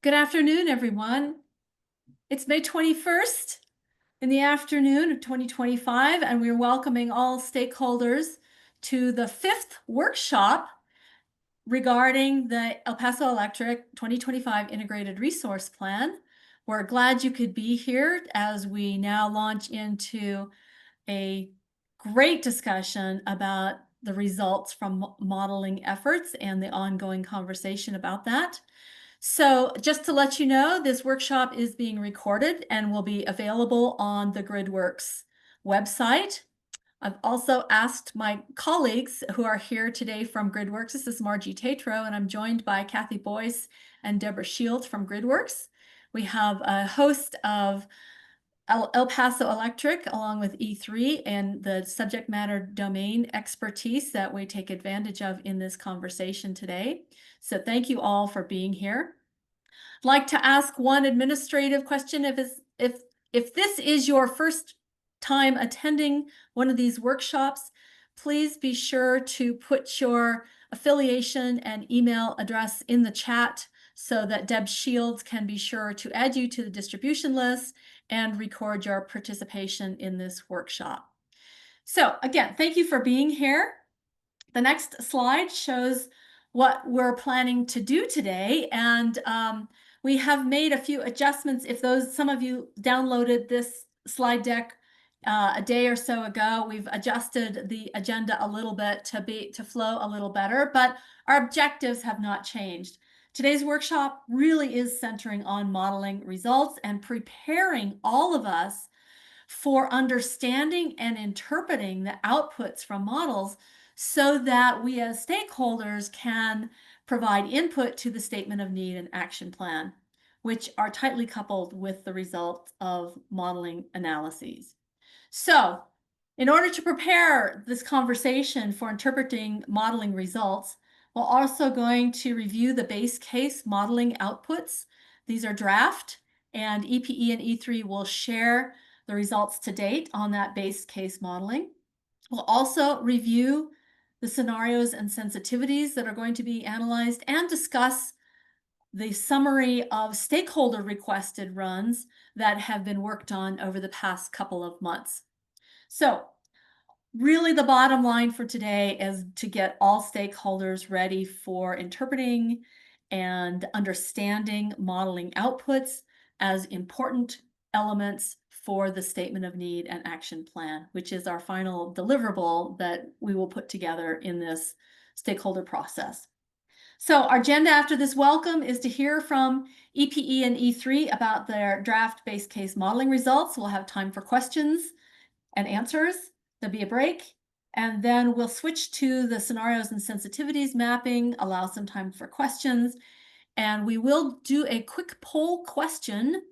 Good afternoon, everyone. It's May 21st in the afternoon of 2025, and we're welcoming all stakeholders to the fifth workshop regarding the El Paso Electric 2025 Integrated Resource Plan. We're glad you could be here as we now launch into a great discussion about the results from modeling efforts and the ongoing conversation about that. So just to let you know, this workshop is being recorded and will be available on the GridWorks website. I've also asked my colleagues who are here today from GridWorks. This is Margie Tatro, and I'm joined by Kathy Boyce and Deborah Shields from GridWorks. We have a host of El Paso Electric along with E3 and the subject matter domain expertise that we take advantage of in this conversation today. So thank you all for being here. I'd like to ask one administrative question. If this is your first time attending one of these workshops, please be sure to put your affiliation and email address in the chat so that Deb Shields can be sure to add you to the distribution list and record your participation in this workshop. So again, thank you for being here. The next slide shows what we're planning to do today, and we have made a few adjustments. If some of you downloaded this slide deck a day or so ago, we've adjusted the agenda a little bit to flow a little better, but our objectives have not changed. Today's workshop really is centering on modeling results and preparing all of us for understanding and interpreting the outputs from models so that we as stakeholders can provide input to the statement of need and action plan, which are tightly coupled with the results of modeling analyses. So, in order to prepare this conversation for interpreting modeling results, we're also going to review the base case modeling outputs. These are draft, and EPE and E3 will share the results to date on that base case modeling. We'll also review the scenarios and sensitivities that are going to be analyzed and discuss the summary of stakeholder requested runs that have been worked on over the past couple of months. So really the bottom line for today is to get all stakeholders ready for interpreting and understanding modeling outputs as important elements for the statement of need and action plan, which is our final deliverable that we will put together in this stakeholder process. So our agenda after this welcome is to hear from EPE and E3 about their draft base case modeling results. We'll have time for questions and answers. There'll be a break, and then we'll switch to the scenarios and sensitivities mapping, allow some time for questions, and we will do a quick poll question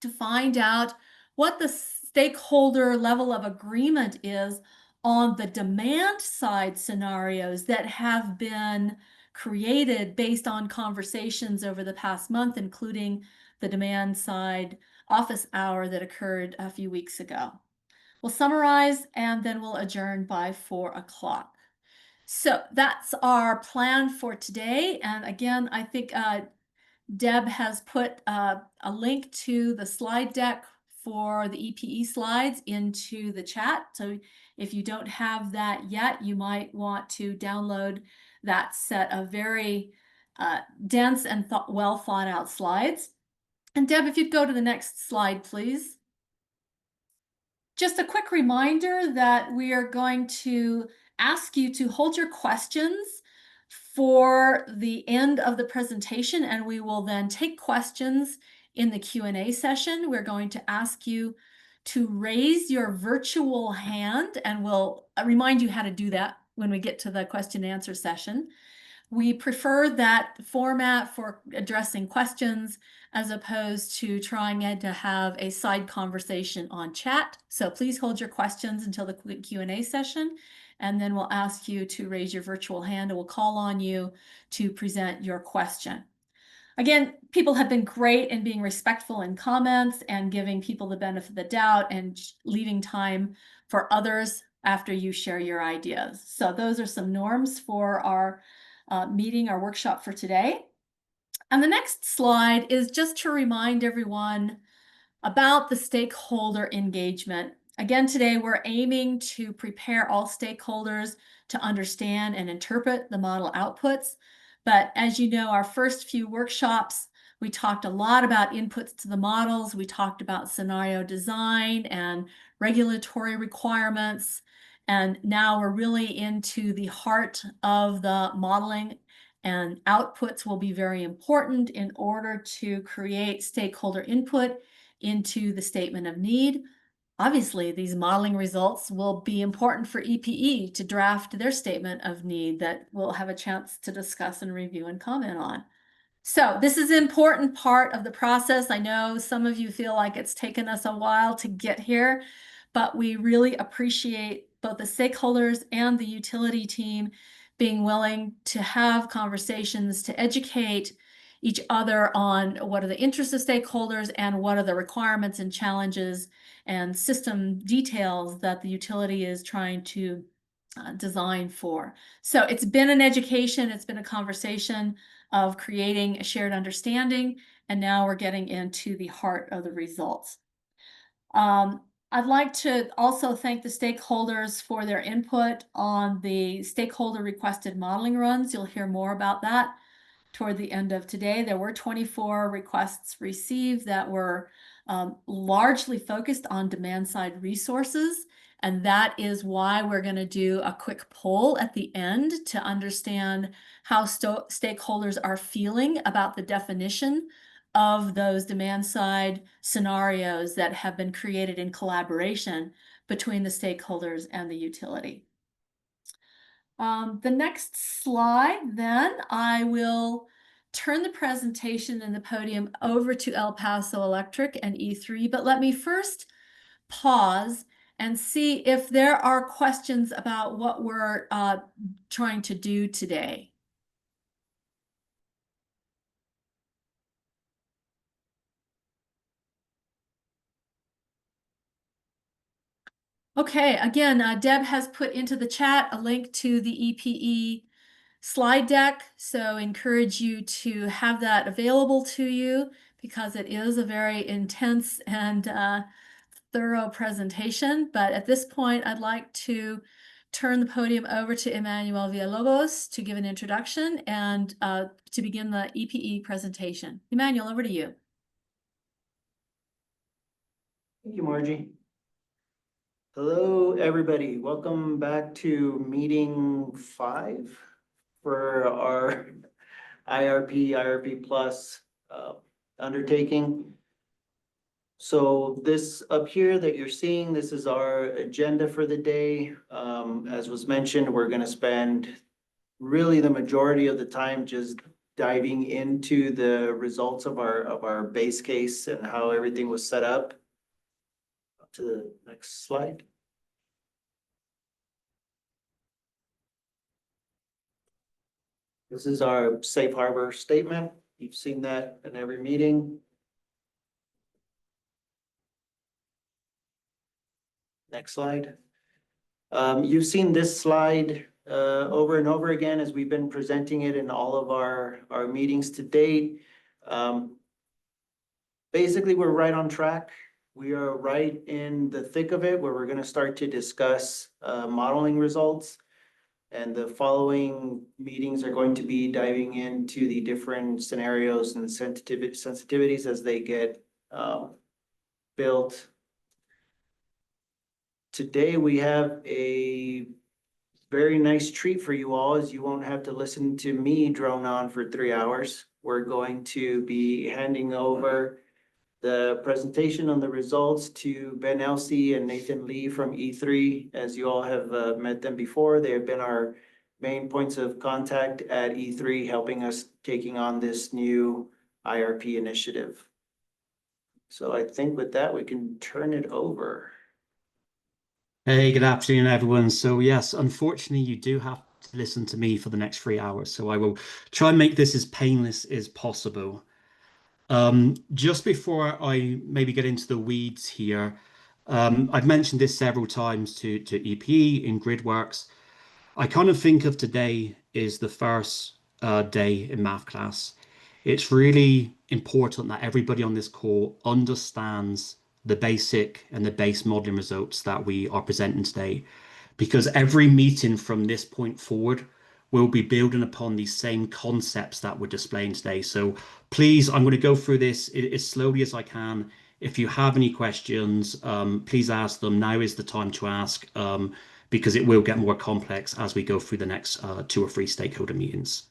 to find out what the stakeholder level of agreement is on the demand side scenarios that have been created based on conversations over the past month, including the demand side office hour that occurred a few weeks ago. We'll summarize and then we'll adjourn by 4 o'clock. So that's our plan for today. And again, I think Deb has put a link to the slide deck for the EPE slides into the chat. So if you don't have that yet, you might want to download that set of very dense and well thought out slides. And Deb, if you'd go to the next slide, please. Just a quick reminder that we are going to ask you to hold your questions for the end of the presentation, and we will then take questions in the Q&A session. We're going to ask you to raise your virtual hand, and we'll remind you how to do that when we get to the question and answer session. We prefer that format for addressing questions as opposed to trying to have a side conversation on chat. So please hold your questions until the Q&A session, and then we'll ask you to raise your virtual hand and we'll call on you to present your question. Again, people have been great in being respectful in comments and giving people the benefit of the doubt and leaving time for others after you share your ideas. So those are some norms for our meeting, our workshop for today. And the next slide is just to remind everyone about the stakeholder engagement. Again, today we're aiming to prepare all stakeholders to understand and interpret the model outputs. But as you know, our first few workshops, we talked a lot about inputs to the models. We talked about scenario design and regulatory requirements. And now we're really into the heart of the modeling, and outputs will be very important in order to create stakeholder input into the statement of need. Obviously, these modeling results will be important for EPE to draft their statement of need that we'll have a chance to discuss and review and comment on. So this is an important part of the process. I know some of you feel like it's taken us a while to get here, but we really appreciate both the stakeholders and the utility team being willing to have conversations to educate each other on what are the interests of stakeholders and what are the requirements and challenges and system details that the utility is trying to design for. So it's been an education, it's been a conversation of creating a shared understanding, and now we're getting into the heart of the results. I'd like to also thank the stakeholders for their input on the stakeholder requested modeling runs. You'll hear more about that toward the end of today. There were 24 requests received that were largely focused on demand side resources. And that is why we're going to do a quick poll at the end to understand how stakeholders are feeling about the definition of those demand side scenarios that have been created in collaboration between the stakeholders and the utility. The next slide, then, I will turn the presentation and the podium over to El Paso Electric and E3, but let me first pause and see if there are questions about what we're trying to do today. Okay, again, Deb has put into the chat a link to the EPE slide deck, so encourage you to have that available to you because it is a very intense and thorough presentation. But at this point, I'd like to turn the podium over to Emmanuel Villalobos to give an introduction and to begin the EPE presentation. Emmanuel, over to you. Thank you, Margie. Hello, everybody. Welcome back to meeting 5 for our IRP Plus undertaking. So this up here that you're seeing, this is our agenda for the day. As was mentioned, we're going to spend really the majority of the time just diving into the results of our base case and how everything was set up. To the next slide. This is our safe harbor statement. You've seen that in every meeting. Next slide. You've seen this slide over and over again as we've been presenting it in all of our meetings to date. Basically, we're right on track. We are right in the thick of it where we're going to start to discuss modeling results. And the following meetings are going to be diving into the different scenarios and sensitivities as they get built. Today, we have a very nice treat for you all, as you won't have to listen to me drone on for 3 hours. We're going to be handing over the presentation on the results to Ben Elsey and Nathan Lee from E3. As you all have met them before, they have been our main points of contact at E3, helping us taking on this new IRP initiative. So I think with that, we can turn it over. Hey, good afternoon, everyone. So yes, unfortunately, you do have to listen to me for the next 3 hours. So I will try and make this as painless as possible. Just before I maybe get into the weeds here, I've mentioned this several times to EP in GridWorks. I kind of think of today as the first day in math class. it's really important that everybody on this call understands the basic and the base modeling results that we are presenting today, because every meeting from this point forward will be building upon these same concepts that we're displaying today. So please, I'm going to go through this as slowly as I can. If you have any questions, please ask them. Now is the time to ask, because it will get more complex as we go through the next 2 or 3 stakeholder meetings.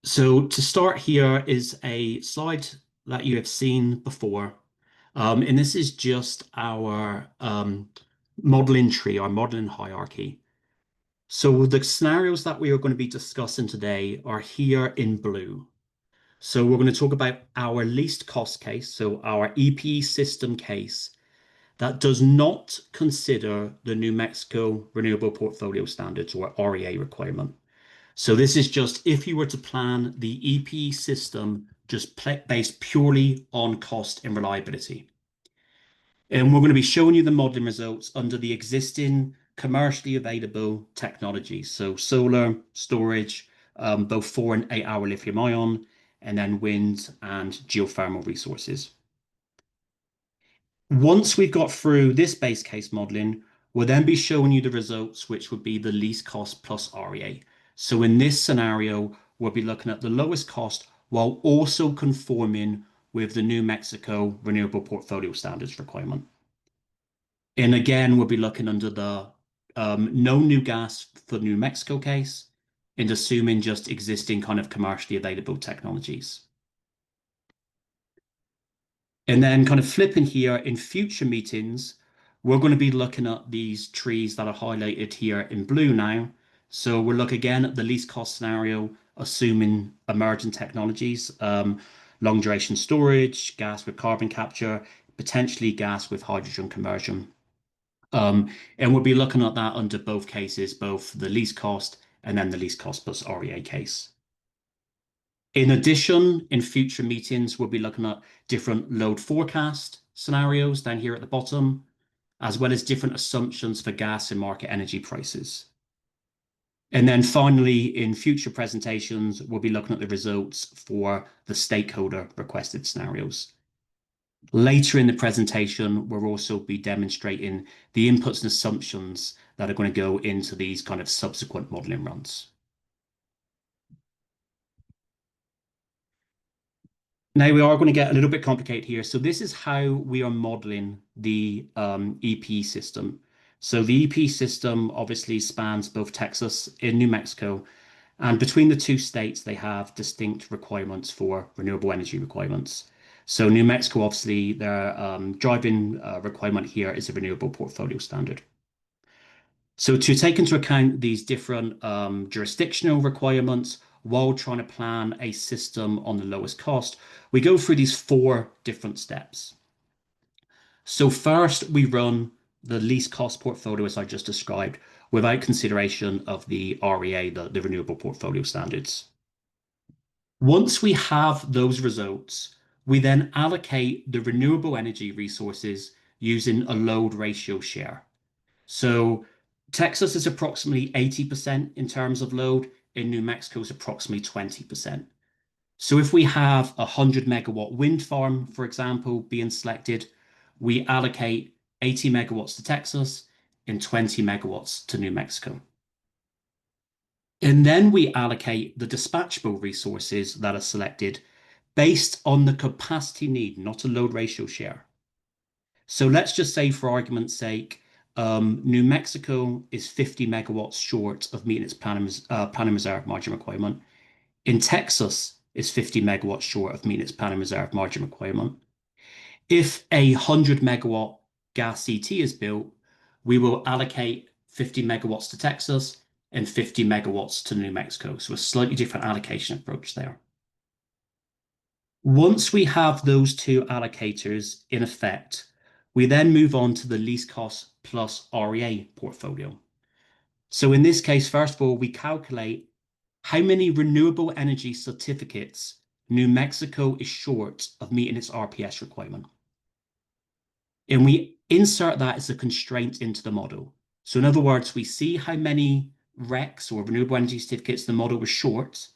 So to start, here is a slide that you have seen before. And this is just our modeling tree, our modeling hierarchy. So the scenarios that we are going to be discussing today are here in blue. So we're going to talk about our least cost case, so our EP system case that does not consider the New Mexico Renewable Portfolio Standards, or REA, requirement. So this is just if you were to plan the EP system just based purely on cost and reliability. And we're going to be showing you the modeling results under the existing commercially available technologies. So solar, storage, both 4 and 8 hour lithium ion, and then wind and geothermal resources. Once we've got through this base case modeling, we'll then be showing you the results, which would be the least cost plus REA. So in this scenario, we'll be looking at the lowest cost while also conforming with the New Mexico Renewable Portfolio Standards requirement. And again, we'll be looking under the no new gas for New Mexico case and assuming just existing kind of commercially available technologies. And then kind of flipping here in future meetings, we're going to be looking at these trees that are highlighted here in blue now. So we'll look again at the least cost scenario, assuming emerging technologies, long duration storage, gas with carbon capture, potentially gas with hydrogen conversion. And we'll be looking at that under both cases, both the least cost and then the least cost plus REA case. In addition, in future meetings, we'll be looking at different load forecast scenarios down here at the bottom, as well as different assumptions for gas and market energy prices. And then finally, in future presentations, we'll be looking at the results for the stakeholder requested scenarios. Later in the presentation, we'll also be demonstrating the inputs and assumptions that are going to go into these kind of subsequent modeling runs. Now we are going to get a little bit complicated here. So this is how we are modeling the EP system. So the EP system obviously spans both Texas and New Mexico, and between the 2 states, they have distinct requirements for renewable energy requirements. So New Mexico, obviously, their driving requirement here is a renewable portfolio standard. So to take into account these different jurisdictional requirements while trying to plan a system on the lowest cost, we go through these 4 different steps. So first, we run the least cost portfolio, as I just described, without consideration of the REA, the renewable portfolio standards. Once we have those results, we then allocate the renewable energy resources using a load ratio share. So Texas is approximately 80% in terms of load, and New Mexico is approximately 20%. So if we have a 100 megawatt wind farm, for example, being selected, we allocate 80 megawatts to Texas and 20 megawatts to New Mexico. And then we allocate the dispatchable resources that are selected based on the capacity need, not a load ratio share. So let's just say, for argument's sake, New Mexico is 50 megawatts short of meeting its planning reserve margin requirement. In Texas is 50 megawatts short of meeting its planning reserve margin requirement. If a 100 megawatt gas CT is built, we will allocate 50 megawatts to Texas and 50 megawatts to New Mexico. So a slightly different allocation approach there. Once we have those 2 allocators in effect, we then move on to the least cost plus REA portfolio. So in this case, first of all, we calculate how many renewable energy certificates New Mexico is short of meeting its RPS requirement. And we insert that as a constraint into the model. So in other words, we see how many RECs, or renewable energy certificates, the model was short,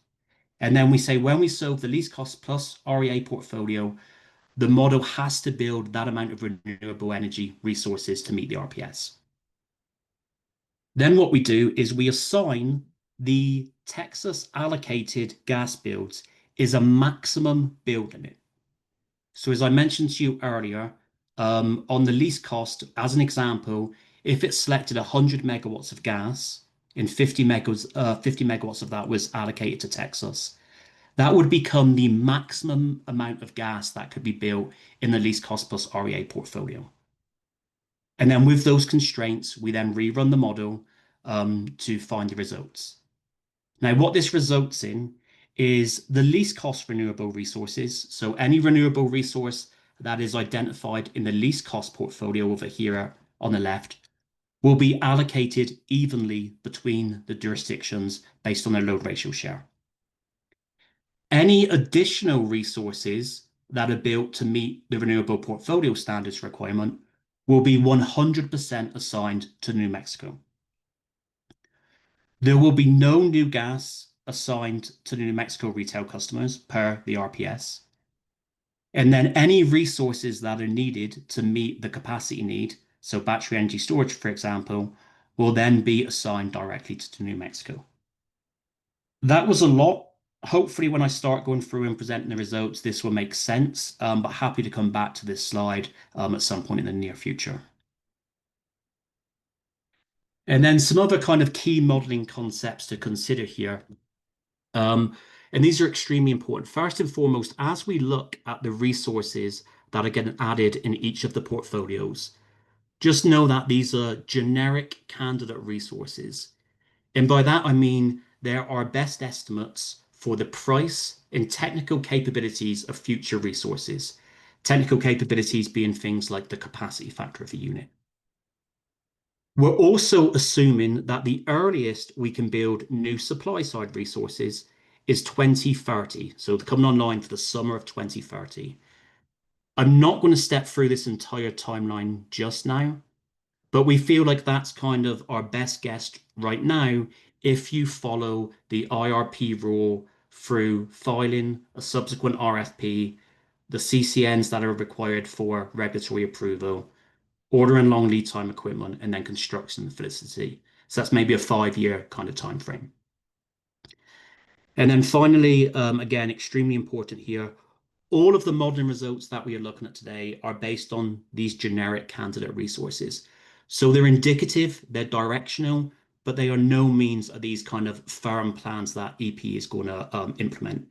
And then we say when we solve the least cost plus REA portfolio, the model has to build that amount of renewable energy resources to meet the RPS. Then what we do is we assign the Texas allocated gas builds is a maximum build limit. So as I mentioned to you earlier, on the least cost, as an example, if it selected 100 megawatts of gas and 50 megawatts of that was allocated to Texas, that would become the maximum amount of gas that could be built in the least cost plus REA portfolio. And then with those constraints, we then rerun the model to find the results. Now, what this results in is the least cost renewable resources. So any renewable resource that is identified in the least cost portfolio over here on the left will be allocated evenly between the jurisdictions based on their load ratio share. Any additional resources that are built to meet the renewable portfolio standards requirement will be 100% assigned to New Mexico. There will be no new gas assigned to the New Mexico retail customers per the RPS. And then any resources that are needed to meet the capacity need, so battery energy storage, for example, will then be assigned directly to New Mexico. That was a lot. Hopefully, when I start going through and presenting the results, this will make sense, but happy to come back to this slide at some point in the near future. And then some other kind of key modeling concepts to consider here. And these are extremely important. First and foremost, as we look at the resources that are getting added in each of the portfolios, just know that these are generic candidate resources. And by that, I mean there are best estimates for the price and technical capabilities of future resources. Technical capabilities being things like the capacity factor of a unit. We're also assuming that the earliest we can build new supply side resources is 2030. So coming online for the summer of 2030. I'm not going to step through this entire timeline just now, but we feel like that's kind of our best guess right now if you follow the IRP rule through filing a subsequent RFP, the CCNs that are required for regulatory approval, ordering long lead time equipment, and then construction and facility. So that's maybe a 5-year kind of time frame. And then finally, again, extremely important here, all of the modeling results that we are looking at today are based on these generic candidate resources. So they're indicative, they're directional, but they are no means are these kind of firm plans that EP is going to implement.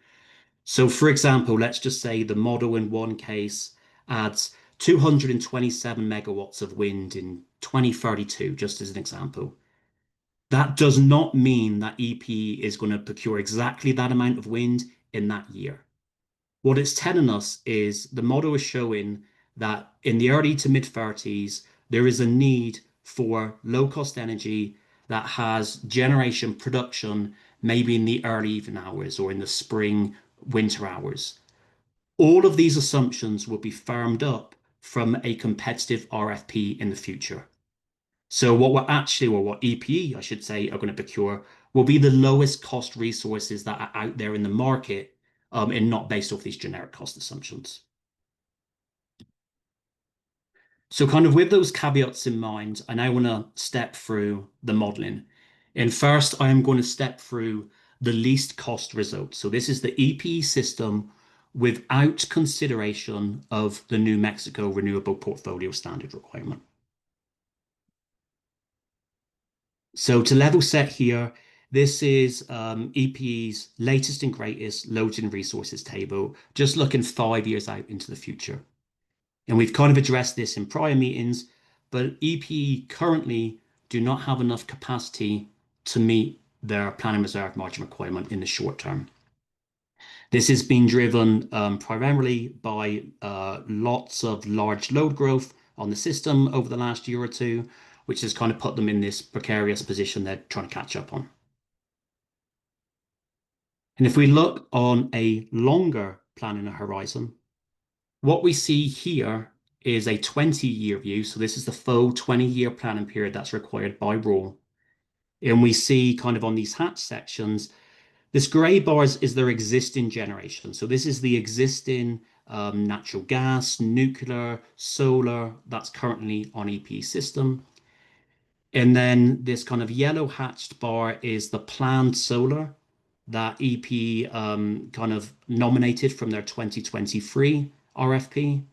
So for example, let's just say the model in one case adds 227 megawatts of wind in 2032, just as an example. That does not mean that EP is going to procure exactly that amount of wind in that year. What it's telling us is the model is showing that in the early to mid 30s, there is a need for low cost energy that has generation production maybe in the early evening hours or in the spring winter hours. All of these assumptions will be firmed up from a competitive RFP in the future. So what we're actually, or what EPE, I should say, are going to procure will be the lowest cost resources that are out there in the market and not based off these generic cost assumptions. So kind of with those caveats in mind, I now want to step through the modeling. And first, I am going to step through the least cost result. So this is the EPE system without consideration of the New Mexico Renewable Portfolio Standard requirement. So to level set here, this is EPE's latest and greatest loads and resources table, just looking 5 years out into the future. And we've kind of addressed this in prior meetings, but EPE currently do not have enough capacity to meet their planning reserve margin requirement in the short term. This has been driven primarily by lots of large load growth on the system over the last year or two, which has kind of put them in this precarious position they're trying to catch up on. And if we look on a longer planning horizon, what we see here is a 20-year view. So this is the full 20-year planning period that's required by rule. And we see kind of on these hatch sections, This gray bars is their existing generation. So this is the existing natural gas, nuclear, solar that's currently on EP system. And then this kind of yellow hatched bar is the planned solar that EP kind of nominated from their 2023 RFP.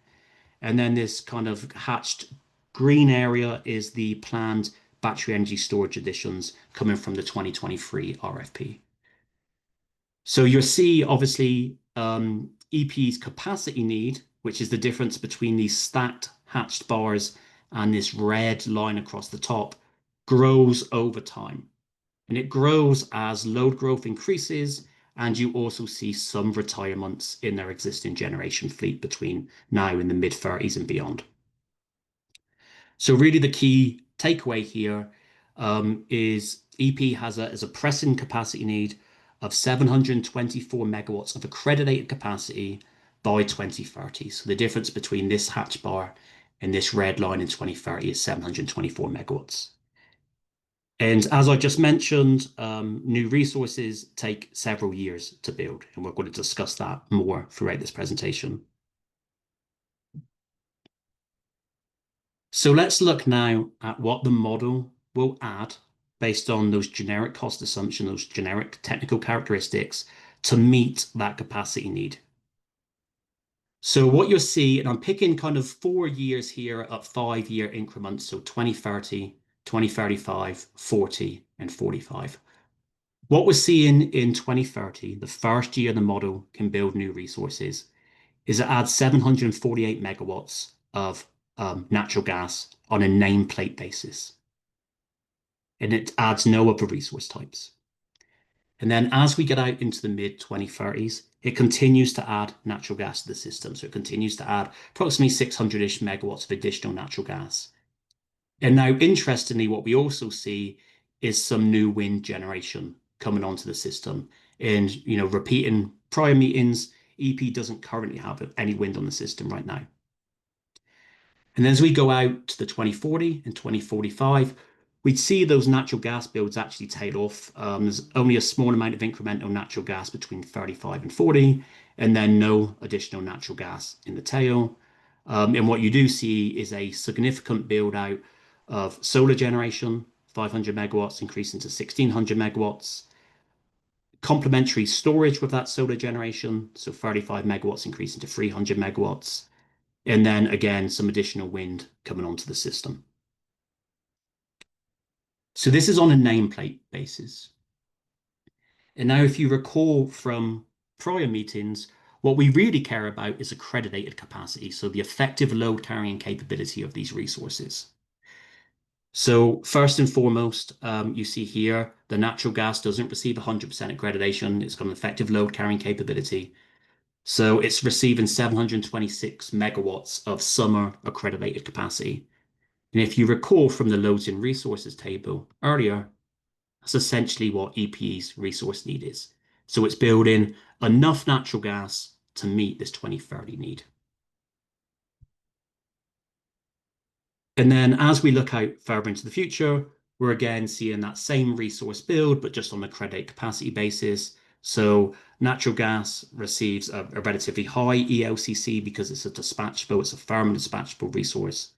And then this kind of hatched green area is the planned battery energy storage additions coming from the 2023 RFP. So you'll see, obviously, EP's capacity need, which is the difference between these stacked hatched bars and this red line across the top, grows over time. And it grows as load growth increases, and you also see some retirements in their existing generation fleet between now and the mid-30s and beyond. So really the key takeaway here is EP has a pressing capacity need of 724 megawatts of accredited capacity by 2030. So the difference between this hatch bar and this red line in 2030 is 724 megawatts. And as I just mentioned, new resources take several years to build, and we're going to discuss that more throughout this presentation. So let's look now at what the model will add based on those generic cost assumptions, those generic technical characteristics to meet that capacity need. So what you'll see, and I'm picking kind of 4 years here at 5-year increments, so 2030, 2035, 40, and 45. What we're seeing in 2030, the first year the model can build new resources, is it adds 748 megawatts of natural gas on a nameplate basis. And it adds no other resource types. And then as we get out into the mid 2030s, it continues to add natural gas to the system. So it continues to add approximately 600-ish megawatts of additional natural gas. And now, interestingly, what we also see is some new wind generation coming onto the system. And, repeating prior meetings, EP doesn't currently have any wind on the system right now. And then as we go out to the 2040 and 2045, we'd see those natural gas builds actually tail off. There's only a small amount of incremental natural gas between 35 and 40, and then no additional natural gas in the tail. And what you do see is a significant build out of solar generation, 500 megawatts increasing to 1600 megawatts. Complementary storage with that solar generation, so 35 megawatts increasing to 300 megawatts. And then again, some additional wind coming onto the system. So this is on a nameplate basis. And now if you recall from prior meetings, what we really care about is accredited capacity, so the effective load carrying capability of these resources. So first and foremost, you see here, the natural gas doesn't receive 100% accreditation. It's got an effective load carrying capability. So it's receiving 726 megawatts of summer accredited capacity. And if you recall from the loads and resources table earlier, that's essentially what EP's resource need is. So it's building enough natural gas to meet this 2030 need. And then as we look out further into the future, we're again seeing that same resource build, but just on a credit capacity basis. So natural gas receives a relatively high ELCC because it's a firm and dispatchable resource.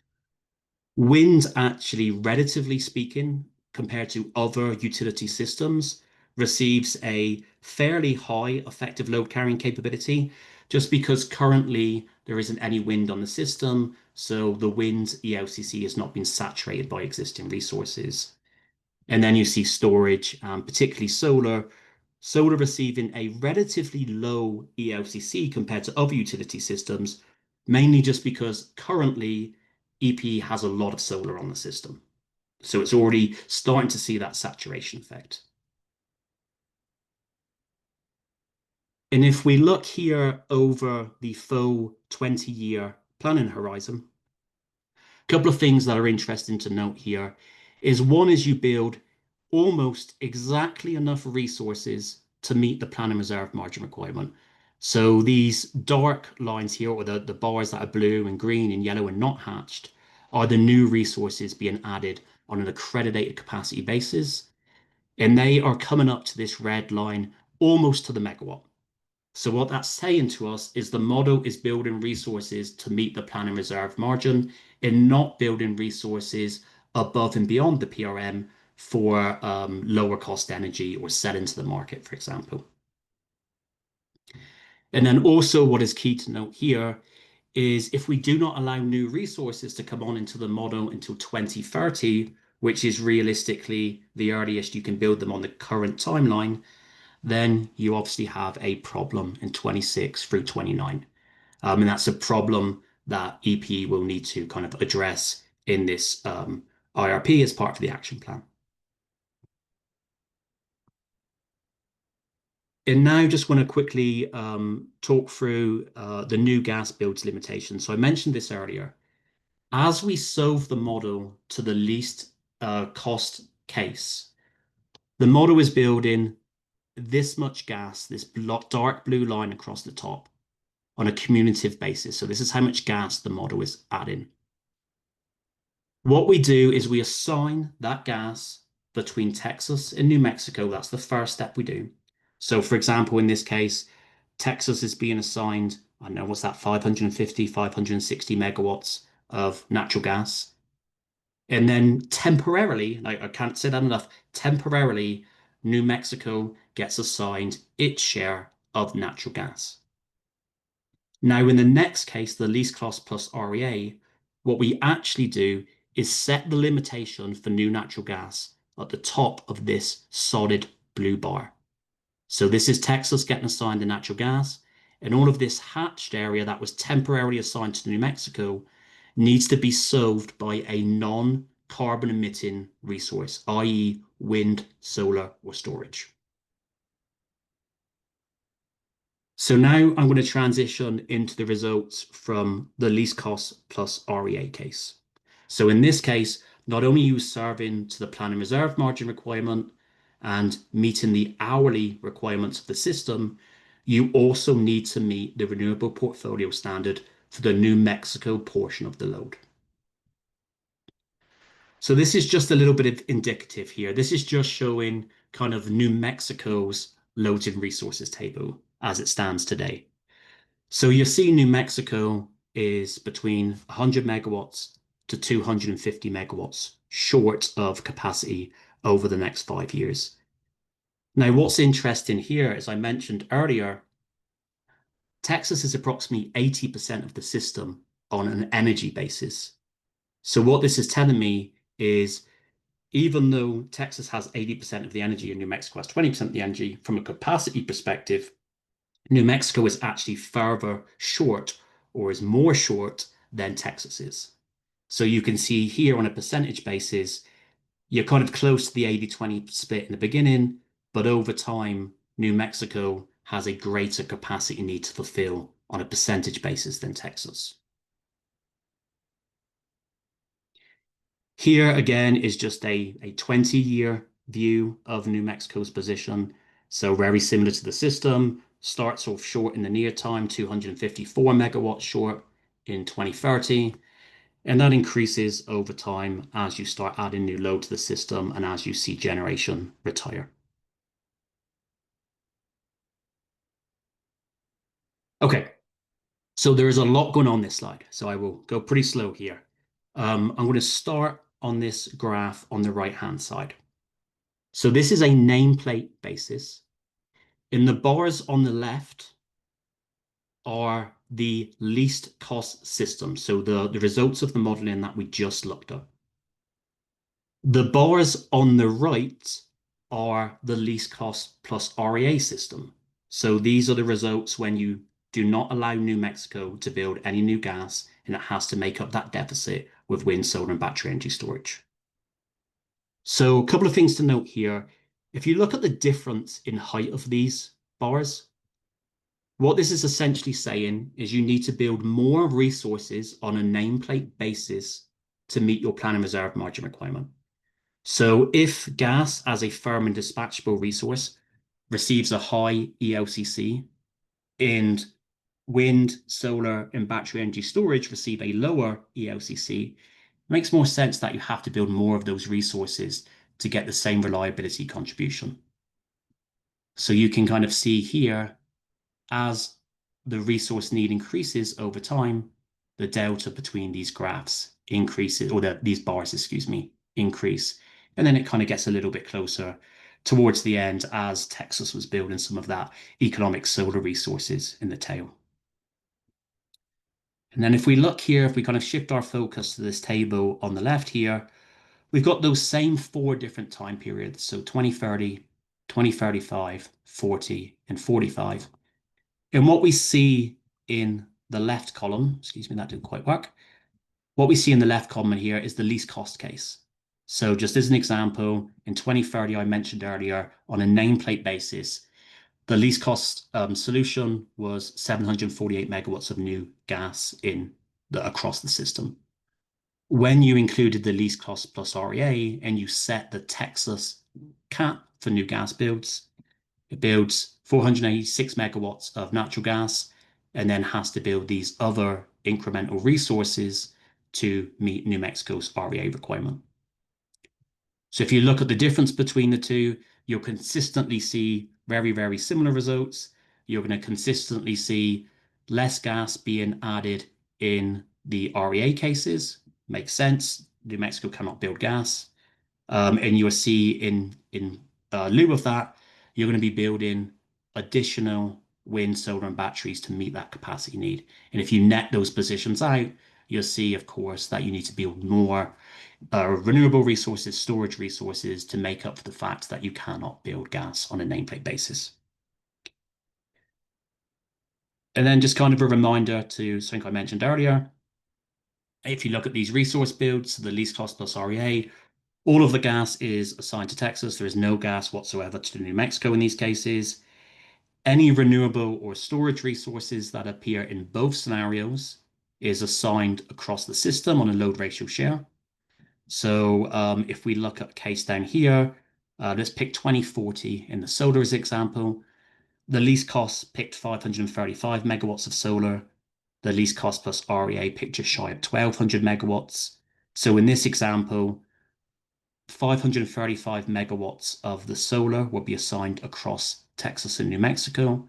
Wind actually, relatively speaking, compared to other utility systems, receives a fairly high effective load carrying capability, just because currently there isn't any wind on the system, so the wind ELCC has not been saturated by existing resources. And then you see storage, particularly solar receiving a relatively low ELCC compared to other utility systems, mainly just because currently EP has a lot of solar on the system. So it's already starting to see that saturation effect. And if we look here over the full 20-year planning horizon, a couple of things that are interesting to note here is one is you build almost exactly enough resources to meet the plan and reserve margin requirement. So these dark lines here, or the bars that are blue and green and yellow and not hatched, are the new resources being added on an accredited capacity basis. And they are coming up to this red line almost to the megawatt. So what that's saying to us is the model is building resources to meet the planning reserve margin and not building resources above and beyond the PRM for lower cost energy or sell into the market, for example. And then also what is key to note here is if we do not allow new resources to come on into the model until 2030, which is realistically the earliest you can build them on the current timeline, then you obviously have a problem in 26 through 29. And that's a problem that EPE will need to kind of address in this IRP as part of the action plan. And now just want to quickly talk through the new gas builds limitation. So I mentioned this earlier. As we solve the model to the least cost case, the model is building this much gas, this dark blue line across the top on a cumulative basis. So this is how much gas the model is adding. What we do is we assign that gas between Texas and New Mexico. That's the first step we do. So for example, in this case, Texas is being assigned, I don't know, what's that, 550, 560 megawatts of natural gas. And then temporarily, like I can't say that enough, temporarily, New Mexico gets assigned its share of natural gas. Now, in the next case, the least cost plus REA, what we actually do is set the limitation for new natural gas at the top of this solid blue bar. So this is Texas getting assigned the natural gas, and all of this hatched area that was temporarily assigned to New Mexico needs to be solved by a non-carbon emitting resource, i.e. wind, solar, or storage. So now I'm going to transition into the results from the least cost plus REA case. So in this case, not only are you serving to the planning reserve margin requirement and meeting the hourly requirements of the system, you also need to meet the renewable portfolio standard for the New Mexico portion of the load. So this is just a little bit of indicative here. This is just showing kind of New Mexico's loads and resources table as it stands today. So you see New Mexico is between 100 megawatts to 250 megawatts short of capacity over the next 5 years. Now, what's interesting here, as I mentioned earlier, Texas is approximately 80% of the system on an energy basis. So what this is telling me is even though Texas has 80% of the energy and New Mexico has 20% of the energy, from a capacity perspective, New Mexico is actually further short or is more short than Texas is. So you can see here on a percentage basis, you're kind of close to the 80-20 split in the beginning, but over time, New Mexico has a greater capacity need to fulfill on a percentage basis than Texas. Here again is just a 20-year view of New Mexico's position. So very similar to the system, starts off short in the near time, 254 megawatts short in 2030. And that increases over time as you start adding new load to the system and as you see generation retire. Okay, so there is a lot going on this slide, so I will go pretty slow here. I'm going to start on this graph on the right-hand side. So this is a nameplate basis. In the bars on the left are the least cost system, so the results of the modeling that we just looked at. The bars on the right are the least cost plus REA system. So these are the results when you do not allow New Mexico to build any new gas and it has to make up that deficit with wind, solar, and battery energy storage. So a couple of things to note here. If you look at the difference in height of these bars, what this is essentially saying is you need to build more resources on a nameplate basis to meet your planning reserve margin requirement. So if gas as a firm and dispatchable resource receives a high ELCC and wind, solar, and battery energy storage receive a lower ELCC, it makes more sense that you have to build more of those resources to get the same reliability contribution. So you can kind of see here, as the resource need increases over time, the delta between these graphs increases, or these bars, excuse me, increase. And then it kind of gets a little bit closer towards the end as Texas was building some of that economic solar resources in the tail. And then if we look here, if we kind of shift our focus to this table on the left here, we've got those same four different time periods. So 2030, 2035, 40, and 45. And what we see in the left column, excuse me, that didn't quite work. What we see in the left column here is the least cost case. So just as an example, in 2030, I mentioned earlier, on a nameplate basis, the least cost solution was 748 megawatts of new gas across the system. When you included the least cost plus REA and you set the Texas cap for new gas builds, it builds 486 megawatts of natural gas and then has to build these other incremental resources to meet New Mexico's REA requirement. So if you look at the difference between the two, you'll consistently see very, very similar results. You're going to consistently see less gas being added in the REA cases. Makes sense. New Mexico cannot build gas. And you'll see in lieu of that, you're going to be building additional wind, solar, and batteries to meet that capacity need. And if you net those positions out, you'll see, of course, that you need to build more renewable resources, storage resources to make up for the fact that you cannot build gas on a nameplate basis. And then just kind of a reminder to something I mentioned earlier. If you look at these resource builds, the least cost plus REA, all of the gas is assigned to Texas. There is no gas whatsoever to New Mexico in these cases. Any renewable or storage resources that appear in both scenarios is assigned across the system on a load ratio share. So if we look at a case down here, let's pick 2040 in the solar as example. The least cost picked 535 megawatts of solar. The least cost plus REA picked just shy of 1200 megawatts. So in this example, 535 megawatts of the solar will be assigned across Texas and New Mexico.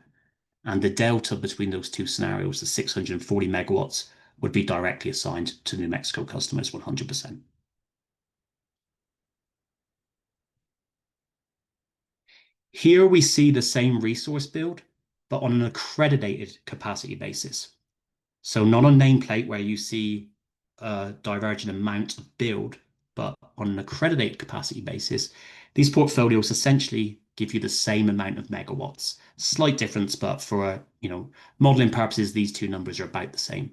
And the delta between those two scenarios, the 640 megawatts, would be directly assigned to New Mexico customers 100%. Here we see the same resource build, but on an accredited capacity basis. So not on nameplate where you see a divergent amount of build, but on an accredited capacity basis, these portfolios essentially give you the same amount of megawatts. Slight difference, but for modeling purposes, these two numbers are about the same.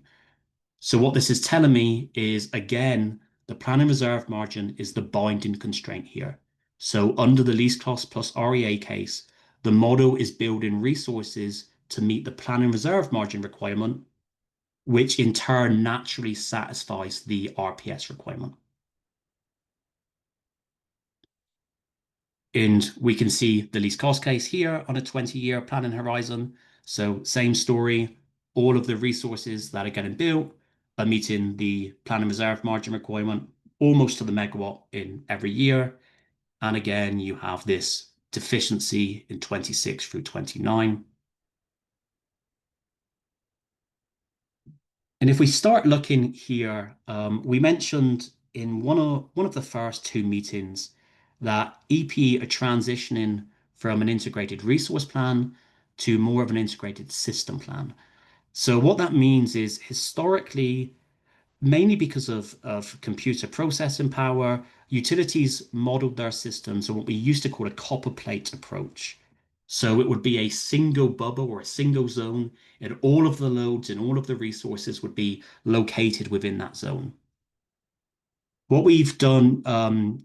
So what this is telling me is, again, the planning reserve margin is the binding constraint here. So under the least cost plus REA case, the model is building resources to meet the planning reserve margin requirement, which in turn naturally satisfies the RPS requirement. And we can see the least cost case here on a 20-year planning horizon. So same story, all of the resources that are getting built are meeting the planning reserve margin requirement almost to the megawatt in every year. And again, you have this deficiency in 26 through 29. And if we start looking here, we mentioned in one of the first two meetings that EP are transitioning from an integrated resource plan to more of an integrated system plan. So what that means is historically, mainly because of computer processing power, utilities modeled their systems on what we used to call a copper plate approach. So it would be a single bubble or a single zone, and all of the loads and all of the resources would be located within that zone. What we've done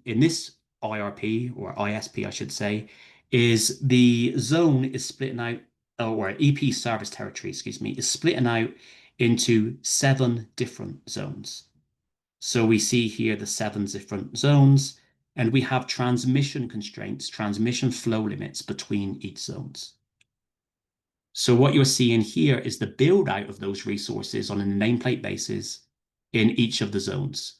in this IRP, or ISP, I should say, is the zone is splitting out, or EP service territory, excuse me, is splitting out into 7 different zones. So we see here the 7 different zones, and we have transmission constraints, transmission flow limits between each zones. So what you're seeing here is the build out of those resources on a nameplate basis in each of the zones.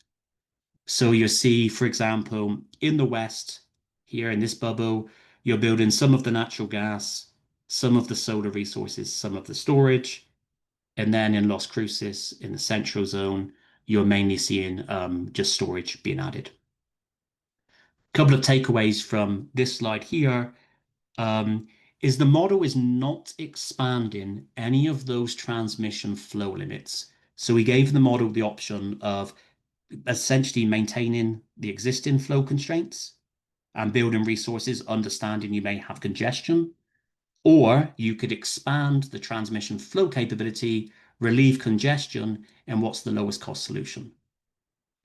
So you see, for example, in the west, here in this bubble, You're building some of the natural gas, some of the solar resources, some of the storage. And then in Las Cruces, in the central zone, you're mainly seeing just storage being added. A couple of takeaways from this slide here um, is the model is not expanding any of those transmission flow limits. So we gave the model the option of essentially maintaining the existing flow constraints and building resources, understanding you may have congestion, or you could expand the transmission flow capability, relieve congestion, and what's the lowest cost solution.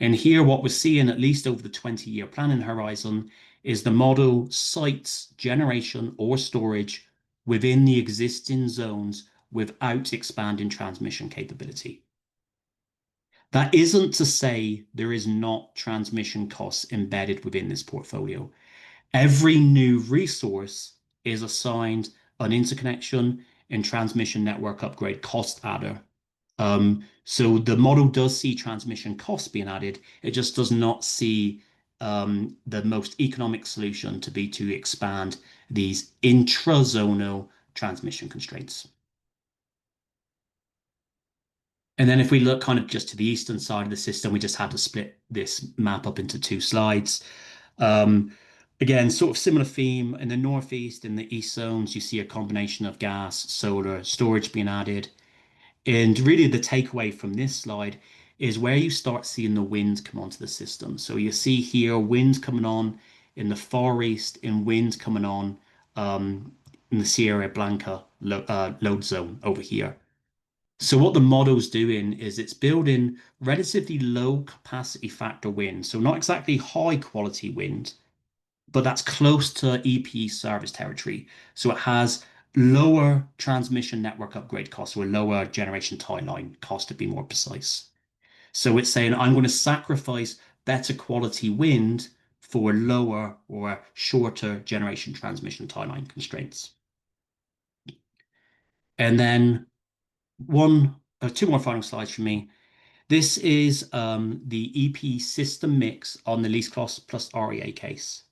And here, what we're seeing, at least over the 20-year planning horizon, is the model sites generation or storage within the existing zones without expanding transmission capability. That isn't to say there is not transmission costs embedded within this portfolio. Every new resource is assigned an interconnection and transmission network upgrade cost adder. So the model does see transmission costs being added. It just does not see the most economic solution to be to expand these intrazonal transmission constraints. And then if we look kind of just to the eastern side of the system, we just had to split this map up into two slides. Again, sort of similar theme. In the northeast, in the east zones, you see a combination of gas, solar, storage being added. And really the takeaway from this slide is where you start seeing the wind come onto the system. So you see here wind coming on in the far east and wind coming on in the Sierra Blanca load zone over here. So what the model's doing is it's building relatively low capacity factor wind. So not exactly high quality wind, but that's close to EP service territory. So it has lower transmission network upgrade costs or lower generation timeline cost to be more precise. So it's saying I'm going to sacrifice better quality wind for lower or shorter generation transmission timeline constraints. And then two more final slides from me. This is the EP system mix on the least cost plus REA case.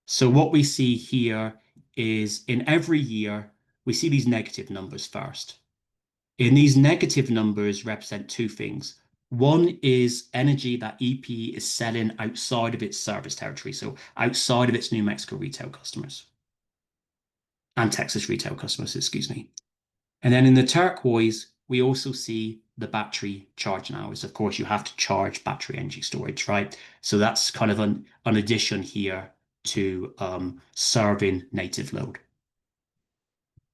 So what we see here is in every year, we see these negative numbers first. And these negative numbers represent two things. One is energy that EP is selling outside of its service territory, so outside of its New Mexico retail customers and Texas retail customers, excuse me. And then in the turquoise, we also see the battery charging hours. Of course, you have to charge battery energy storage, right? So that's kind of an addition here to serving native load.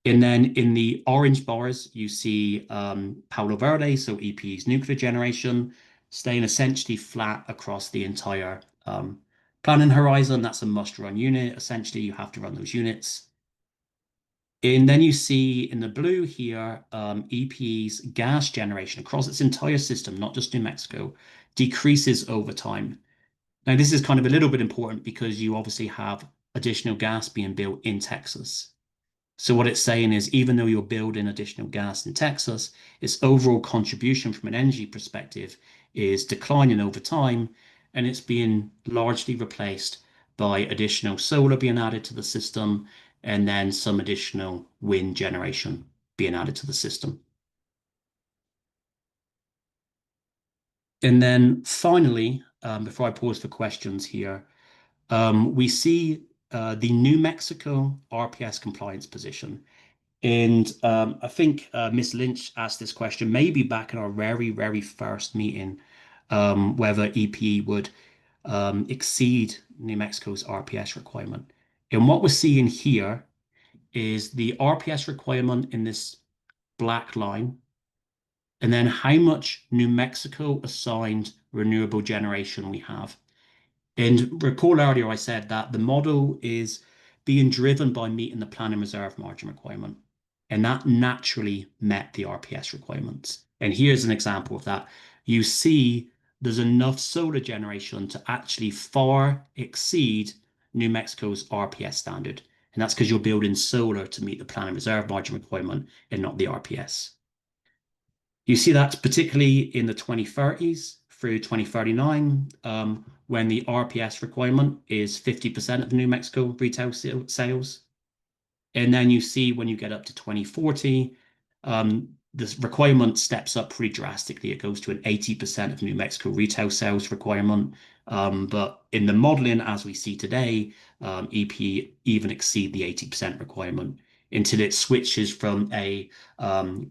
And then in the orange bars, you see Palo Verde, so EP's nuclear generation, staying essentially flat across the entire planning horizon. That's a must-run unit. Essentially, you have to run those units. And then you see in the blue here, EP's gas generation across its entire system, not just New Mexico, decreases over time. Now, this is kind of a little bit important because you obviously have additional gas being built in Texas. So what it's saying is, even though you're building additional gas in Texas, its overall contribution from an energy perspective is declining over time, and it's being largely replaced by additional solar being added to the system, and then some additional wind generation being added to the system. And then finally, before I pause for questions here, we see the New Mexico RPS compliance position. And I think Miss Lynch asked this question maybe back in our very, very first meeting, whether EP would exceed New Mexico's RPS requirement. And what we're seeing here is the RPS requirement in this black line, and then how much New Mexico assigned renewable generation we have. And recall earlier I said that the model is being driven by meeting the plan and reserve margin requirement. And that naturally met the RPS requirements. And here's an example of that. You see there's enough solar generation to actually far exceed New Mexico's RPS standard. And that's because you're building solar to meet the plan and reserve margin requirement and not the RPS. You see that particularly in the 2030s through 2039, when the RPS requirement is 50% of New Mexico retail sales. And then you see when you get up to 2040, this requirement steps up pretty drastically. It goes to an 80% of New Mexico retail sales requirement. But in the modeling as we see today, EP even exceed the 80% requirement until it switches from a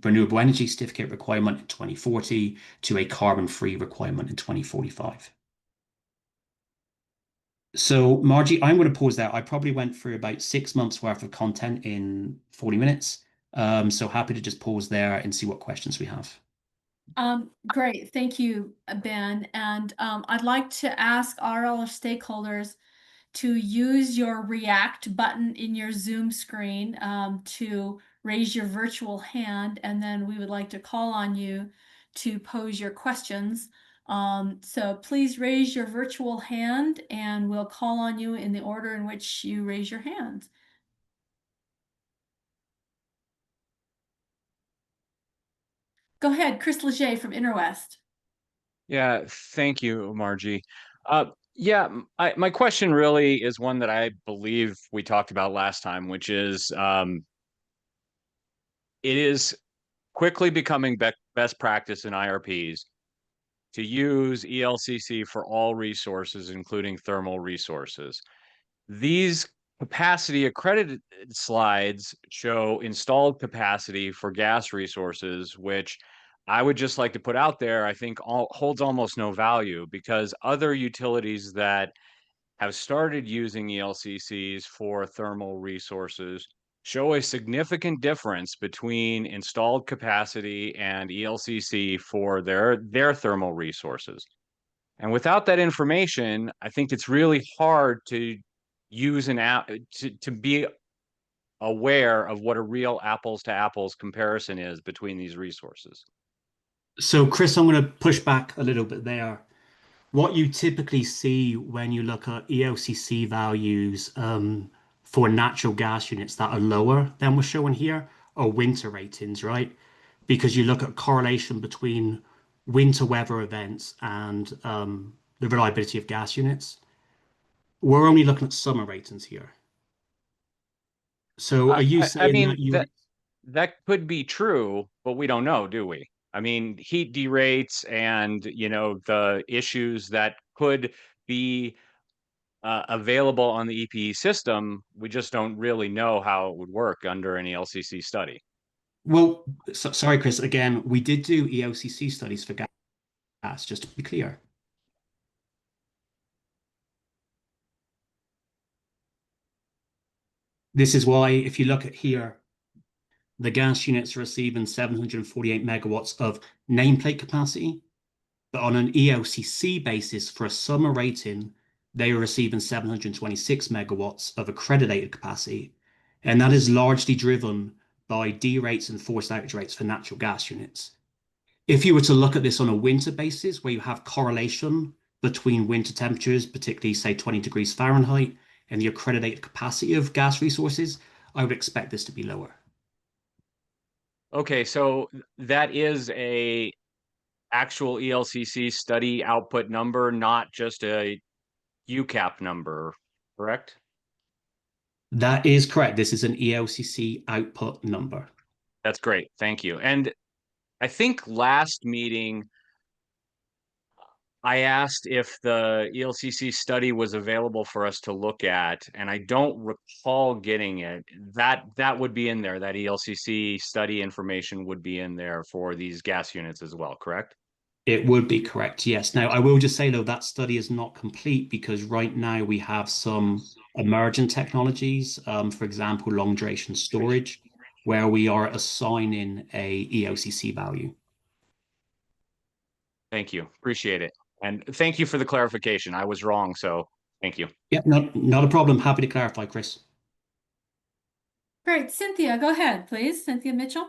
renewable energy certificate requirement in 2040 to a carbon-free requirement in 2045. So, Margie, I'm going to pause there. I probably went through about 6 months worth of content in 40 minutes. So happy to just pause there and see what questions we have. Great, thank you, Ben. And I'd like to ask all our stakeholders to use your React button in your Zoom screen to raise your virtual hand, and then we would like to call on you to pose your questions. So please raise your virtual hand and we'll call on you in the order in which you raise your hand. Go ahead, Chris Leger from Interwest. Yeah, thank you, Margie. My question really is one that I believe we talked about last time, which is it is quickly becoming best practice in IRPs to use ELCC for all resources, including thermal resources. These capacity accredited slides show installed capacity for gas resources, which I would just like to put out there, I think holds almost no value because other utilities that have started using ELCCs for thermal resources show a significant difference between installed capacity and ELCC for their thermal resources. And without that information, I think it's really hard to use an app to be aware of what a real apples to apples comparison is between these resources. So, Chris, I'm going to push back a little bit there. What you typically see when you look at ELCC values for natural gas units that are lower than we're showing here are winter ratings, right? Because you look at correlation between winter weather events and the reliability of gas units. We're only looking at summer ratings here. So are you saying mean, that you... that could be true, but we don't know, do we? I mean, heat derates and, the issues that could be available on the EPE system, we just don't really know how it would work under an ELCC study. Well, sorry, Chris, again, we did do ELCC studies for gas, just to be clear. This is why, if you look at here, the gas units are receiving 748 megawatts of nameplate capacity, but on an ELCC basis for a summer rating, they are receiving 726 megawatts of accredited capacity. And that is largely driven by D rates and forced outage rates for natural gas units. If you were to look at this on a winter basis, where you have correlation between winter temperatures, particularly say 20 degrees Fahrenheit, and the accredited capacity of gas resources, I would expect this to be lower. Okay, so that is a actual ELCC study output number, not just a UCAP number, correct? That is correct. This is an ELCC output number. That's great. Thank you. And I think last meeting, I asked if the ELCC study was available for us to look at, and I don't recall getting it. That would be in there. That ELCC study information would be in there for these gas units as well, correct? It would be correct, yes. Now, I will just say, though, that study is not complete because right now we have some emergent technologies, for example, long duration storage, where we are assigning a ELCC value. Thank you. Appreciate it. And thank you for the clarification. I was wrong, so thank you. Yep, not a problem. Happy to clarify, Chris. Great, Cynthia, go ahead, please. Cynthia Mitchell.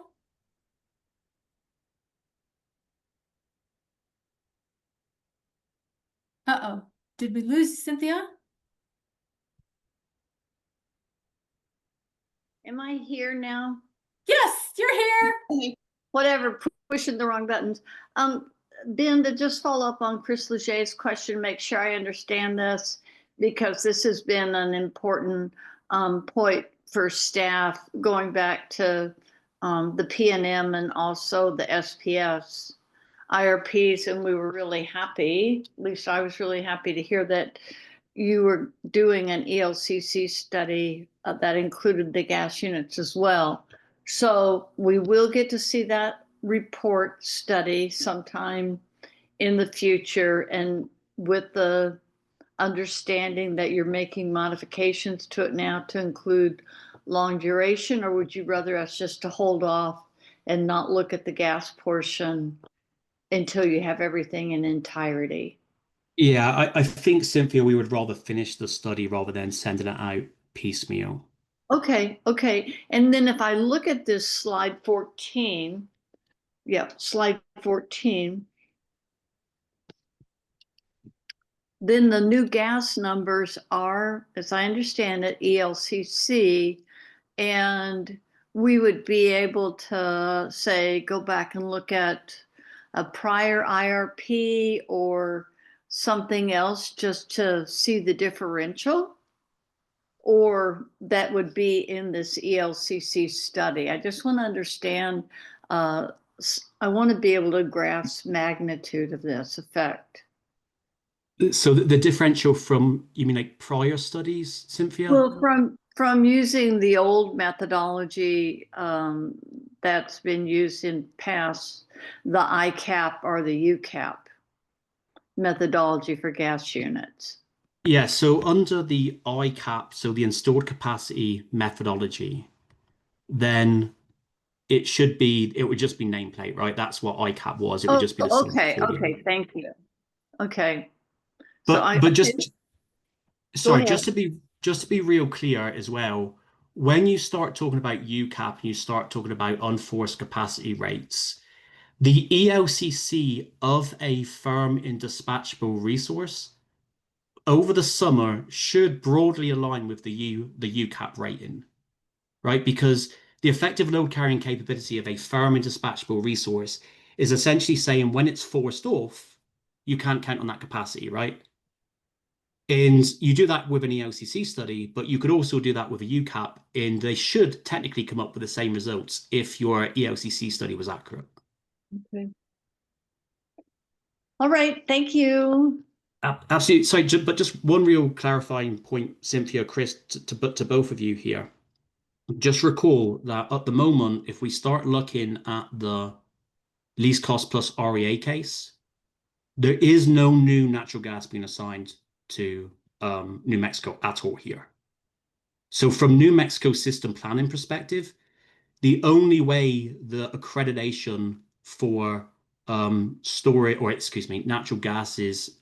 Uh-oh, did we lose Cynthia? Am I here now? Yes, you're here. Okay. Whatever, pushing the wrong buttons. Ben, to just follow up on Chris Leger's question, make sure I understand this, because this has been an important point for staff going back to the PNM and also the SPS IRPs, and we were really happy, at least I was really happy to hear that you were doing an ELCC study that included the gas units as well. So we will get to see that report study sometime in the future, and with the understanding that you're making modifications to it now to include long duration, or would you rather us just to hold off and not look at the gas portion until you have everything in entirety? Yeah, I think, Cynthia, we would rather finish the study rather than sending it out piecemeal. Okay, okay. And then if I look at this slide 14, yeah, slide 14, then the new gas numbers are, as I understand it, ELCC, and we would be able to say, go back and look at a prior IRP or something else just to see the differential, or that would be in this ELCC study. I just want to understand, I want to be able to grasp magnitude of this effect. So the differential from, you mean like prior studies, Cynthia? Well, from using the old methodology that's been used in past, the ICAP or the UCAP methodology for gas units. Yeah, so under the ICAP, so the installed capacity methodology, then it would just be nameplate, right? That's what ICAP was. It would Oh, just be the same okay, for you. okay, thank you. Okay. So But just Go sorry, ahead. just to be real clear as well, when you start talking about UCAP and you start talking about unforced capacity rates, the ELCC of a firm indispatchable resource over the summer should broadly align with the UCAP rating, right? Because the effective load carrying capability of a firm indispatchable resource is essentially saying when it's forced off, you can't count on that capacity, right? And you do that with an ELCC study, but you could also do that with a UCAP, and they should technically come up with the same results if your ELCC study was accurate. Okay. All right, thank you. Absolutely. Sorry, but just one real clarifying point, Cynthia, Chris, to both of you here. Just recall that at the moment, if we start looking at the least cost plus REA case, there is no new natural gas being assigned to New Mexico at all here. So from New Mexico system planning perspective, the only way the accreditation for storage, or excuse me, natural gas is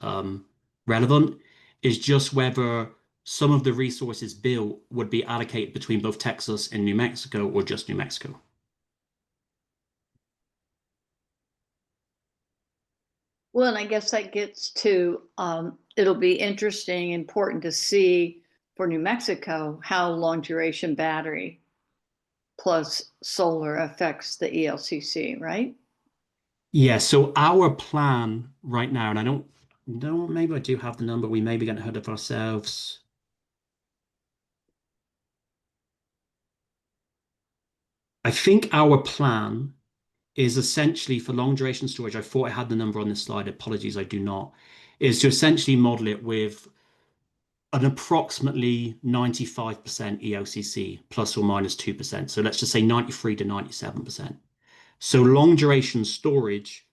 relevant is just whether some of the resources built would be allocated between both Texas and New Mexico or just New Mexico. Well, and I guess that gets to, it'll be interesting, important to see for New Mexico how long duration battery plus solar affects the ELCC, right? Yeah, so our plan right now, and I don't know, maybe I do have the number, we may be getting ahead of ourselves. I think our plan is essentially for long duration storage. I thought I had the number on this slide. Apologies, I do not. Is to essentially model it with an approximately 95% ELCC plus or minus 2%. So let's just say 93 to 97%. So long duration storage,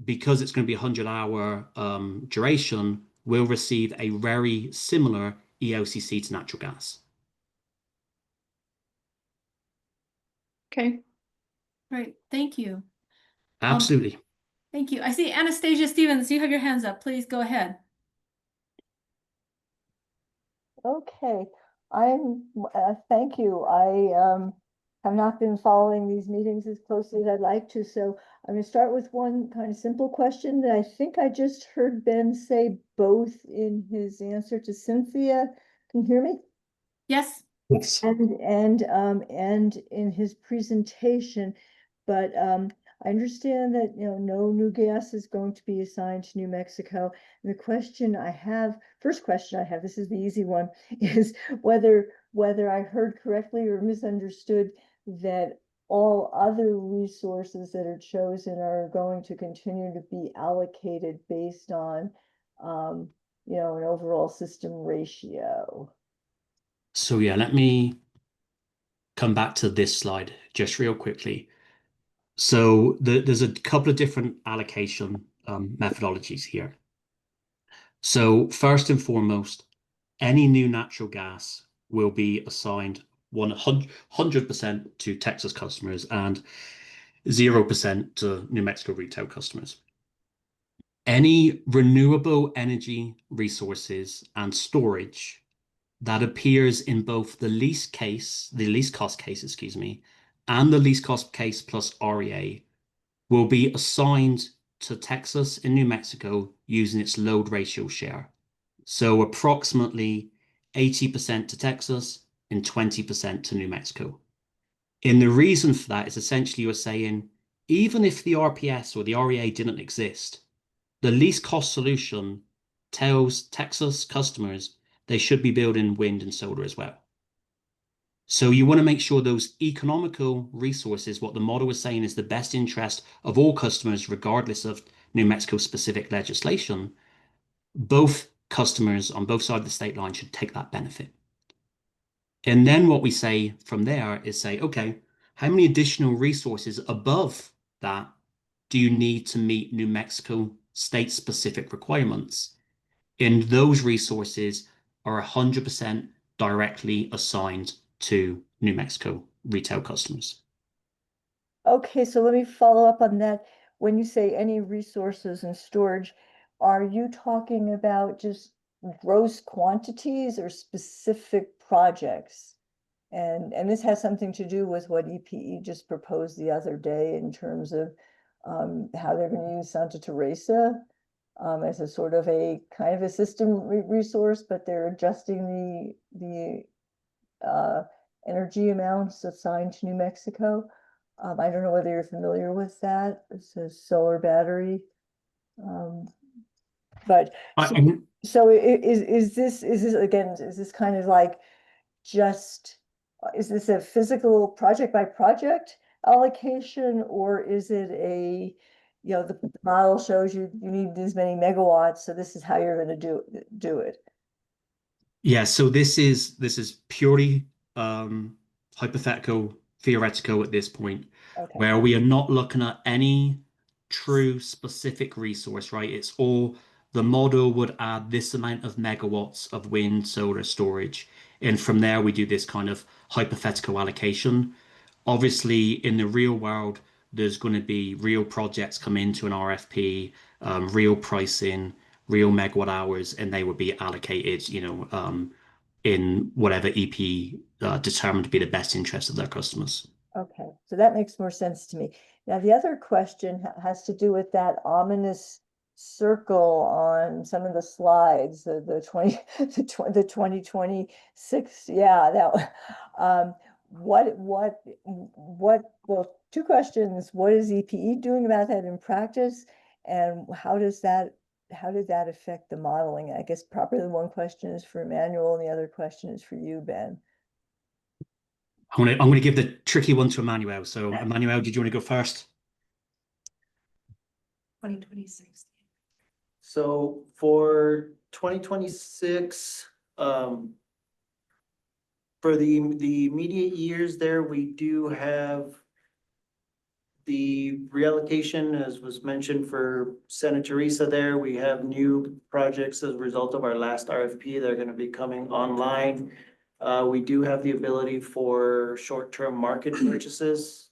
because it's going to be 100-hour duration, will receive a very similar ELCC to natural gas. Okay. Great, thank you. Absolutely. Thank you. I see Anastasia Stevens, you have your hands up. Please go ahead. Okay, thank you. I have not been following these meetings as closely as I'd like to, so I'm going to start with one kind of simple question that I think I just heard Ben say both in his answer to Cynthia. Can you hear me? Yes. Yes. And in his presentation, but I understand that, no new gas is going to be assigned to New Mexico. And first question I have, this is the easy one, is whether I heard correctly or misunderstood that all other resources that are chosen are going to continue to be allocated based on, an overall system ratio. So yeah, let me come back to this slide just real quickly. So there's a couple of different allocation methodologies here. So first and foremost, any new natural gas will be assigned 100% to Texas customers and 0% to New Mexico retail customers. Any renewable energy resources and storage that appears in both the least cost case, excuse me, and the least cost case plus REA will be assigned to Texas and New Mexico using its load ratio share. So approximately 80% to Texas and 20% to New Mexico. And the reason for that is essentially you're saying, even if the RPS or the REA didn't exist, the least cost solution tells Texas customers they should be building wind and solar as well. So you want to make sure those economical resources, what the model is saying is the best interest of all customers, regardless of New Mexico specific legislation, both customers on both sides of the state line should take that benefit. And then what we say from there is say, okay, how many additional resources above that do you need to meet New Mexico state specific requirements? And those resources are 100% directly assigned to New Mexico retail customers. Okay, so let me follow up on that. When you say any resources and storage, are you talking about just gross quantities or specific projects? And this has something to do with what EPE just proposed the other day in terms of how they're going to use Santa Teresa as a sort of a kind of a system resource, but they're adjusting the energy amounts assigned to New Mexico. I don't know whether you're familiar with that. It's a solar battery. But so is this again, is this kind of like just, is this a physical project by project allocation, or is it the model shows you need this many megawatts, so this is how you're going to do it? Yeah, so this is purely hypothetical, theoretical at this point, Okay. where we are not looking at any true specific resource, right? It's all the model would add this amount of megawatts of wind, solar storage, and from there we do this kind of hypothetical allocation. Obviously, in the real world, there's going to be real projects come into an RFP, real pricing, real megawatt hours, and they would be allocated, in whatever EP determined to be the best interest of their customers. Okay, so that makes more sense to me. Now, the other question has to do with that ominous circle on some of the slides, the 2026. Yeah, well, two questions. What is EPE doing about that in practice? And how did that affect the modeling? I guess probably one question is for Emmanuel and the other question is for you, Ben. I'm gonna give the tricky one to Emmanuel. So Emmanuel, did you want to go first? 2026. So for 2026, for the immediate years there, we do have the reallocation, as was mentioned for Santa Teresa there. We have new projects as a result of our last RFP. They're going to be coming online. We do have the ability for short-term market purchases.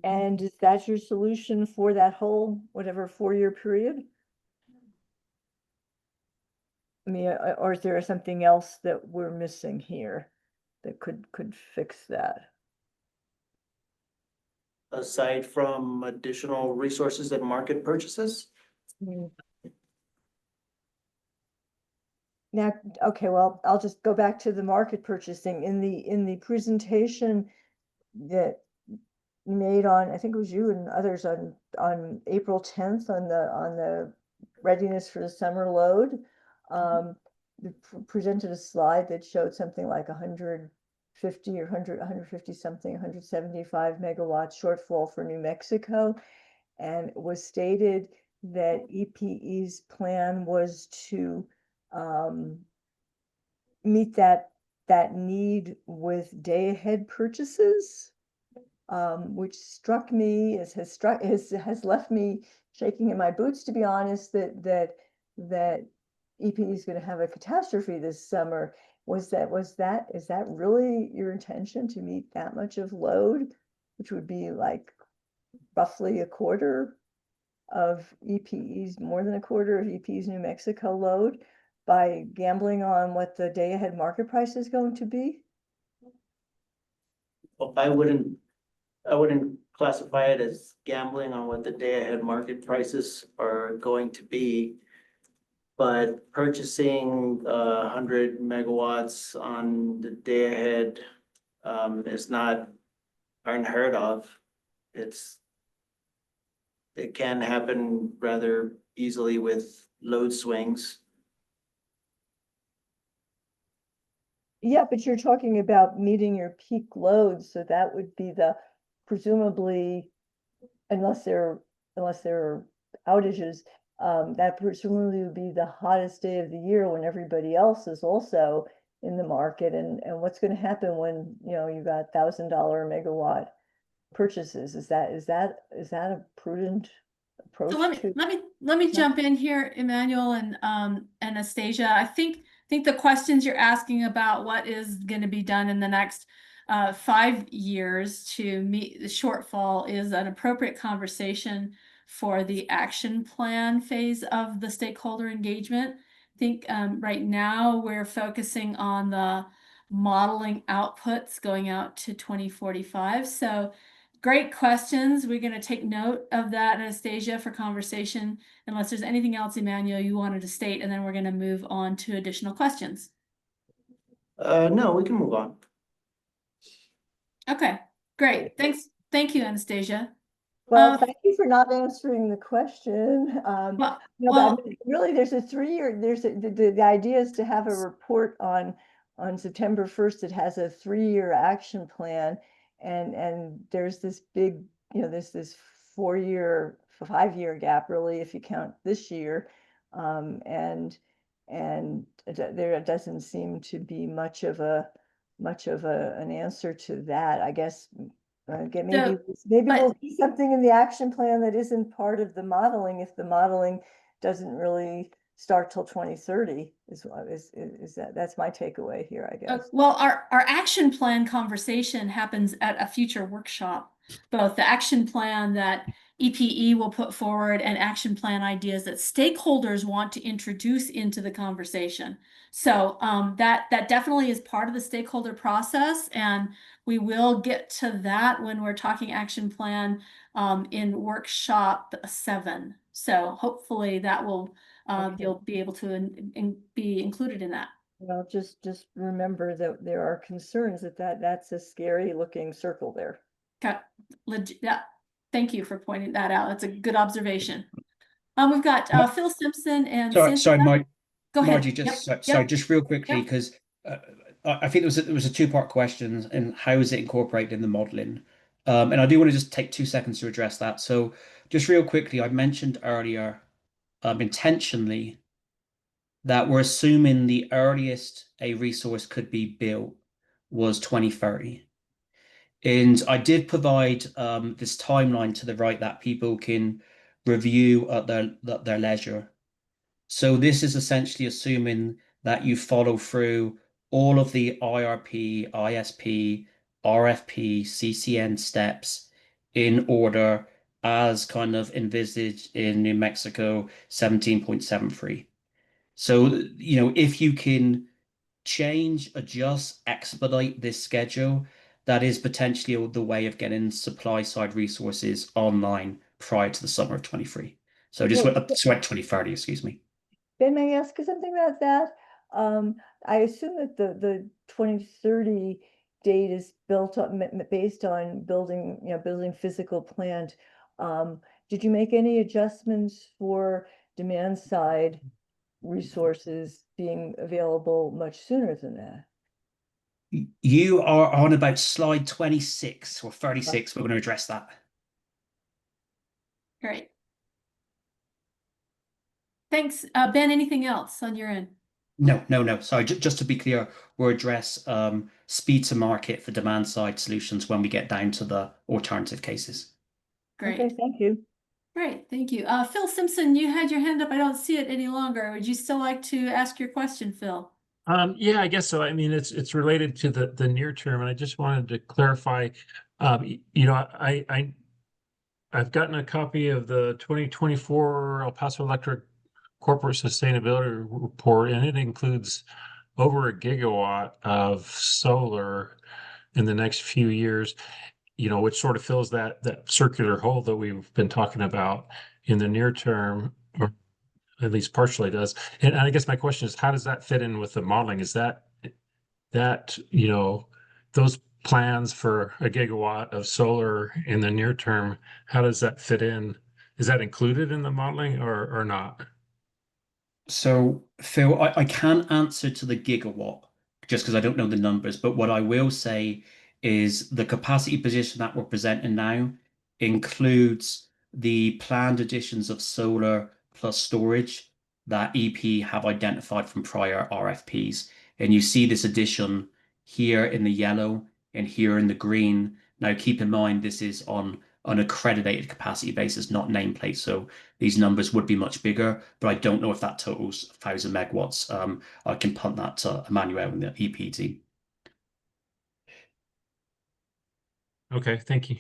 And is that your solution for that whole, whatever, 4-year period? I mean, or is there something else that we're missing here that could fix that? Aside from additional resources and market purchases? Now, okay, well, I'll just go back to the market purchasing. In the presentation that you made on, I think it was you and others on April 10th on the readiness for the summer load. You presented a slide that showed something like 150 or 150 something, 175 megawatt shortfall for New Mexico. And it was stated that EPE's plan was to meet that need with day-ahead purchases, which struck me has left me shaking in my boots, to be honest, that EPE is going to have a catastrophe this summer. Is that really your intention, to meet that much of load, which would be like roughly a quarter of EPE's, more than a quarter of EPE's New Mexico load, by gambling on what the day ahead market price is going to be? Well, I wouldn't classify it as gambling on what the day ahead market prices are going to be. But purchasing 100 megawatts on the day ahead is not unheard of. It can happen rather easily with load swings. Yeah, but you're talking about meeting your peak load, so that would be presumably, unless there are outages, that presumably would be the hottest day of the year when everybody else is also in the market. And what's going to happen when, you got $1,000 megawatt purchases? Is that a prudent approach So to? let me jump in here, Emmanuel and Anastasia. I think the questions you're asking about what is going to be done in the next 5 years to meet the shortfall is an appropriate conversation for the action plan phase of the stakeholder engagement. I think right now we're focusing on the modeling outputs going out to 2045. So great questions. We're going to take note of that, Anastasia, for conversation, unless there's anything else, Emmanuel, you wanted to state, and then we're going to move on to additional questions. No, we can move on. Okay, great. Thanks. Thank you, Anastasia. Well, thank you for not answering the question. Well, No, but I mean, really, there's a 3-year, the idea is to have a report on September 1st that has a 3-year action plan. And there's this big, there's this 4-year, 5-year gap, really, if you count this year. And there doesn't seem to be much of an answer to that, I guess. Maybe we'll see something in the action plan that isn't part of the modeling, if the modeling doesn't really start till 2030. That's my takeaway here, I guess. Well, our action plan conversation happens at a future workshop. Both the action plan that EPE will put forward and action plan ideas that stakeholders want to introduce into the conversation. So that definitely is part of the stakeholder process, and we will get to that when we're talking action plan in workshop 7. So hopefully that will you'll be able to be included in that. Well, just remember that there are concerns that's a scary looking circle there. Okay. Yeah. Thank you for pointing that out. That's a good observation. We've got Phil Simpson and sorry, Cynthia. Go ahead. Margie, just real quickly, because I think there was a 2-part question, and how is it incorporated in the modeling? And I do want to just take 2 seconds to address that. So just real quickly, I mentioned earlier intentionally that we're assuming the earliest a resource could be built was 2030. And I did provide this timeline to the right that people can review at their leisure. So this is essentially assuming that you follow through all of the IRP, ISP, RFP, CCN steps in order as kind of envisaged in New Mexico 17.73. So, if you can change, adjust, expedite this schedule, that is potentially the way of getting supply side resources online prior to the summer of 23. So just went up to 2030, excuse me. Ben, may I ask you something about that? I assume that the 2030 date is built up based on building, building physical plant. Did you make any adjustments for demand side resources being available much sooner than that? You are on about slide 26 or 36. We're going to address that. Great. Thanks. Ben, anything else on your end? No. Sorry, just to be clear, we'll address speed to market for demand side solutions when we get down to the alternative cases. Great. Okay, thank you. Great, thank you. Phil Simpson, you had your hand up. I don't see it any longer. Would you still like to ask your question, Phil? Yeah, I guess so. I mean, it's related to the near term, and I just wanted to clarify. I've gotten a copy of the 2024 El Paso Electric Corporate Sustainability Report, and it includes over a gigawatt of solar in the next few years, which sort of fills that circular hole that we've been talking about in the near term, or at least partially does. And I guess my question is, how does that fit in with the modeling? Is that those plans for a gigawatt of solar in the near term, how does that fit in? Is that included in the modeling or not? So, Phil, I can't answer to the gigawatt just because I don't know the numbers, but what I will say is the capacity position that we're presenting now includes the planned additions of solar plus storage that EP have identified from prior RFPs. And you see this addition here in the yellow and here in the green. Now, keep in mind, this is on an accredited capacity basis, not nameplate. So these numbers would be much bigger, but I don't know if that totals 1,000 megawatts. I can punt that to Emmanuel in the EP team. Okay, thank you.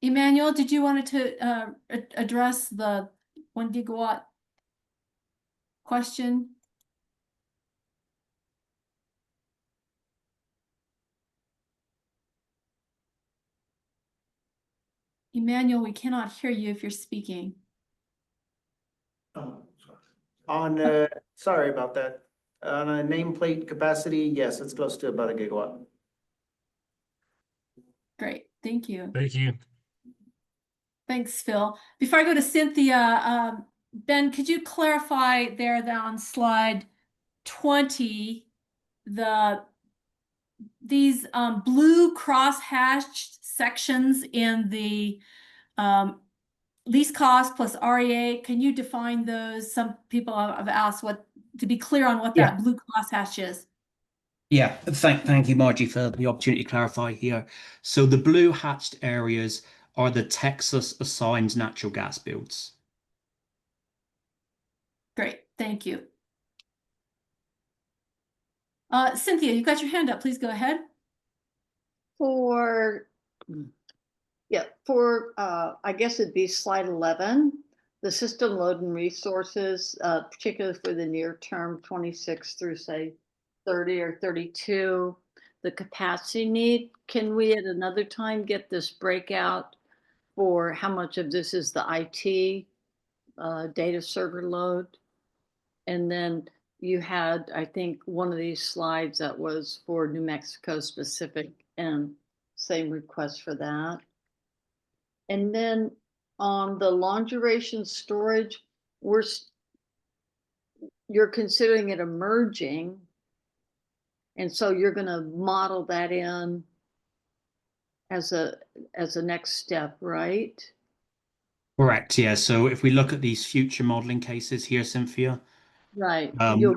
Emmanuel, did you want to address the 1 gigawatt question? Emmanuel, we cannot hear you if you're speaking. Oh, sorry about that. On a nameplate capacity, yes, it's close to about a gigawatt. Great, thank you. Thank you. Thanks, Phil. Before I go to Cynthia, Ben, could you clarify there that on slide 20, these blue cross-hatched sections in the least cost plus REA, can you define those? Some people have asked to be clear on what that blue crosshatch is. Yeah, thank you, Margie, for the opportunity to clarify here. So the blue hatched areas are the Texas assigned natural gas builds. Great, thank you. Cynthia, you've got your hand up. Please go ahead. I guess it'd be slide 11, the system load and resources, particularly for the near term 26 through say 30 or 32, the capacity need. Can we at another time get this breakout for how much of this is the IT data server load? And then you had, I think, one of these slides that was for New Mexico specific, and same request for that. And then on the long duration storage, you're considering it emerging. And so you're going to model that in as a next step, right? Correct, yeah. So if we look at these future modeling cases here, Cynthia, Right. we'll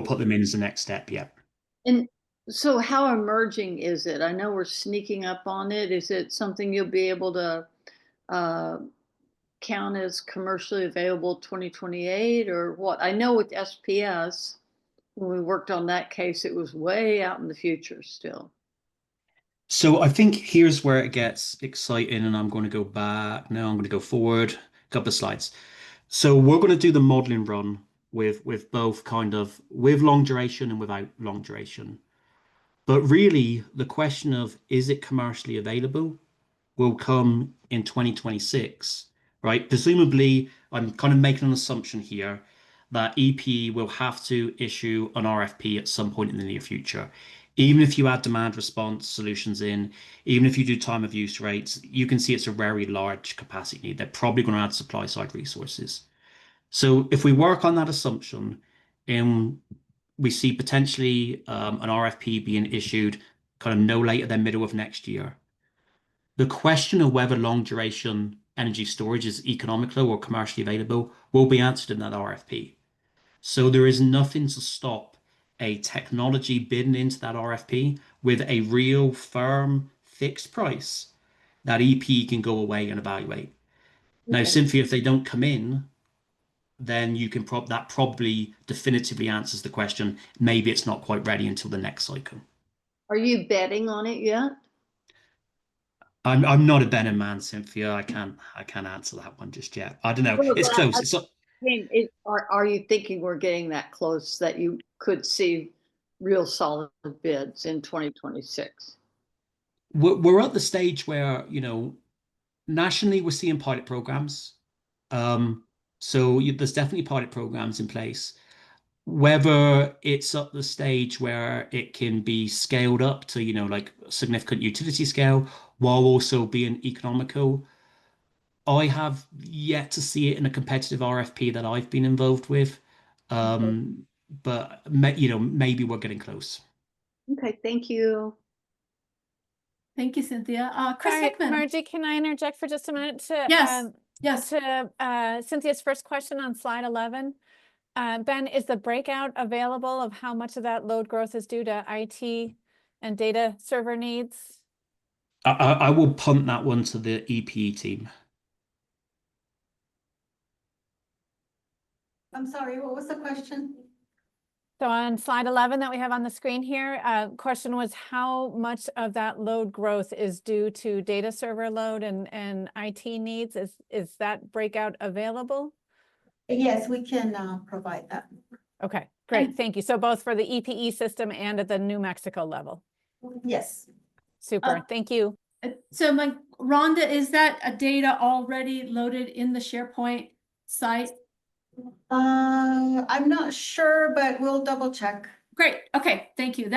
put them in as the next step, yeah. And so how emerging is it? I know we're sneaking up on it. Is it something you'll be able to count as commercially available 2028 or what? I know with SPS, when we worked on that case, it was way out in the future still. So I think here's where it gets exciting, and I'm going to go back. Now I'm going to go forward a couple of slides. So we're going to do the modeling run with both with long duration and without long duration. But really, the question of is it commercially available will come in 2026, right? Presumably, I'm kind of making an assumption here that EP will have to issue an RFP at some point in the near future. Even if you add demand response solutions in, even if you do time of use rates, you can see it's a very large capacity need. They're probably going to add supply side resources. So if we work on that assumption, and we see potentially an RFP being issued kind of no later than middle of next year. The question of whether long duration energy storage is economical or commercially available will be answered in that RFP. So there is nothing to stop a technology bidding into that RFP with a real firm fixed price that EP can go away and evaluate. Now, Okay. simply if they don't come in, then you can that probably definitively answers the question. Maybe it's not quite ready until the next cycle. Are you betting on it yet? I'm not a betting man, Cynthia. I can't answer that one just yet. I don't know. Well, It's close. It's not, are you thinking we're getting that close that you could see real solid bids in 2026? we're at the stage where, nationally we're seeing pilot programs. So there's definitely pilot programs in place. Whether it's at the stage where it can be scaled up to, like significant utility scale while also being economical, I have yet to see it in a competitive RFP that I've been involved with. Okay. But maybe we're getting close. Okay, thank you. Thank you, Cynthia. Chris Sorry, Hickman. Margie, can I interject for just a minute to Yes, yes. Cynthia's first question on slide 11? Ben, is the breakout available of how much of that load growth is due to IT and data server needs? I will punt that one to the EPE team. I'm sorry, what was the question? So on slide 11 that we have on the screen here, question was how much of that load growth is due to data server load and IT needs? Is that breakout available? Yes, we can provide that. Okay, great, thank you. So both for the EPE system and at the New Mexico level? Yes. Super, thank you. So Rhonda, is that data already loaded in the SharePoint site? I'm not sure, but we'll double check. Great. Okay. Thank you.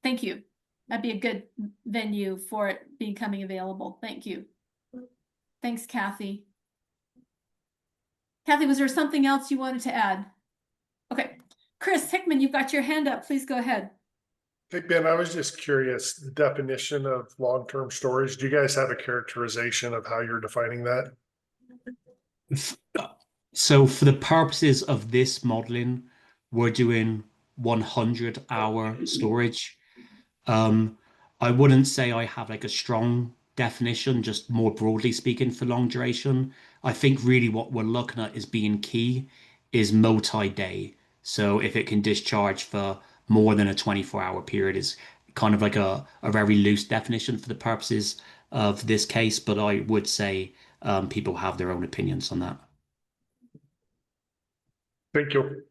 Thank you. That'd be a good venue for it becoming available. Thank you. Thanks, Kathy. Kathy, was there something else you wanted to add? Okay. Chris Hickman, you've got your hand up. Please go ahead. Hey, Ben, I was just curious, the definition of long-term storage, do you guys have a characterization of how you're defining that? So for the purposes of this modeling, we're doing 100-hour storage. I wouldn't say I have like a strong definition, just more broadly speaking for long duration. I think really what we're looking at is being key is multi-day. So if it can discharge for more than a 24-hour period is kind of like a very loose definition for the purposes of this case. But I would say people have their own opinions on that. Thank you.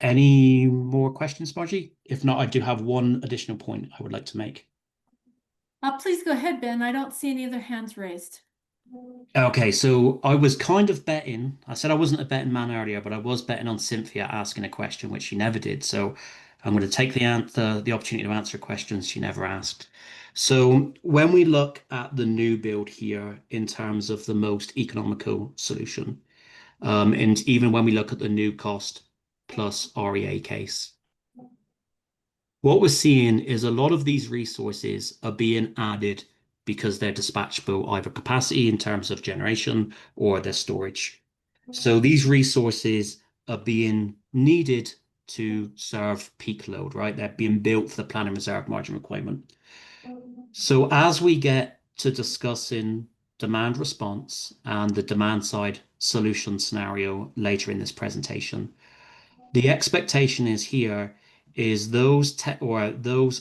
Any more questions, Margie? If not, I do have one additional point I would like to make. Please go ahead, Ben. I don't see any other hands raised. Okay, so I was kind of betting. I said I wasn't a betting man earlier, but I was betting on Cynthia asking a question, which she never did. So I'm going to take the opportunity to answer questions she never asked. So when we look at the new build here in terms of the most economical solution, and even when we look at the new cost plus REA case, what we're seeing is a lot of these resources are being added because they're dispatchable, either capacity in terms of generation or their storage. So these resources are being needed to serve peak load, right? They're being built for the plan and reserve margin requirement. So as we get to discussing demand response and the demand side solution scenario later in this presentation, the expectation is here is those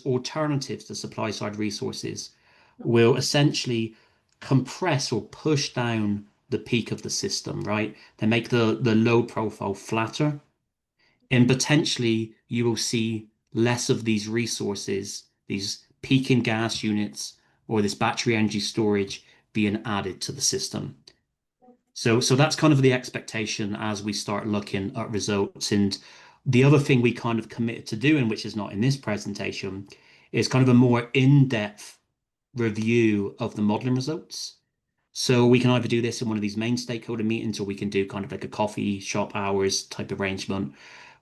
alternatives to supply side resources will essentially compress or push down the peak of the system, right? They make the load profile flatter, and potentially you will see less of these resources, these peaking gas units or this battery energy storage being added to the system. So that's kind of the expectation as we start looking at results. And the other thing we kind of committed to doing, which is not in this presentation, is kind of a more in-depth review of the modeling results. So we can either do this in one of these main stakeholder meetings, or we can do kind of like a coffee shop hours type arrangement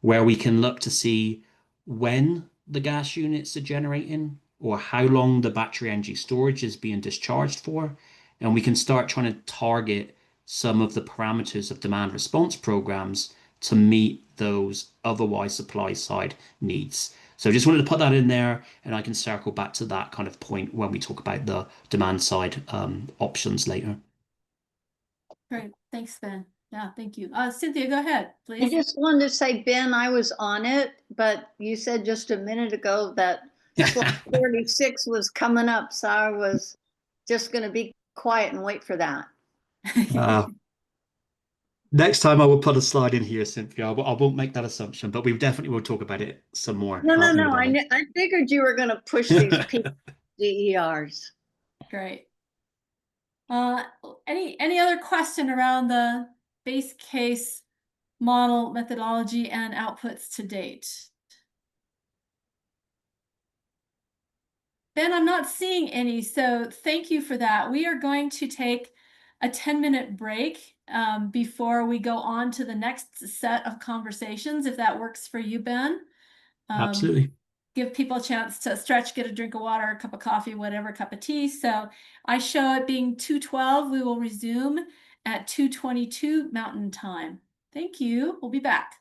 where we can look to see when the gas units are generating or how long the battery energy storage is being discharged for. And we can start trying to target some of the parameters of demand response programs to meet those otherwise supply side needs. So just wanted to put that in there, and I can circle back to that kind of point when we talk about the demand side options later. Great, thanks, Ben. Yeah, thank you. Cynthia, go ahead, I please. just wanted to say, Ben, I was on it, but you said just a minute ago that 12:46 was coming up, so I was just going to be quiet and wait for that. Next time I will put a slide in here, Cynthia. I won't make that assumption, but we definitely will talk about it some more. No, in the I figured you were going to push these DERs. Great. Any other question around the base case model methodology and outputs to date? Ben, I'm not seeing any, so thank you for that. We are going to take a 10-minute break before we go on to the next set of conversations, if that works for you, Ben. Absolutely. Give people a chance to stretch, get a drink of water, a cup of coffee, whatever, cup of tea. So I show it being 2:12. We will resume at 2:22 Mountain Time. Thank you. We'll be back.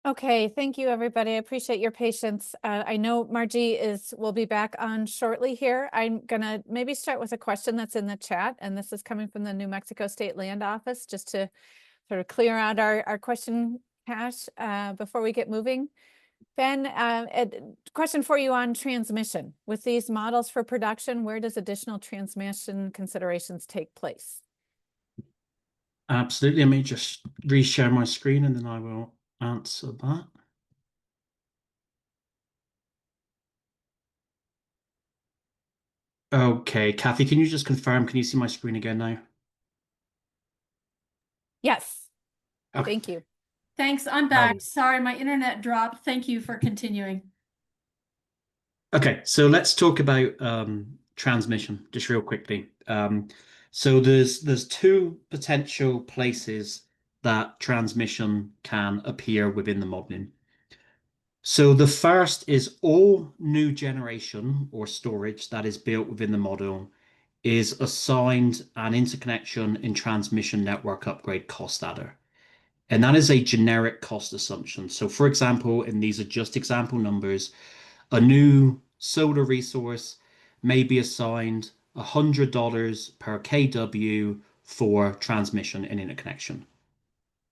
Okay, thank you, everybody. I appreciate your patience. I know Margie will be back on shortly here. I'm gonna maybe start with a question that's in the chat, and this is coming from the New Mexico State Land Office, just to sort of clear out our question cache before we get moving. Ben, a question for you on transmission. With these models for production, where does additional transmission considerations take place? Absolutely. Let me just reshare my screen and then I will answer that. Okay, Kathy, can you just confirm? Can you see my screen again now? Yes. Okay. Thank you. Thanks. I'm back. Sorry, my internet dropped. Thank you for continuing. Okay, so let's talk about transmission just real quickly. So there's two potential places that transmission can appear within the modeling. So the first is all new generation or storage that is built within the model is assigned an interconnection in transmission network upgrade cost adder. And that is a generic cost assumption. So for example, and these are just example numbers, a new solar resource may be assigned $100 per kW for transmission and interconnection.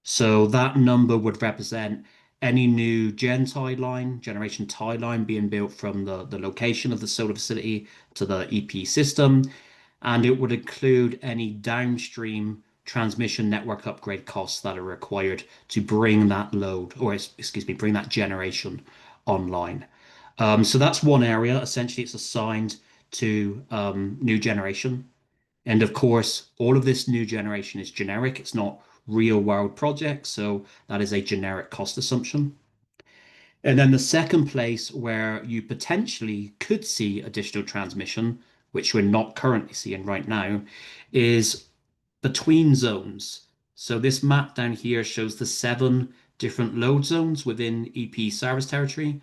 So that number would represent any new generation tie line being built from the location of the solar facility to the EP system. and it would include any downstream transmission network upgrade costs that are required to bring that load, or excuse me, bring that generation online. So that's one area. Essentially, it's assigned to new generation. And of course, all of this new generation is generic. It's not real world projects. So that is a generic cost assumption. And then the second place where you potentially could see additional transmission, which we're not currently seeing right now, is between zones. So this map down here shows the 7 different load zones within EP service territory.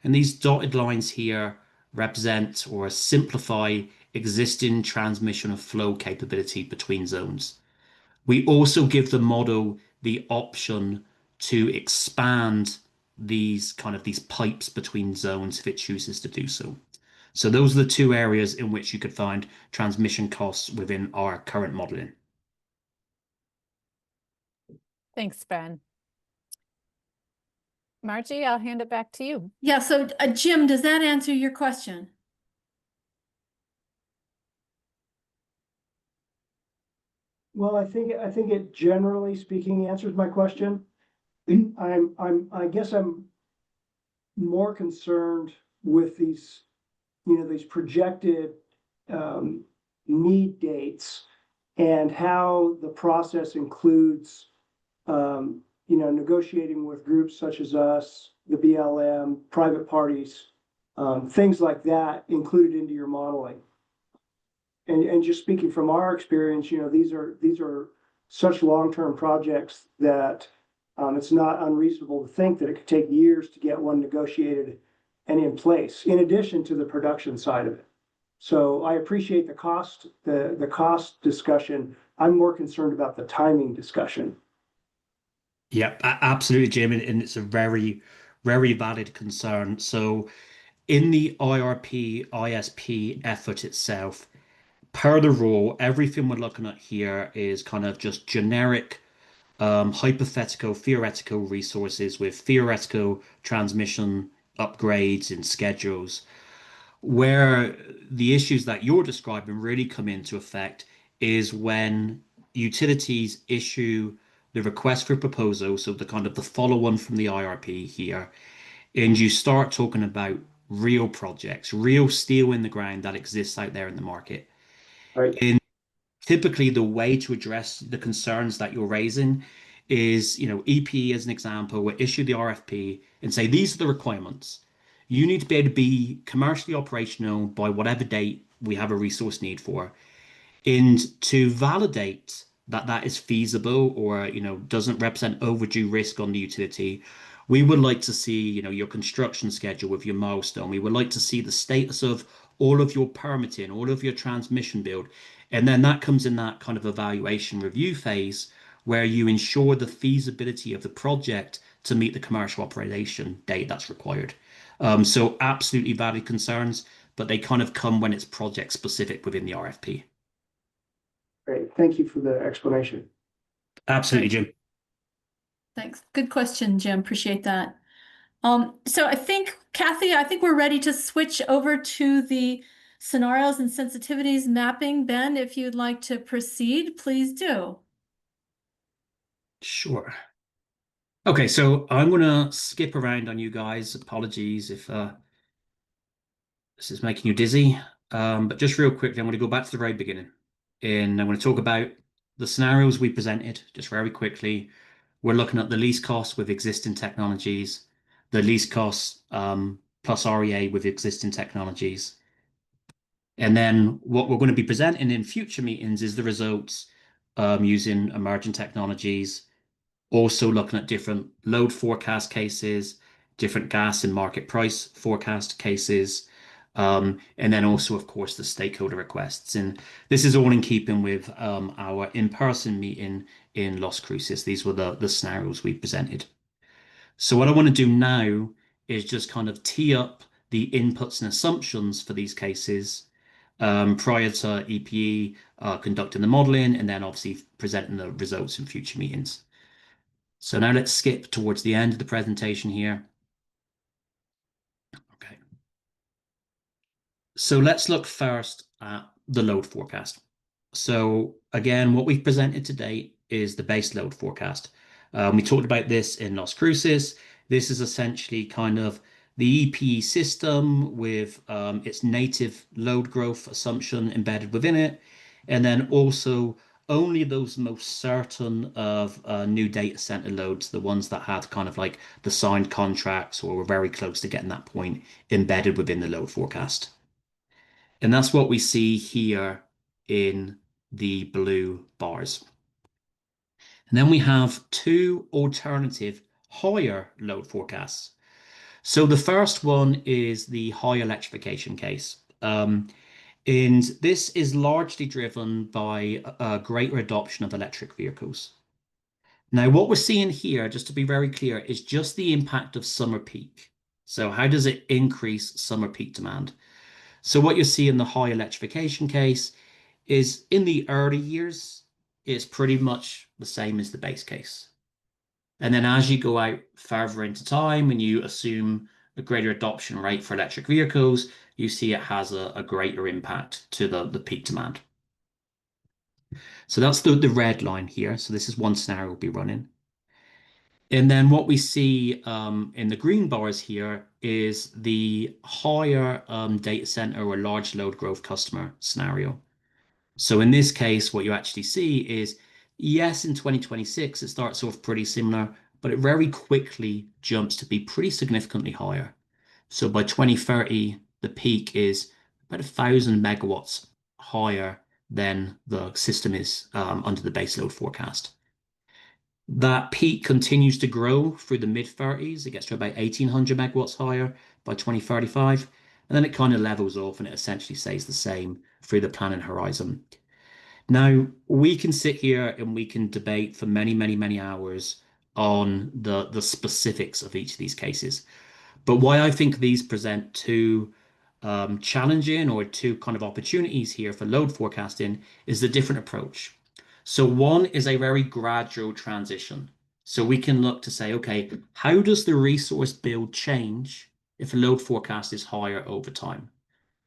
And these dotted lines here represent or simplify existing transmission of flow capability between zones. We also give the model the option to expand these pipes between zones if it chooses to do so. So those are the 2 areas in which you could find transmission costs within our current modeling. Thanks, Ben. Margie, I'll hand it back to you. Yeah, so Jim, does that answer your question? Well, I think it generally speaking answers my question. I guess I'm more concerned with these, these projected need dates and how the process includes, negotiating with groups such as us, the BLM, private parties, things like that included into your modeling. And just speaking from our experience, these are such long-term projects that it's not unreasonable to think that it could take years to get one negotiated and in place, in addition to the production side of it. So I appreciate the cost discussion. I'm more concerned about the timing discussion. Yeah, absolutely, Jim, and it's a very, very valid concern. So in the IRP ISP effort itself, per the rule, everything we're looking at here is kind of just generic, hypothetical, theoretical resources with theoretical transmission upgrades and schedules. Where the issues that you're describing really come into effect is when utilities issue the request for proposal, so the follow-on from the IRP here, and you start talking about real projects, real steel in the ground that exists out there in the market. Right. And typically the way to address the concerns that you're raising is, EP as an example, will issue the RFP and say, these are the requirements. You need to be able to be commercially operational by whatever date we have a resource need for. And to validate that that is feasible or, doesn't represent overdue risk on the utility, we would like to see, your construction schedule with your milestone. We would like to see the status of all of your permitting, all of your transmission build. And then that comes in that kind of evaluation review phase where you ensure the feasibility of the project to meet the commercial operation date that's required. So absolutely valid concerns, but they kind of come when it's project specific within the RFP. Great. Thank you for the explanation. Absolutely, Jim. Thanks. Good question, Jim. Appreciate that. So I think, Kathy, we're ready to switch over to the scenarios and sensitivities mapping. Ben, if you'd like to proceed, please do. Sure. Okay, so I'm going to skip around on you guys. Apologies if this is making you dizzy. But just real quickly, I'm going to go back to the very beginning. And I'm going to talk about the scenarios we presented just very quickly. We're looking at the least cost with existing technologies, the least cost plus REA with existing technologies. And then what we're going to be presenting in future meetings is the results using emerging technologies, also looking at different load forecast cases, different gas and market price forecast cases, and then also, of course, the stakeholder requests. And this is all in keeping with our in-person meeting in Las Cruces. These were the scenarios we presented. So what I want to do now is just kind of tee up the inputs and assumptions for these cases prior to EPE conducting the modeling and then obviously presenting the results in future meetings. So now let's skip towards the end of the presentation here. Okay. So let's look first at the load forecast. So again, what we've presented today is the base load forecast. We talked about this in Las Cruces. This is essentially kind of the EPE system with its native load growth assumption embedded within it. And then also only those most certain of new data center loads, the ones that had kind of like the signed contracts or were very close to getting that point embedded within the load forecast. And that's what we see here in the blue bars. And then we have two alternative higher load forecasts. So the first one is the high electrification case. And this is largely driven by a greater adoption of electric vehicles. Now, what we're seeing here, just to be very clear, is just the impact of summer peak. So how does it increase summer peak demand? So what you see in the high electrification case is in the early years, it's pretty much the same as the base case. And then as you go out further into time and you assume a greater adoption rate for electric vehicles, you see it has a greater impact to the peak demand. So that's the red line here. So this is one scenario we'll be running. And then what we see in the green bars here is the higher data center or large load growth customer scenario. So in this case, what you actually see is, yes, in 2026, it starts off pretty similar, but it very quickly jumps to be pretty significantly higher. So by 2030, the peak is about 1,000 megawatts higher than the system is under the baseload forecast. That peak continues to grow through the mid-30s. It gets to about 1,800 megawatts higher by 2035. And then it kind of levels off and it essentially stays the same through the planning horizon. Now, we can sit here and we can debate for many, many, many hours on the specifics of each of these cases. But why I think these present two challenging or two kind of opportunities here for load forecasting is the different approach. So one is a very gradual transition. So we can look to say, okay, how does the resource build change if a load forecast is higher over time?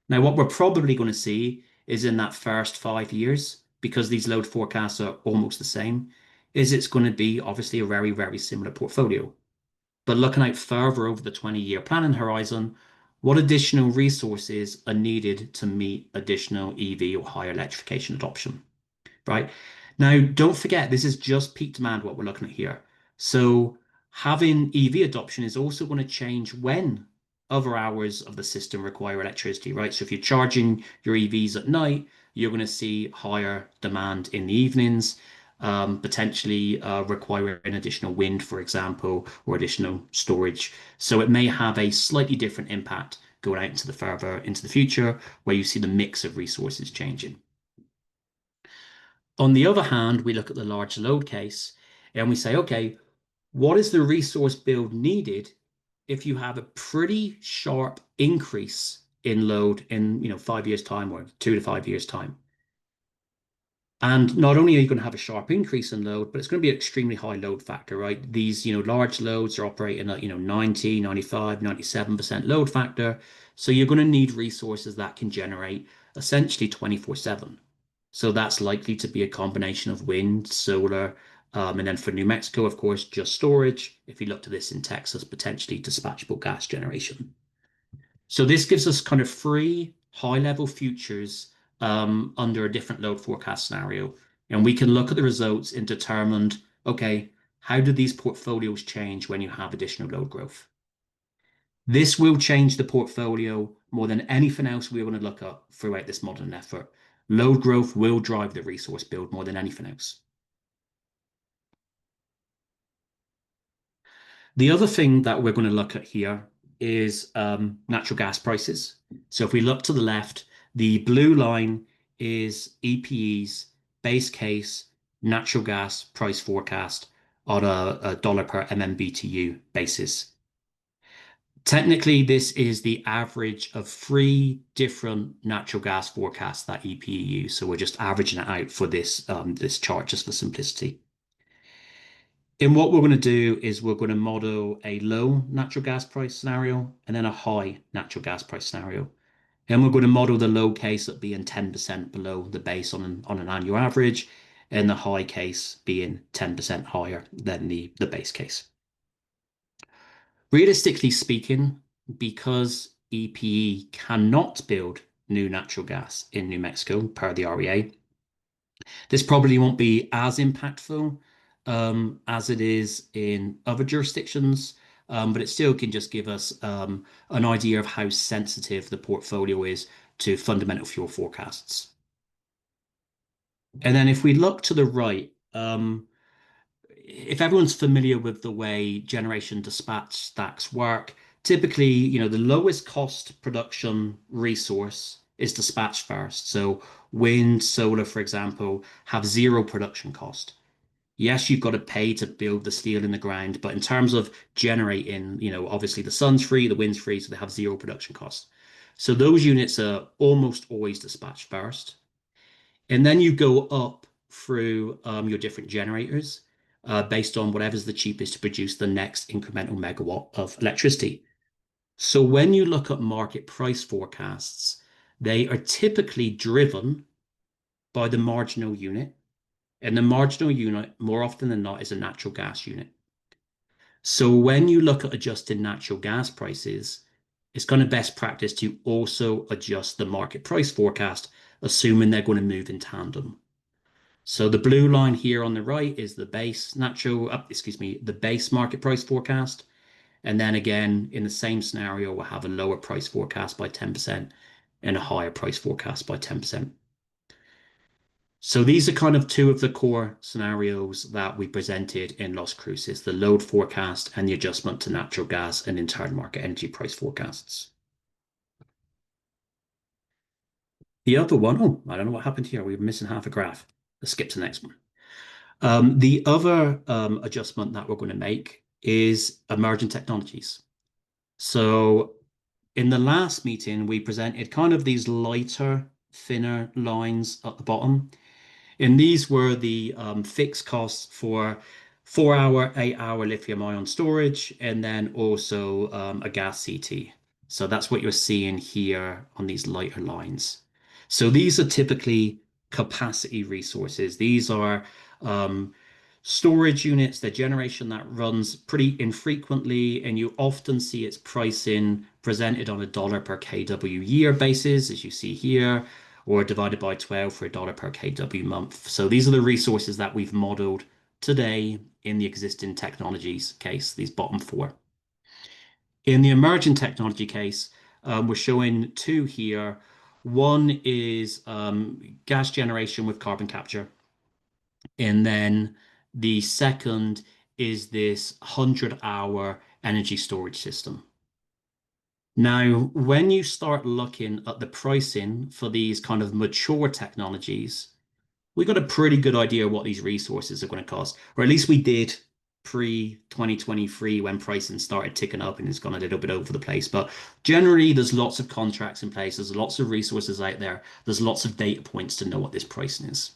Now, what we're probably going to see is in that first 5 years, because these load forecasts are almost the same, is it's going to be obviously a very, very similar portfolio. But looking out further over the 20-year planning horizon, what additional resources are needed to meet additional EV or higher electrification adoption, right? Now, don't forget, this is just peak demand, what we're looking at here. So having EV adoption is also going to change when other hours of the system require electricity, right? So if you're charging your EVs at night, you're going to see higher demand in the evenings, potentially requiring additional wind, for example, or additional storage. So it may have a slightly different impact going out into the further into the future, where you see the mix of resources changing. On the other hand, we look at the large load case and we say, okay, what is the resource build needed if you have a pretty sharp increase in load in 5 years time or 2 to 5 years time? And not only are you going to have a sharp increase in load, but it's going to be an extremely high load factor, right? These large loads are operating at 90, 95, 97% load factor. So you're going to need resources that can generate essentially 24/7. So that's likely to be a combination of wind, solar, and then for New Mexico, of course, just storage. If you look to this in Texas, potentially dispatchable gas generation. So this gives us kind of three high-level futures under a different load forecast scenario. And we can look at the results and determine, okay, how do these portfolios change when you have additional load growth? This will change the portfolio more than anything else we're going to look at throughout this modeling effort. Load growth will drive the resource build more than anything else. The other thing that we're going to look at here is natural gas prices. So if we look to the left, the blue line is EPE's base case natural gas price forecast on a dollar per MMBTU basis. Technically, this is the average of 3 different natural gas forecasts that EPE use. So we're just averaging it out for this chart just for simplicity. And what we're going to do is we're going to model a low natural gas price scenario and then a high natural gas price scenario. And we're going to model the low case at being 10% below the base on an annual average, and the high case being 10% higher than the base case. Realistically speaking, because EPE cannot build new natural gas in New Mexico per the REA, this probably won't be as impactful as it is in other jurisdictions, but it still can just give us an idea of how sensitive the portfolio is to fundamental fuel forecasts. And then if we look to the right, if everyone's familiar with the way generation dispatch stacks work, typically, the lowest cost production resource is dispatched first. So wind, solar, for example, have zero production cost. Yes, you've got to pay to build the steel in the ground, but in terms of generating, obviously the sun's free, the wind's free, so they have zero production cost. So those units are almost always dispatched first. And then you go up through your different generators based on whatever's the cheapest to produce the next incremental megawatt of electricity. So when you look at market price forecasts, they are typically driven by the marginal unit. And the marginal unit, more often than not, is a natural gas unit. So when you look at adjusting natural gas prices, it's kind of best practice to also adjust the market price forecast, assuming they're going to move in tandem. So the blue line here on the right is the base the base market price forecast. And then again, in the same scenario, we'll have a lower price forecast by 10% and a higher price forecast by 10%. So these are kind of two of the core scenarios that we presented in Las Cruces, the load forecast and the adjustment to natural gas and internal market energy price forecasts. The other one, I don't know what happened here. We were missing half a graph. Let's skip to the next one. The other adjustment that we're going to make is emerging technologies. So in the last meeting, we presented kind of these lighter, thinner lines at the bottom. And these were the fixed costs for 4-hour, 8-hour lithium ion storage, and then also a gas CT. So that's what you're seeing here on these lighter lines. So these are typically capacity resources. These are storage units, the generation that runs pretty infrequently, and you often see its pricing presented on a dollar per kW year basis, as you see here, or divided by 12 for a dollar per kW month. So these are the resources that we've modeled today in the existing technologies case, these bottom four. In the emerging technology case, we're showing two here. One is gas generation with carbon capture. And then the second is this 100-hour energy storage system. Now, when you start looking at the pricing for these kind of mature technologies, we got a pretty good idea what these resources are going to cost, or at least we did pre-2023 when pricing started ticking up and it's gone a little bit over the place. But generally, there's lots of contracts in place. There's lots of resources out there. There's lots of data points to know what this pricing is.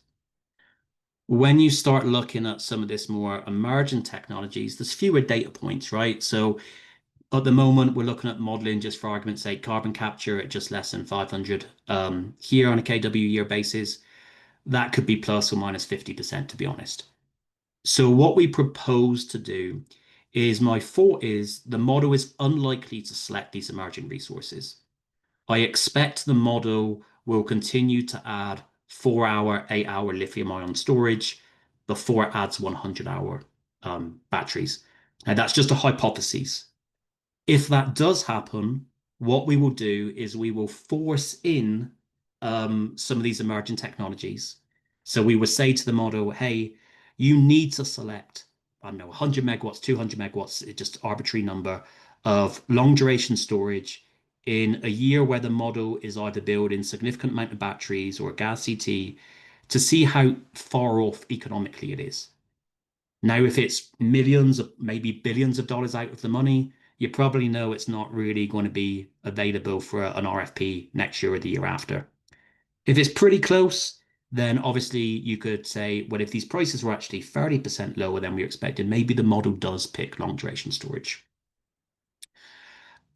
When you start looking at some of this more emergent technologies, there's fewer data points, right? So at the moment, we're looking at modeling, just for argument's sake, carbon capture at just less than 500 here on a kW year basis. That could be plus or minus 50%, to be honest. So what we propose to do is, my thought is the model is unlikely to select these emerging resources. I expect the model will continue to add 4-hour, 8-hour lithium ion storage before it adds 100-hour batteries. Now, that's just a hypothesis. If that does happen, what we will do is we will force in some of these emerging technologies. So we would say to the model, hey, you need to select, I don't know, 100 megawatts, 200 megawatts, it's just arbitrary number of long duration storage in a year where the model is either building significant amount of batteries or a gas CT, to see how far off economically it is. Now, if it's millions of, maybe billions of dollars out of the money, you probably know it's not really going to be available for an RFP next year or the year after. If it's pretty close, then obviously you could say, well, if these prices were actually 30% lower than we expected, maybe the model does pick long duration storage.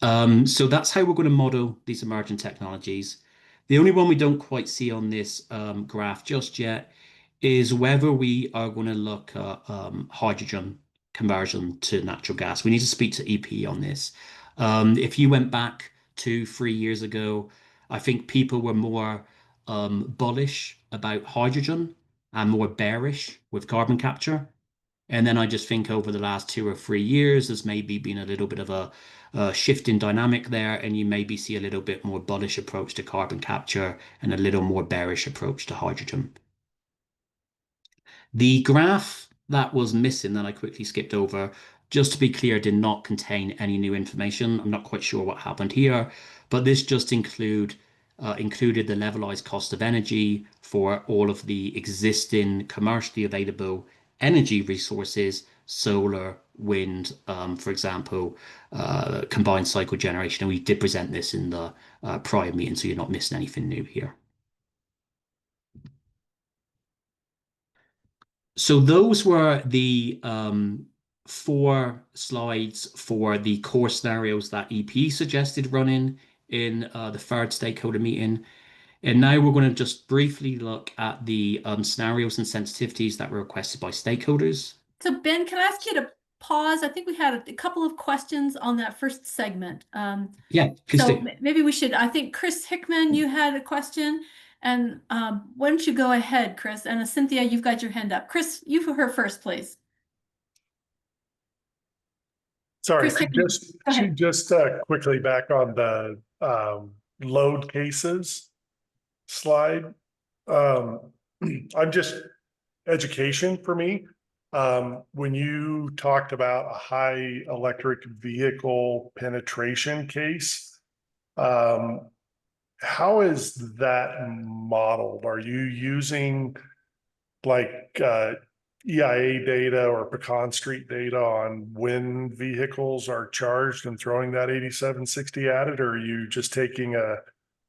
So that's how we're going to model these emerging technologies. The only one we don't quite see on this graph just yet is whether we are going to look at hydrogen conversion to natural gas. We need to speak to EP on this. If you went back 2, 3 years ago, I think people were more bullish about hydrogen and more bearish with carbon capture. And then I just think over the last 2 or 3 years, there's maybe been a little bit of a shift in dynamic there, and you maybe see a little bit more bullish approach to carbon capture and a little more bearish approach to hydrogen. The graph that was missing that I quickly skipped over, just to be clear, did not contain any new information. I'm not quite sure what happened here, but this just included the levelized cost of energy for all of the existing commercially available energy resources, solar, wind, for example, combined cycle generation. And we did present this in the prior meeting, so you're not missing anything new here. So those were the 4 slides for the core scenarios that EP suggested running in the third stakeholder meeting. And now we're going to just briefly look at the scenarios and sensitivities that were requested by stakeholders. So Ben, can I ask you to pause? I think we had a couple of questions on that first segment. Yeah, please so do. maybe we should, I think Chris Hickman, you had a question. And why don't you go ahead, Chris? And Cynthia, you've got your hand up. Chris, you her first, please. Sorry, Chris Hickman, go ahead. just quickly back on the load cases slide. I'm just education for me. When you talked about a high electric vehicle penetration case, how is that modeled? Are you using like EIA data or Pecan Street data on when vehicles are charged and throwing that 8760 at it? Or are you just taking an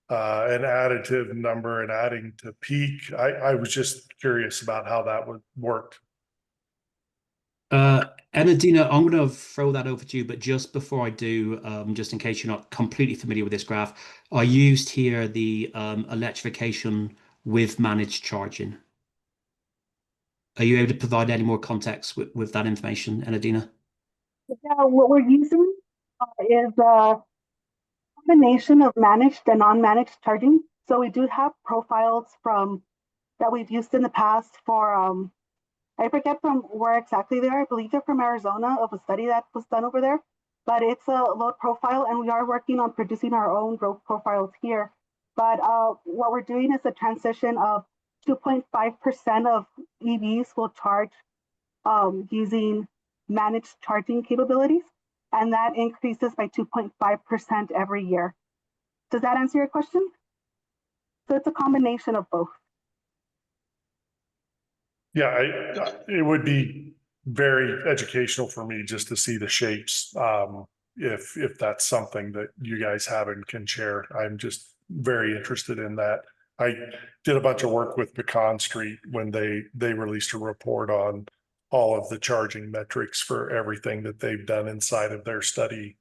additive number and adding to peak? I was just curious about how that would work. And Adina, I'm going to throw that over to you, but just before I do, just in case you're not completely familiar with this graph, I used here the electrification with managed charging. Are you able to provide any more context with that information, Enadina? Yeah, what we're using is a combination of managed and non-managed charging. So we do have profiles from that we've used in the past for I forget from where exactly they are. I believe they're from Arizona, of a study that was done over there. But it's a load profile, and we are working on producing our own load profiles here. But what we're doing is a transition of 2.5% of EVs will charge using managed charging capabilities, and that increases by 2.5% every year. Does that answer your question? So it's a combination of both. Yeah, it would be very educational for me just to see the shapes. If that's something that you guys have and can share, I'm just very interested in that. I did a bunch of work with Pecan Street when they released a report on all of the charging metrics for everything that they've done inside of their study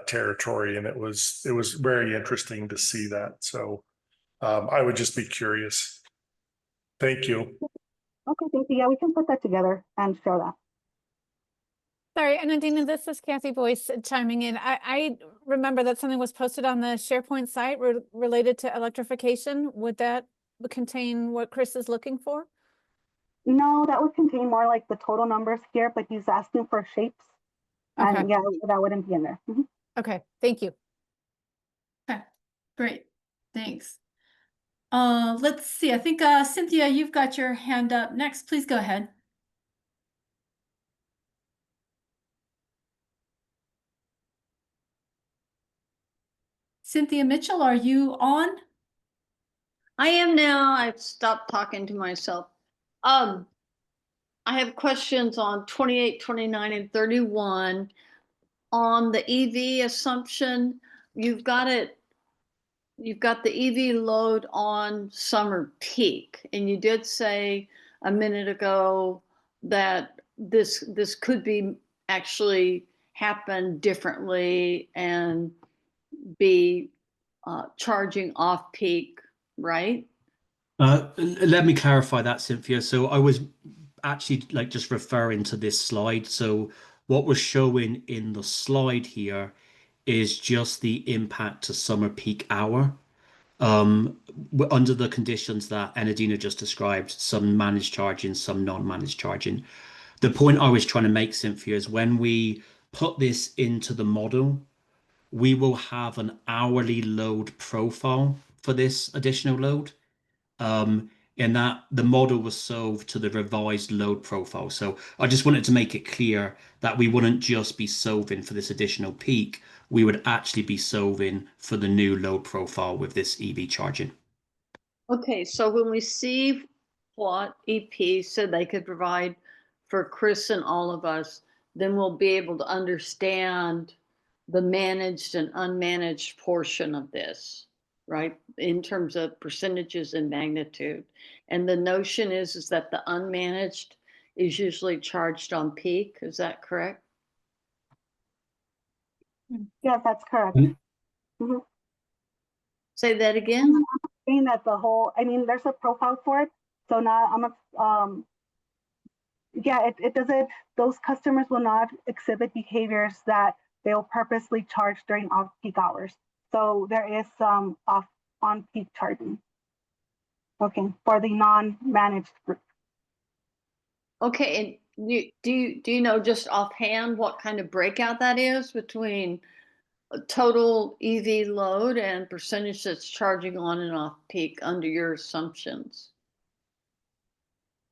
territory, and it was very interesting to see that. So I would just be curious. Thank you. Okay, thank you. Yeah, we can put that together and share that. Sorry, and Adina, this is Kathy Boyce chiming in. I remember that something was posted on the SharePoint site related to electrification. Would that contain what Chris is looking for? No, that would contain more like the total numbers here, but he's asking for shapes. Okay. And yeah, that wouldn't be in there. Mm-hmm. Okay, thank you. Okay, great. Thanks. Let's see. I think Cynthia, you've got your hand up next. Please go ahead. Cynthia Mitchell, are you on? I am now. I've stopped talking to myself. I have questions on 28, 29, and 31. On the EV assumption, you've got the EV load on summer peak. And you did say a minute ago that this could be actually happen differently and be charging off peak, right? Let me clarify that, Cynthia. So I was actually like just referring to this slide. So what we're showing in the slide here is just the impact to summer peak hour. Under the conditions that Enadina just described, some managed charging, some non-managed charging. The point I was trying to make, Cynthia, is when we put this into the model, we will have an hourly load profile for this additional load. In that the model was solved to the revised load profile. So I just wanted to make it clear that we wouldn't just be solving for this additional peak, we would actually be solving for the new load profile with this EV charging. Okay, so when we see what EP said they could provide for Chris and all of us, then we'll be able to understand the managed and unmanaged portion of this, right? In terms of percentages and magnitude. And the notion is that the unmanaged is usually charged on peak. Is that correct? Yes, that's correct. Mhm. Say that again. Saying that the whole, I mean, there's a profile for it. So now yeah, it doesn't, those customers will not exhibit behaviors that they'll purposely charge during off-peak hours. So there is some on-peak charging. Okay, for the non-managed group. Okay, and do you know just offhand what kind of breakout that is between total EV load and percentage that's charging on and off peak under your assumptions?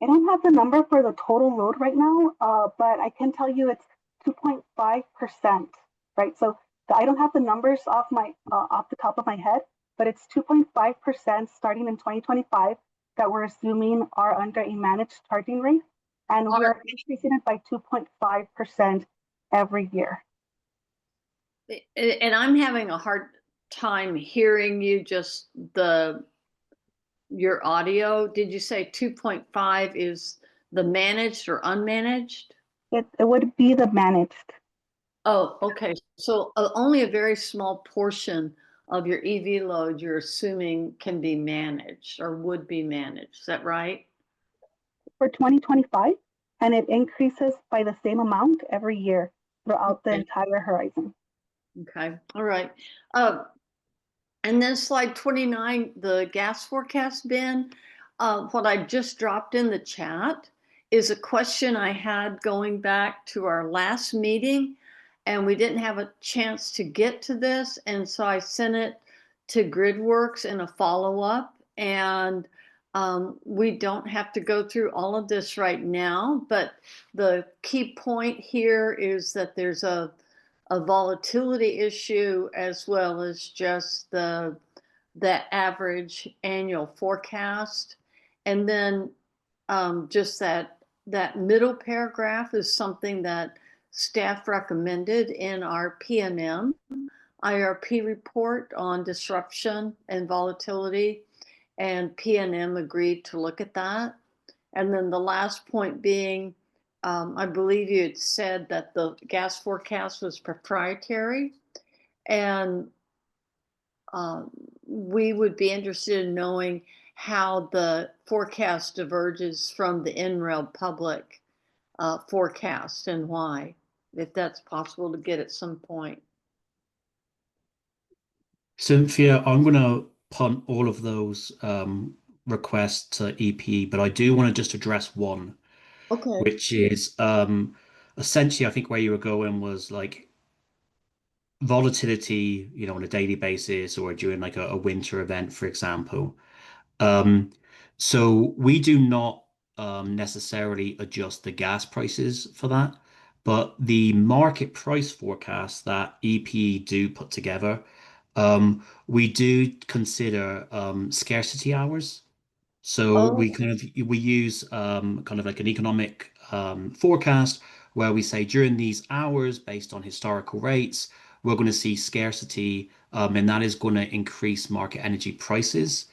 I don't have the number for the total load right now, but I can tell you it's 2.5%, right? So I don't have the numbers off the top of my head, but it's 2.5% starting in 2025 that we're assuming are under a managed charging rate, and we're increasing it by 2.5% every year. And I'm having a hard time hearing you, just your audio. Did you say 2.5 is the managed or unmanaged? It would be the managed. Oh, okay. So only a very small portion of your EV load you're assuming can be managed or would be managed. Is that right? For 2025, and it increases by the same amount every year throughout the entire horizon. Okay, all right. And then slide 29, the gas forecast bin. What I just dropped in the chat is a question I had going back to our last meeting, and we didn't have a chance to get to this. And so I sent it to GridWorks in a follow-up. And we don't have to go through all of this right now, but the key point here is that there's a volatility issue as well as just the average annual forecast. And then just that middle paragraph is something that staff recommended in our PNM IRP report on disruption and volatility, and PNM agreed to look at that. And then the last point being, I believe you had said that the gas forecast was proprietary, and we would be interested in knowing how the forecast diverges from the NREL public forecast and why, if that's possible to get at some point. Cynthia, I'm going to punt all of those requests to EP, but I do want to just address one, Okay. which is essentially, I think where you were going was like volatility, on a daily basis or during like a winter event, for example. So we do not necessarily adjust the gas prices for that, but the market price forecast that EP do put together, we do consider scarcity hours. So Oh, we use kind of like an economic forecast where we say during these hours, based on historical rates, we're going to see scarcity, and that is going to increase market energy prices.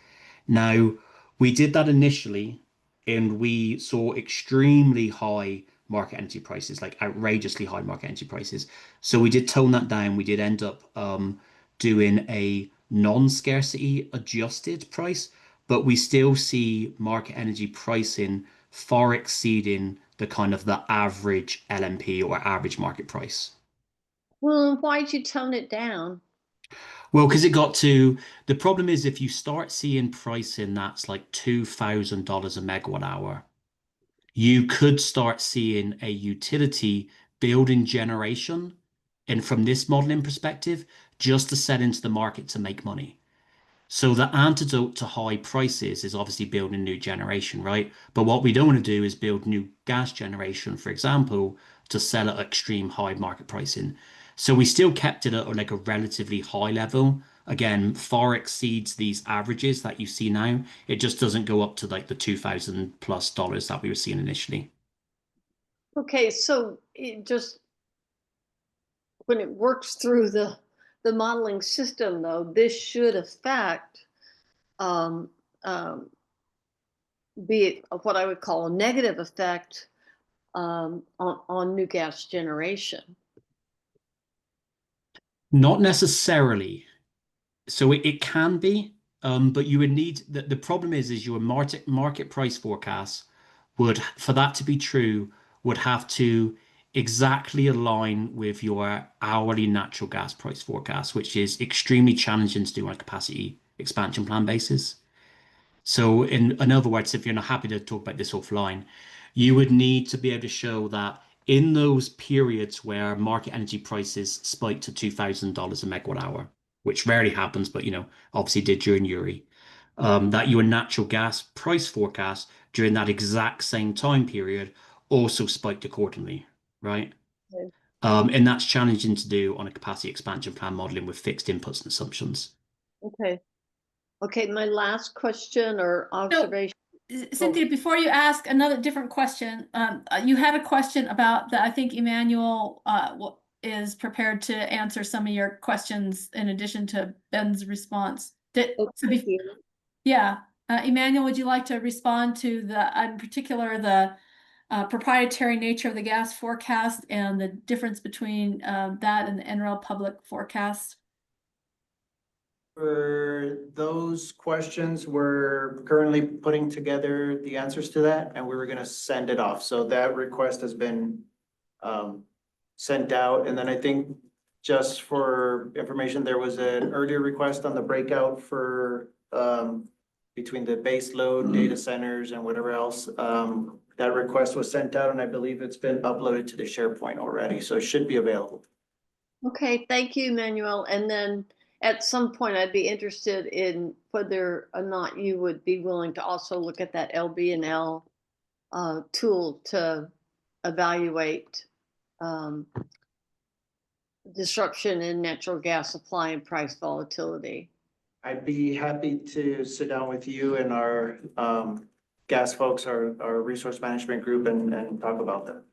Now, we did that initially, and we saw extremely high market energy prices, like outrageously high market energy prices. So we did tone that down. We did end up doing a non-scarcity adjusted price, but we still see market energy pricing far exceeding the kind of the average LMP or average market price. Well, why'd you tone it down? Well, because it got to the problem is if you start seeing pricing that's like $2,000 a megawatt hour, you could start seeing a utility building generation, and from this modeling perspective, just to set into the market to make money. So the antidote to high prices is obviously building new generation, right? But what we don't want to do is build new gas generation, for example, to sell at extreme high market pricing. So we still kept it at like a relatively high level. Again, far exceeds these averages that you see now. It just doesn't go up to like the $2,000+ that we were seeing initially. Okay, so it just, when it works through the modeling system, though, this should affect, be it what I would call a negative effect on new gas generation. Not necessarily. So it can be, but you would need the problem is your market price forecast would, for that to be true, would have to exactly align with your hourly natural gas price forecast, which is extremely challenging to do on a capacity expansion plan basis. So in other words, if you're not happy to talk about this offline, you would need to be able to show that in those periods where market energy prices spike to $2,000 a megawatt hour, which rarely happens, but obviously did during Uri, that your natural gas price forecast during that exact same time period also spiked accordingly, right? Okay. And that's challenging to do on a capacity expansion plan modeling with fixed inputs and assumptions. Okay. Okay, my last question or observation. Cynthia, before you ask another different question, you had a question about that. I think Emmanuel is prepared to answer some of your questions in addition to Ben's response. Thank you. Yeah, Emmanuel, would you like to respond to in particular, the proprietary nature of the gas forecast and the difference between that and the NREL public forecast? For those questions, we're currently putting together the answers to that, and we were gonna send it off. So that request has been sent out. And then I think just for information, there was an earlier request on the breakout for between the base load data centers and whatever else. That request was sent out, and I believe it's been uploaded to the SharePoint already, so it should be available. Okay, thank you, Emmanuel. And then at some point, I'd be interested in whether or not you would be willing to also look at that LB&L tool to evaluate disruption in natural gas supply and price volatility. I'd be happy to sit down with you and our gas folks, our resource management group, and talk about that.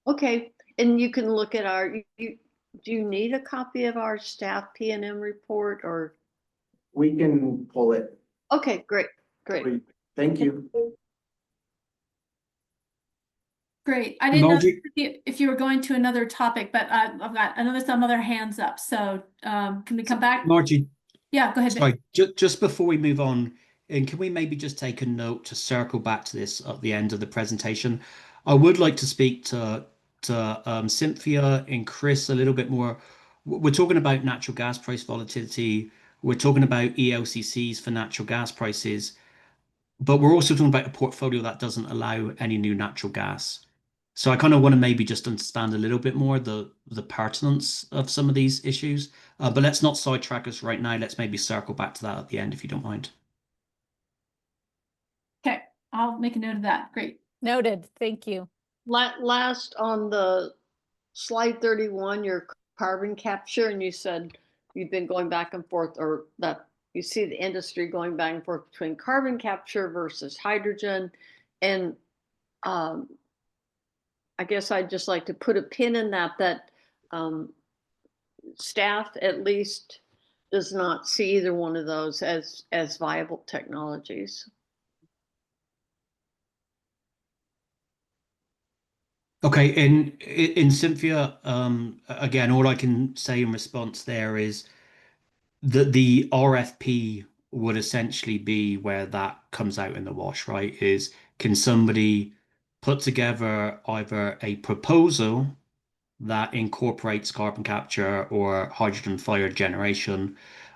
Okay, and you can look at our, do you need a copy of our staff P&M report or? We can pull it. Okay, great. Thank you. Great. I didn't know Margie, if you were going to another topic, but I've got some other hands up. So can we come back? Margie, Yeah, go ahead. sorry, just before we move on, and can we maybe just take a note to circle back to this at the end of the presentation? I would like to speak to Cynthia and Chris a little bit more. We're talking about natural gas price volatility. We're talking about ELCCs for natural gas prices, but we're also talking about a portfolio that doesn't allow any new natural gas. So I kind of want to maybe just understand a little bit more the pertinence of some of these issues. But let's not sidetrack us right now. Let's maybe circle back to that at the end, if you don't mind. Okay, I'll make a note of that. Great. Noted. Thank you. Last on the slide 31, your carbon capture, and you said you've been going back and forth, or that you see the industry going back and forth between carbon capture versus hydrogen. And I guess I'd just like to put a pin in that staff at least does not see either one of those as viable technologies. Okay, in Cynthia, again, all I can say in response there is that the RFP would essentially be where that comes out in the wash, right? Is can somebody put together either a proposal that incorporates carbon capture or hydrogen fired generation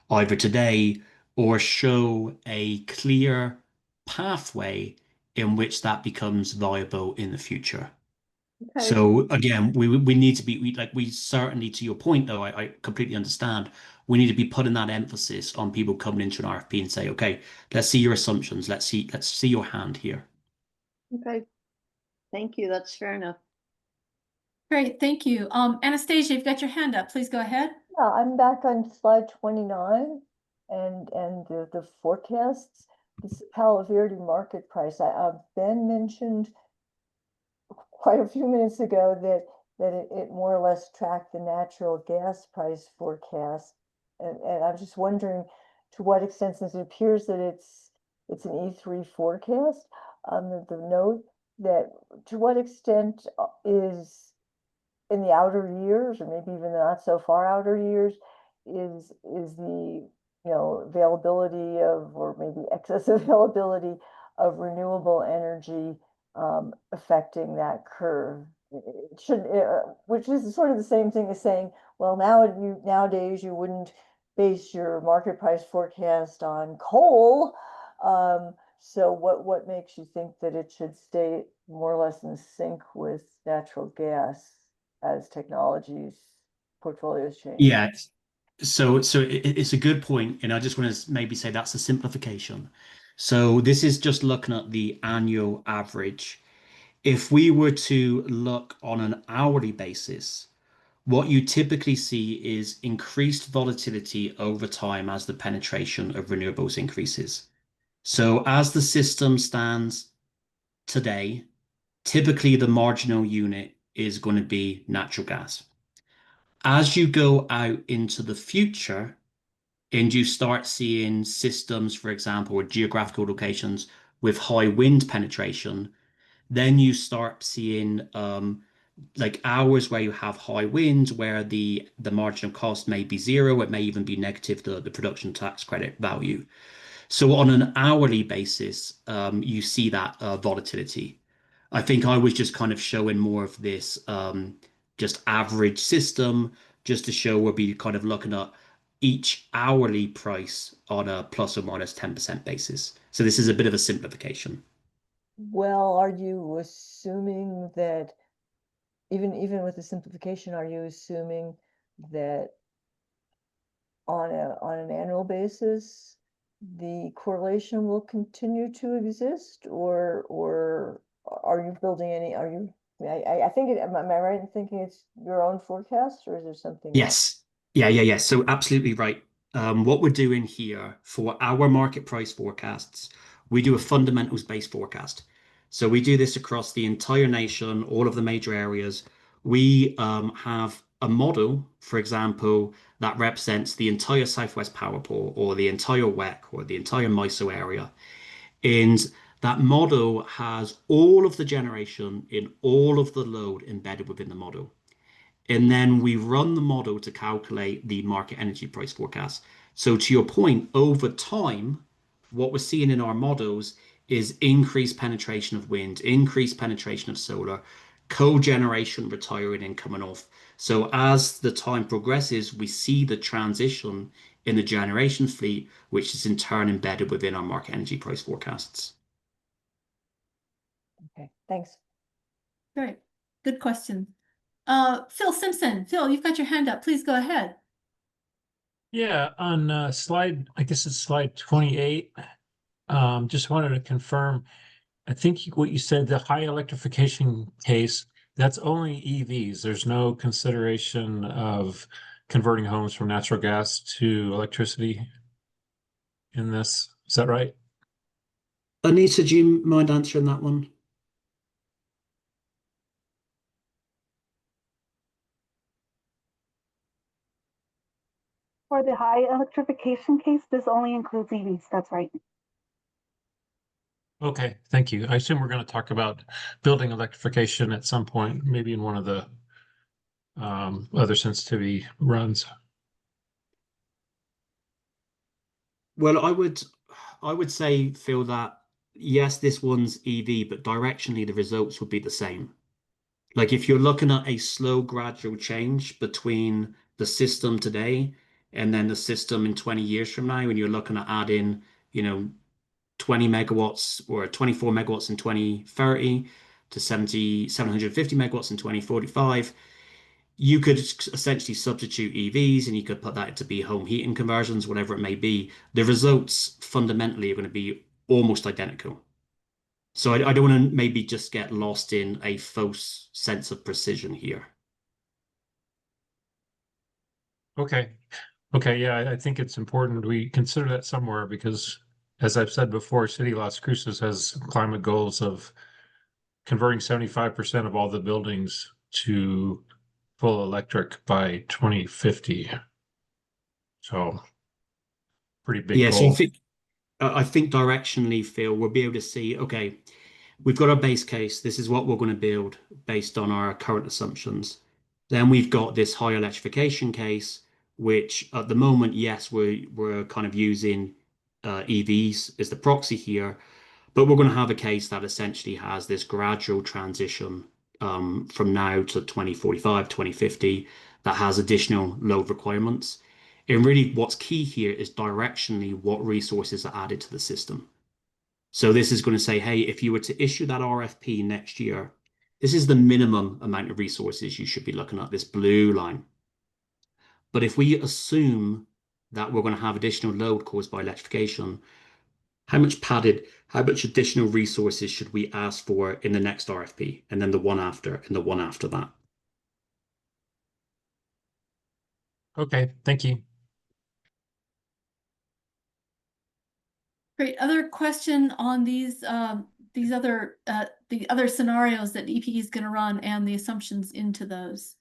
either today or show a clear pathway in which that becomes viable in the future. Okay, So again, we need to be we certainly, to your point though, I completely understand. We need to be putting that emphasis on people coming into an RFP and say, okay, let's see your assumptions. Let's see your hand here. Okay, thank you. That's fair enough. Great, thank you. Anastasia, you've got your hand up. Please go ahead. yeah, I'm back on slide 29 and the forecasts. This Palo Verde market price. Ben mentioned quite a few minutes ago that it more or less tracked the natural gas price forecast. And I'm just wondering to what extent, since it appears that it's an E3 forecast, the note that to what extent is in the outer years, or maybe even not so far outer years, is the availability of, or maybe excess availability of renewable energy affecting that curve. It should, which is sort of the same thing as saying, well, nowadays you wouldn't base your market price forecast on coal. So what makes you think that it should stay more or less in sync with natural gas as technologies portfolios change? Yeah. So it's a good point, and I just want to maybe say that's a simplification. So this is just looking at the annual average. If we were to look on an hourly basis, what you typically see is increased volatility over time as the penetration of renewables increases. So as the system stands today, typically the marginal unit is going to be natural gas. As you go out into the future and you start seeing systems, for example, or geographical locations with high wind penetration, then you start seeing like hours where you have high winds where the marginal cost may be zero, it may even be negative, the production tax credit value. So on an hourly basis, you see that volatility. I think I was just kind of showing more of this just average system, just to show we'll be kind of looking at each hourly price on a plus or minus 10% basis. So this is a bit of a simplification. Well, are you assuming that even with the simplification, are you assuming that on an annual basis, the correlation will continue to exist, or are you building any, I think am I right in thinking it's your own forecast, or is there something else? Yes. Yeah. So absolutely right. What we're doing here for our market price forecasts, we do a fundamentals based forecast. So we do this across the entire nation, all of the major areas. We have a model, for example, that represents the entire Southwest Power Pool or the entire WEC or the entire MISO area. And that model has all of the generation in all of the load embedded within the model. And then we run the model to calculate the market energy price forecast. So to your point, over time, what we're seeing in our models is increased penetration of wind, increased penetration of solar, cogeneration retiring and coming off. So as the time progresses, we see the transition in the generation fleet, which is in turn embedded within our market energy price forecasts. Okay, thanks. Great, good question. Phil Simpson, Phil, you've got your hand up. Please go ahead. Yeah, on slide, I guess it's slide 28. Just wanted to confirm, I think what you said, the high electrification case, that's only EVs. There's no consideration of converting homes from natural gas to electricity in this. Is that right? Anita, do you mind answering that one? For the high electrification case, this only includes EVs. That's right. Okay, thank you. I assume we're going to talk about building electrification at some point, maybe in one of the other sensitivity runs. Well, I would say, Phil, that yes, this one's EV, but directionally the results would be the same. Like if you're looking at a slow, gradual change between the system today and then the system in 20 years from now, and you're looking at adding, you know, 20 megawatts or 24 megawatts in 2030 to 750 megawatts in 2045, you could essentially substitute EVs and you could put that to be home heating conversions, whatever it may be. The results fundamentally are going to be almost identical. So I don't want to maybe just get lost in a false sense of precision here. Okay. Okay, yeah, I think it's important we consider that somewhere because, as I've said before, City Las Cruces has climate goals of converting 75% of all the buildings to full electric by 2050. So, pretty big Yeah, so goal. I think directionally, Phil, we'll be able to see, okay, we've got our base case. This is what we're going to build based on our current assumptions. Then we've got this high electrification case, which at the moment, yes, we're kind of using EVs as the proxy here, but we're going to have a case that essentially has this gradual transition from now to 2045, 2050 that has additional load requirements. And really, what's key here is directionally what resources are added to the system. So this is going to say, hey, if you were to issue that RFP next year, this is the minimum amount of resources you should be looking at, this blue line. But if we assume that we're going to have additional load caused by electrification, how much additional resources should we ask for in the next RFP, and then the one after, and the one after that? Okay, thank you. Great. Other question on these other the other scenarios that EPE is going to run and the assumptions into those.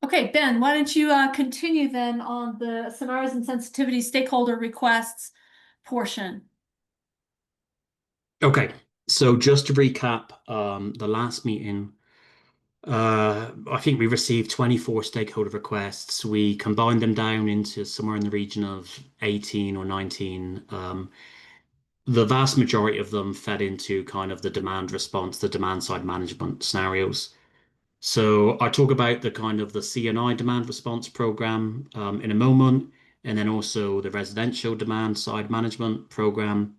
Okay, Ben, why don't you continue then on the scenarios and sensitivity stakeholder requests portion? Okay, so just to recap, the last meeting, I think we received 24 stakeholder requests. We combined them down into somewhere in the region of 18 or 19. The vast majority of them fed into kind of the demand response, the demand side management scenarios. So I talk about the kind of the CNI demand response program in a moment, and then also the residential demand side management program.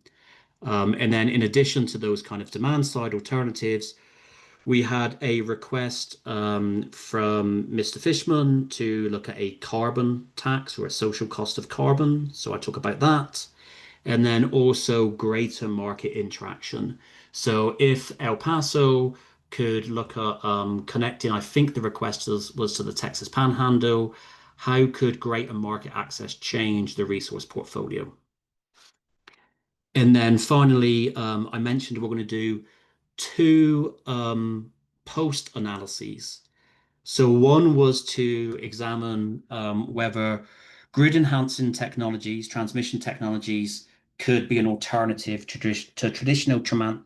And then in addition to those kind of demand side alternatives, we had a request from Mr. Fishman to look at a carbon tax or a social cost of carbon. So I talk about that. And then also greater market interaction. So if El Paso could look at connecting, I think the request was to the Texas Panhandle, how could greater market access change the resource portfolio? And then finally, I mentioned we're going to do two post analyses. So one was to examine whether grid enhancing technologies, transmission technologies, could be an alternative to traditional transmission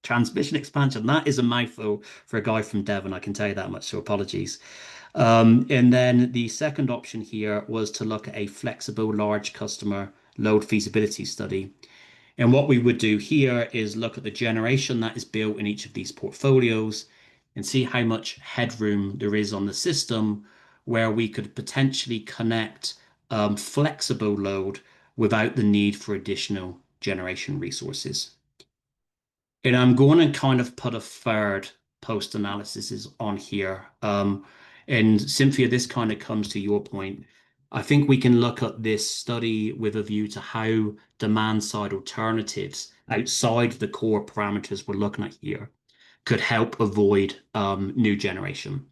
expansion. That is a mouthful for a guy from Devon, I can tell you that much, so apologies. And then the second option here was to look at a flexible large customer load feasibility study. And what we would do here is look at the generation that is built in each of these portfolios and see how much headroom there is on the system where we could potentially connect flexible load without the need for additional generation resources. And I'm going to kind of put a third post analysis on here. And Cynthia, this kind of comes to your point. I think we can look at this study with a view to how demand side alternatives outside the core parameters we're looking at here could help avoid new generation.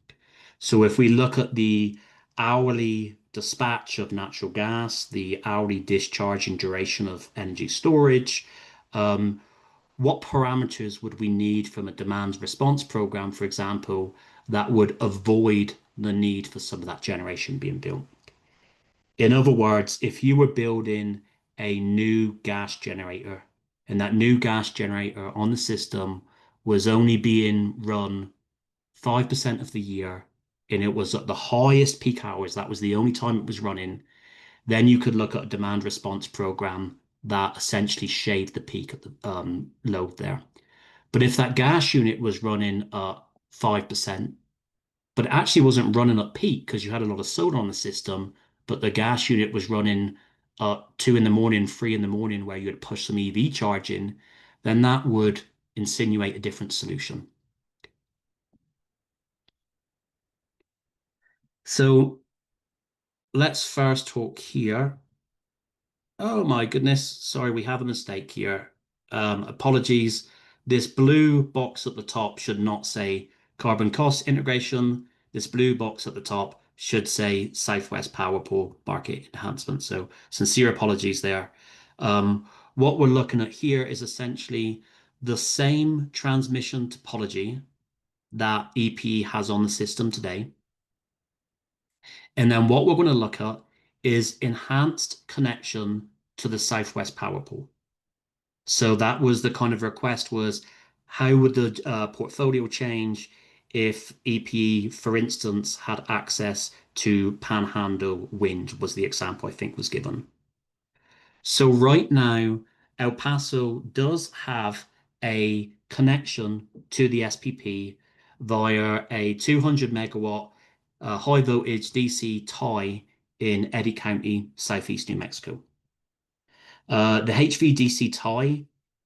So if we look at the hourly dispatch of natural gas, the hourly discharge and duration of energy storage, what parameters would we need from a demand response program, for example, that would avoid the need for some of that generation being built? In other words, if you were building a new gas generator and that new gas generator on the system was only being run 5% of the year and it was at the highest peak hours, that was the only time it was running, then you could look at a demand response program that essentially shaved the peak at the load there. But if that gas unit was running at 5%, but it actually wasn't running at peak because you had a lot of solar on the system, but the gas unit was running at 2 in the morning, 3 in the morning, where you had pushed some EV charging, then that would insinuate a different solution. So let's first talk here. Oh my goodness, sorry, we have a mistake here. Apologies. This blue box at the top should not say carbon cost integration. This blue box at the top should say Southwest Power Pool market enhancement. So sincere apologies there. What we're looking at here is essentially the same transmission topology that EP has on the system today. And then what we're going to look at is enhanced connection to the Southwest Power Pool. So that was the kind of request, was how would the portfolio change if EP, for instance, had access to Panhandle wind, was the example I think was given. So right now, El Paso does have a connection to the SPP via a 200 megawatt high voltage DC tie in Eddy County, southeast New Mexico. The HVDC tie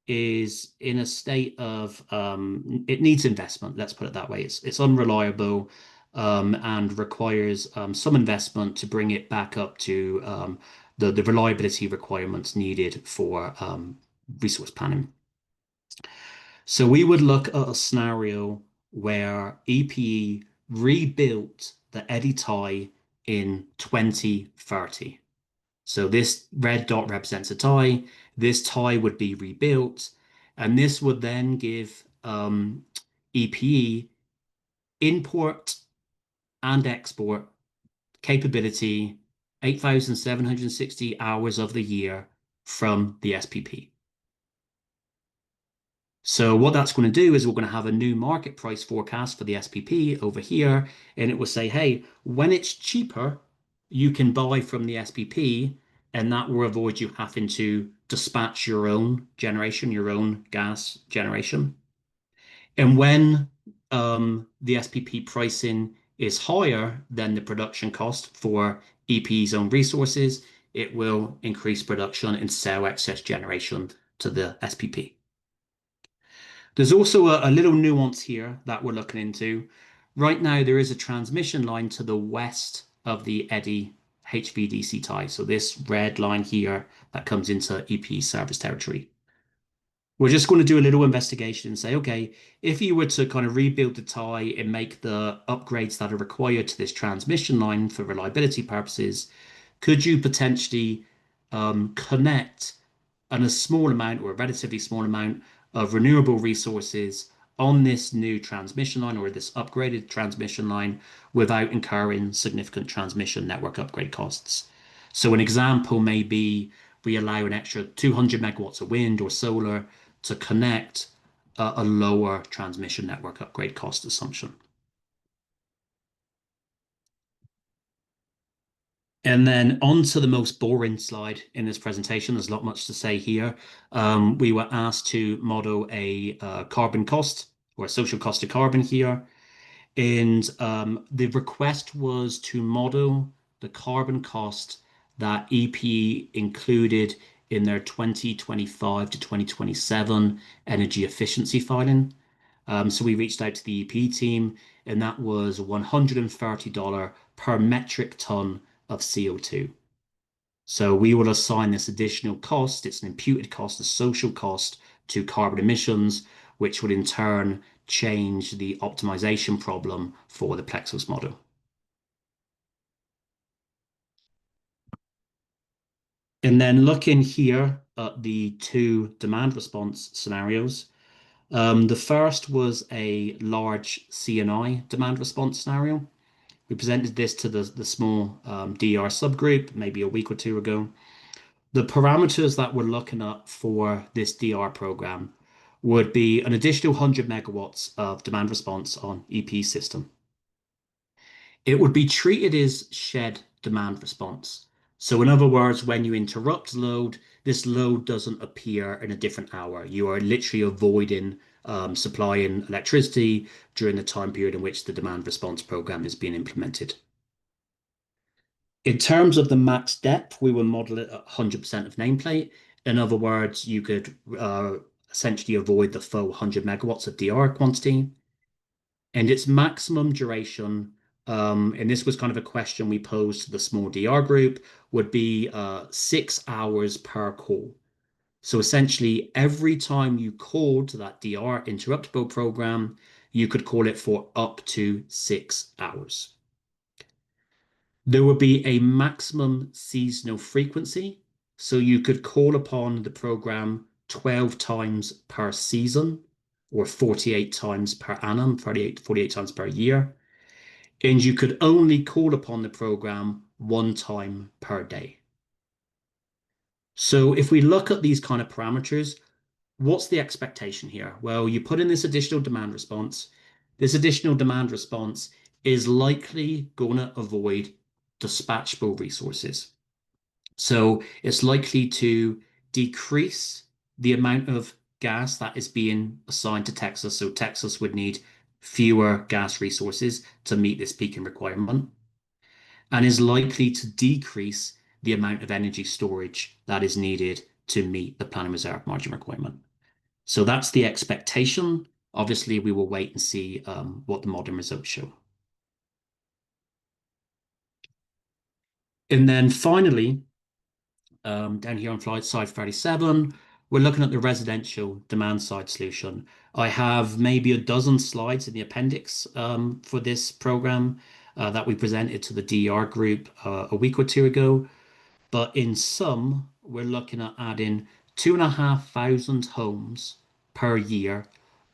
is in a state of it needs investment, let's put it that way. It's unreliable and requires some investment to bring it back up to the reliability requirements needed for resource planning. So we would look at a scenario where EPE rebuilt the Eddy tie in 2030. So this red dot represents a tie. This tie would be rebuilt, and this would then give EPE import and export capability 8,760 hours of the year from the SPP. So what that's going to do is we're going to have a new market price forecast for the SPP over here, and it will say, hey, when it's cheaper, you can buy from the SPP, and that will avoid you having to dispatch your own generation, your own gas generation. And when the SPP pricing is higher than the production cost for EP's own resources, it will increase production and sell excess generation to the SPP. There's also a little nuance here that we're looking into. Right now, there is a transmission line to the west of the Eddy HVDC tie. So this red line here that comes into EP service territory. We're just going to do a little investigation and say, okay, if you were to kind of rebuild the tie and make the upgrades that are required to this transmission line for reliability purposes, could you potentially connect a small amount or a relatively small amount of renewable resources on this new transmission line or this upgraded transmission line without incurring significant transmission network upgrade costs? So an example may be we allow an extra 200 megawatts of wind or solar to connect a lower transmission network upgrade cost assumption. And then on to the most boring slide in this presentation. There's not much to say here. We were asked to model a carbon cost or a social cost of carbon here. And the request was to model the carbon cost that EP included in their 2025 to 2027 energy efficiency filing. So we reached out to the EP team, and that was $130 per metric ton of CO2. So we will assign this additional cost, it's an imputed cost, a social cost to carbon emissions, which would in turn change the optimization problem for the Plexus model. And then looking here at the two demand response scenarios, the first was a large CNI demand response scenario. We presented this to the small DER subgroup maybe a week or two ago. The parameters that we're looking at for this DR program would be an additional 100 megawatts of demand response on EP system. It would be treated as shed demand response. So in other words, when you interrupt load, this load doesn't appear in a different hour. You are literally avoiding supplying electricity during the time period in which the demand response program is being implemented. In terms of the max depth, we will model it at 100% of nameplate. In other words, you could essentially avoid the full 100 megawatts of DR quantity. And its maximum duration, and this was kind of a question we posed to the small DR group, would be 6 hours per call. So essentially, every time you called to that DR interruptible program, you could call it for up to 6 hours. There would be a maximum seasonal frequency. So you could call upon the program 12 times per season or 48 times per annum, 48 times per year. And you could only call upon the program 1 time per day. So if we look at these kind of parameters, what's the expectation here? Well, you put in this additional demand response. This additional demand response is likely going to avoid dispatchable resources. So it's likely to decrease the amount of gas that is being assigned to Texas. So Texas would need fewer gas resources to meet this peaking requirement, and is likely to decrease the amount of energy storage that is needed to meet the planning reserve margin requirement. So that's the expectation. Obviously, we will wait and see what the modeling results show. And then finally, down here on slide 37, we're looking at the residential demand side solution. I have maybe a dozen slides in the appendix for this program that we presented to the DER group a week or two ago. But in sum, we're looking at adding 2,500 homes per year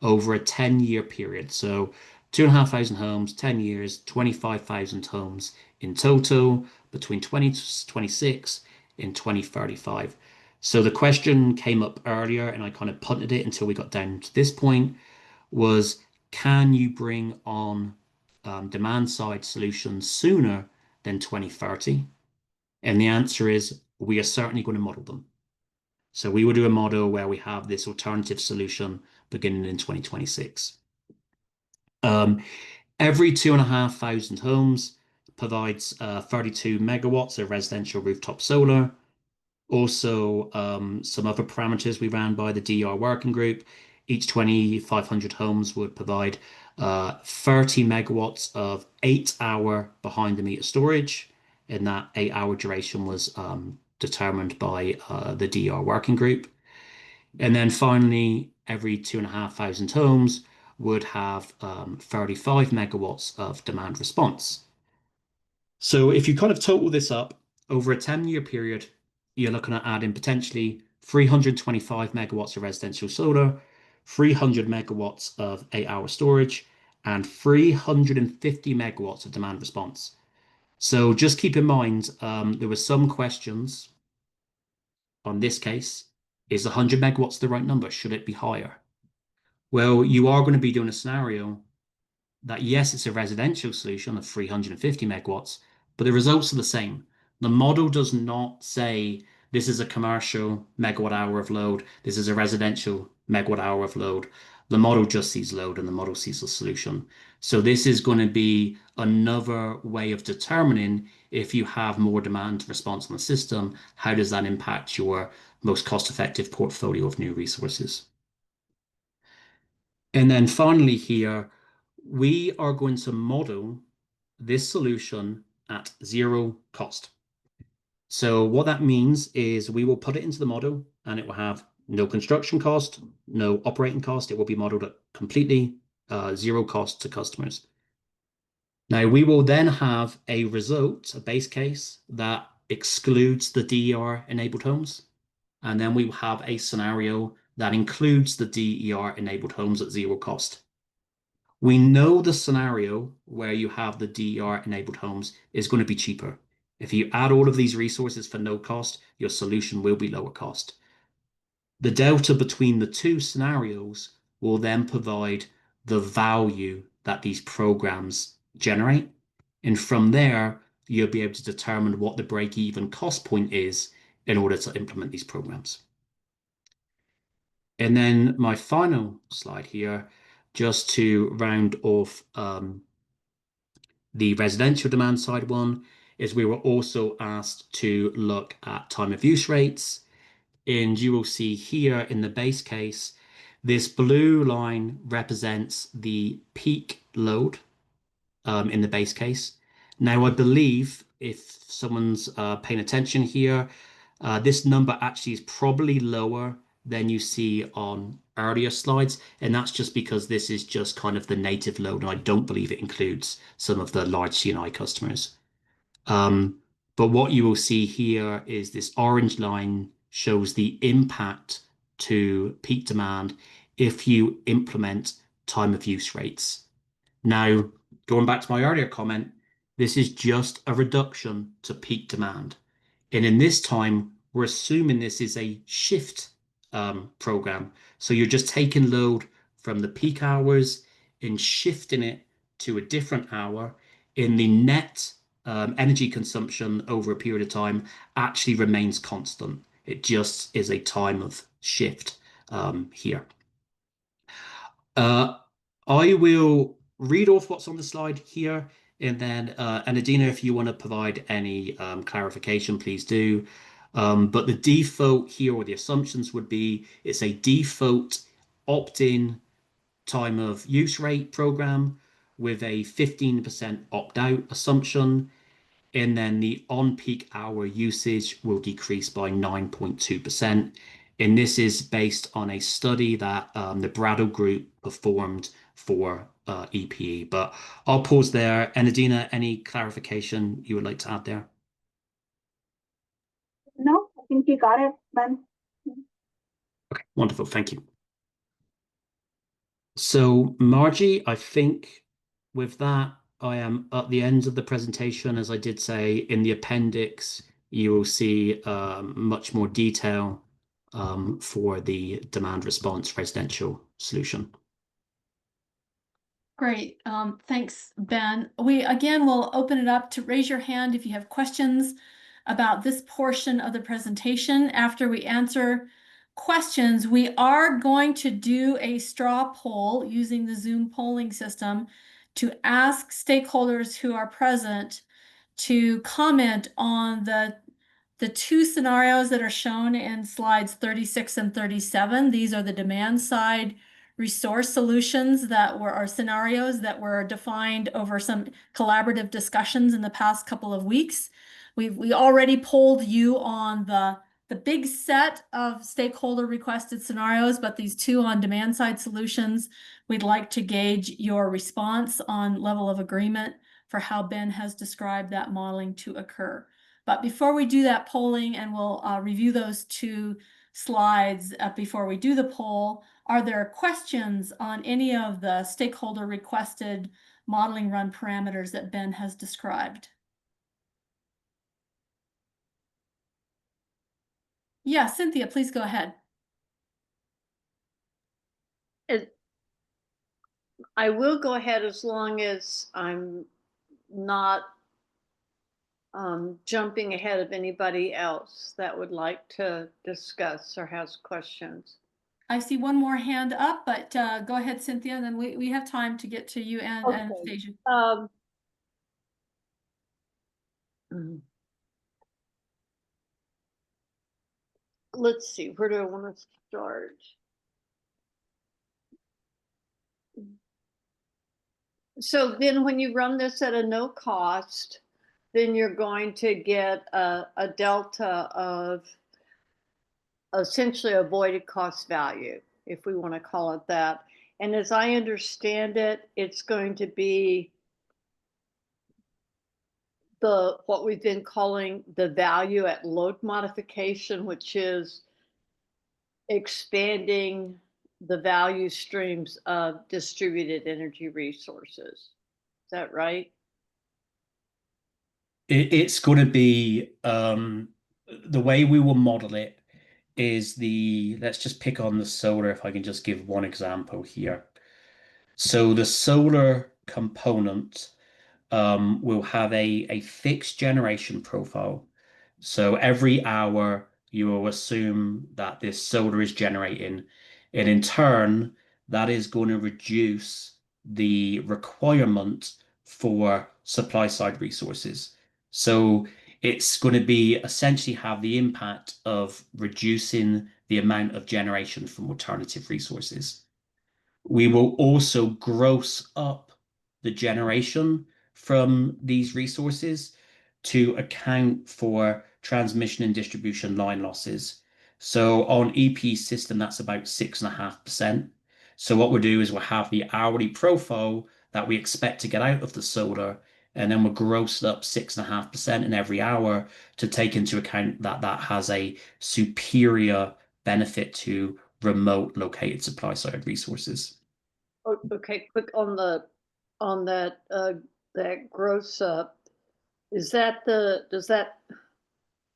over a 10-year period. So 2,500 homes, 10 years, 25,000 homes in total between 2026 and 2035. So the question came up earlier, and I kind of punted it until we got down to this point, was can you bring on demand side solutions sooner than 2030? And the answer is we are certainly going to model them. So we will do a model where we have this alternative solution beginning in 2026. Every 2,500 homes provides 32 megawatts of residential rooftop solar. Also, some other parameters we ran by the DER working group. Each 2,500 homes would provide 30 megawatts of 8-hour behind the meter storage. And that 8-hour duration was determined by the DER working group. And then finally, every 2,500 homes would have 35 megawatts of demand response. So if you kind of total this up over a 10-year period, you're looking at adding potentially 325 megawatts of residential solar, 300 megawatts of 8-hour storage, and 350 megawatts of demand response. So just keep in mind, there were some questions on this case. Is 100 megawatts the right number? Should it be higher? Well, you are going to be doing a scenario that, yes, it's a residential solution of 350 megawatts, but the results are the same. The model does not say this is a commercial megawatt hour of load, this is a residential megawatt hour of load. The model just sees load and the model sees the solution. So this is going to be another way of determining if you have more demand response on the system, how does that impact your most cost-effective portfolio of new resources? And then finally here, we are going to model this solution at 0 cost. So what that means is we will put it into the model and it will have no construction cost, no operating cost. It will be modeled at completely 0 cost to customers. Now we will then have a result, a base case that excludes the DER enabled homes. And then we will have a scenario that includes the DER enabled homes at 0 cost. We know the scenario where you have the DER enabled homes is going to be cheaper. If you add all of these resources for no cost, your solution will be lower cost. The delta between the two scenarios will then provide the value that these programs generate. And from there, you'll be able to determine what the break-even cost point is in order to implement these programs. And then my final slide here, just to round off the residential demand side one, is we were also asked to look at time of use rates. And you will see here in the base case, this blue line represents the peak load in the base case. Now, I believe if someone's paying attention here, this number actually is probably lower than you see on earlier slides. And that's just because this is just kind of the native load. And I don't believe it includes some of the large C&I customers. But what you will see here is this orange line shows the impact to peak demand if you implement time of use rates. Now, going back to my earlier comment, this is just a reduction to peak demand. And in this time, we're assuming this is a shift program. So you're just taking load from the peak hours and shifting it to a different hour. In the net energy consumption over a period of time actually remains constant. It just is a time of shift here. I will read off what's on the slide here, and then Adina, if you want to provide any clarification, please do. But the default here, or the assumptions would be, it's a default opt-in time of use rate program with a 15% opt-out assumption. And then the on-peak hour usage will decrease by 9.2%. And this is based on a study that the Brattle Group performed for EPE. But I'll pause there. And Adina, any clarification you would like to add there? No, I think you got it, Ben. Okay, wonderful. Thank you. So, Margie, I think with that, I am at the end of the presentation. As I did say, in the appendix, you will see much more detail for the demand response residential solution. Great. Thanks, Ben. We again will open it up to raise your hand if you have questions about this portion of the presentation. After we answer questions, we are going to do a straw poll using the Zoom polling system to ask stakeholders who are present to comment on the two scenarios that are shown in slides 36 and 37. These are the demand side resource solutions that were our scenarios that were defined over some collaborative discussions in the past couple of weeks. We already polled you on the big set of stakeholder requested scenarios, but these two on demand side solutions, we'd like to gauge your response on level of agreement for how Ben has described that modeling to occur. But before we do that polling, and we'll review those two slides before we do the poll, are there questions on any of the stakeholder requested modeling run parameters that Ben has described? Yeah, Cynthia, please go ahead. I will go ahead as long as I'm not jumping ahead of anybody else that would like to discuss or has questions. I see one more hand up, but go ahead, Cynthia, and then we have time to get to you and Anastasia. Let's see, where do I want to start? So then when you run this at a no cost, then you're going to get a delta of essentially avoided cost value, if we want to call it that. And as I understand it, it's going to be what we've been calling the value at load modification, which is expanding the value streams of distributed energy resources. Is that right? It's going to be the way we will model it is let's just pick on the solar, if I can just give one example here. So the solar component will have a fixed generation profile. So every hour you will assume that this solar is generating, and in turn, that is going to reduce the requirement for supply side resources. So it's going to be essentially have the impact of reducing the amount of generation from alternative resources. We will also gross up the generation from these resources to account for transmission and distribution line losses. So on EP system, that's about 6.5%. So what we'll do is we'll have the hourly profile that we expect to get out of the solar, and then we'll gross up 6.5% in every hour to take into account that that has a superior benefit to remote located supply side resources. Okay, quick on that that gross up. Is that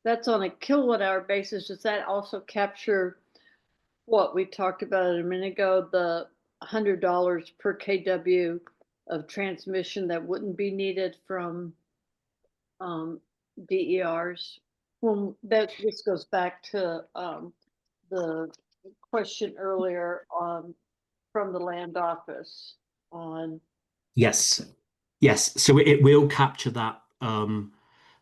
that's on a kilowatt hour basis? Does that also capture what we talked about a minute ago, the $100 per kW of transmission that wouldn't be needed from DERs? Well, this goes back to the question earlier from the land office on. Yes. Yes. So it will capture that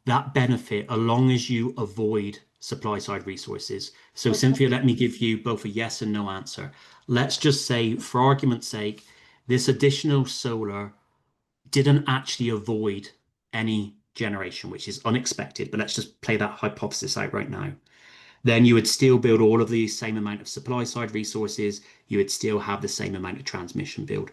that benefit as long as you avoid supply side resources. So Okay. Cynthia, let me give you both a yes and no answer. Let's just say, for argument's sake, this additional solar didn't actually avoid any generation, which is unexpected, but let's just play that hypothesis out right now. Then you would still build all of the same amount of supply side resources. You would still have the same amount of transmission build.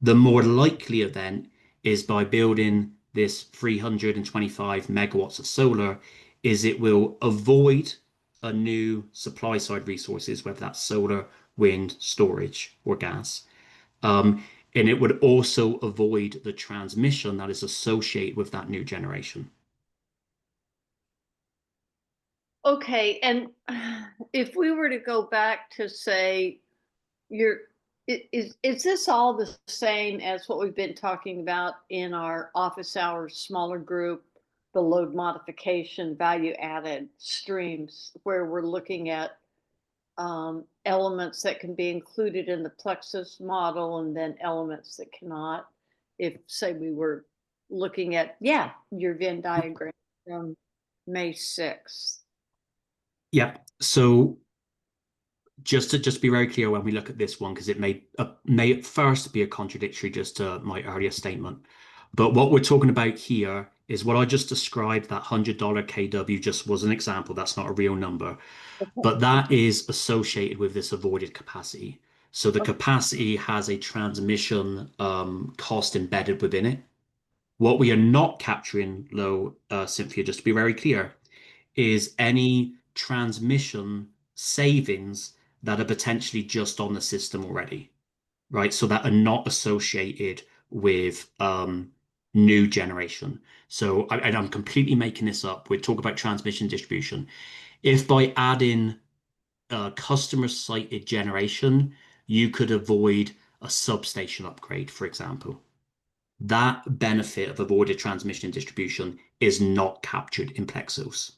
The more likely event is by building this 325 megawatts of solar is it will avoid a new supply side resources, whether that's solar, wind, storage, or gas. And it would also avoid the transmission that is associated with that new generation. Okay, and if we were to go back to say, is this all the same as what we've been talking about in our office hours smaller group, the load modification, value added streams, where we're looking at elements that can be included in the plexus model and then elements that cannot? If, say, we were looking at, your Venn diagram from May 6th. Yeah. So just to be very clear when we look at this one, because it may at first be a contradictory just to my earlier statement. But what we're talking about here is what I just described, that $100 kW just was an example. That's not a real number. Okay. But that is associated with this avoided capacity. So the capacity has a transmission cost embedded within it. What we are not capturing, though, Cynthia, just to be very clear, is any transmission savings that are potentially just on the system already, right? So that are not associated with new generation. So and I'm completely making this up. We're talking about transmission distribution. If by adding customer sited generation, you could avoid a substation upgrade, for example, that benefit of avoided transmission and distribution is not captured in Plexos.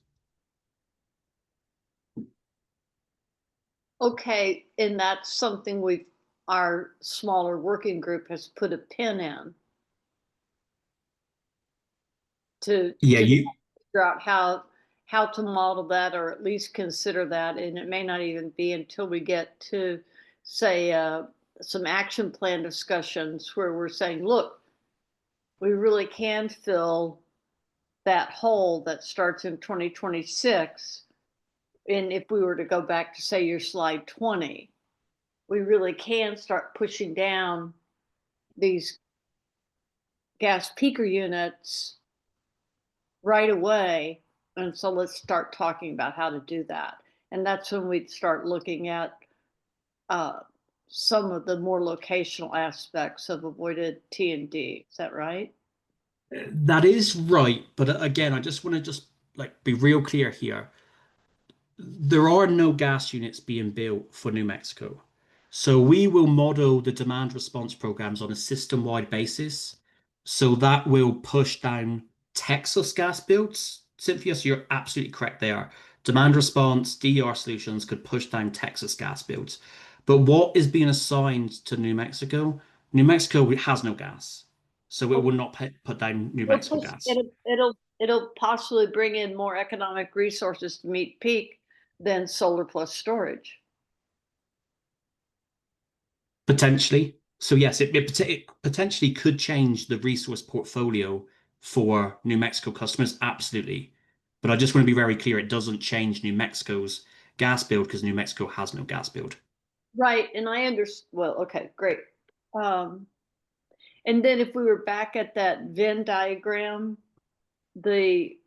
Okay, and that's something our smaller working group has put a pin in to figure out how to model that, or at least consider that. And it may not even be until we get to, say, some action plan discussions where we're saying, look, we really can fill that hole that starts in 2026. And if we were to go back to, say, your slide 20, we really can start pushing down these gas peaker units right away. And so let's start talking about how to do that. And that's when we'd start looking at some of the more locational aspects of avoided T&D. Is that right? That is right, but again, I just want to just like be real clear here. There are no gas units being built for New Mexico. So we will model the demand response programs on a system-wide basis. So that will push down Texas gas builds. Cynthia, so you're absolutely correct there. Demand response, DER solutions could push down Texas gas builds. But what is being assigned to New Mexico? New Mexico has no gas. So it will not put down New Mexico gas. It'll possibly bring in more economic resources to meet peak than solar plus storage. Potentially. So yes, it potentially could change the resource portfolio for New Mexico customers. Absolutely. But I just want to be very clear, it doesn't change New Mexico's gas build because New Mexico has no gas build. Right, and I understand. Well, okay, great. And then if we were back at that Venn diagram, the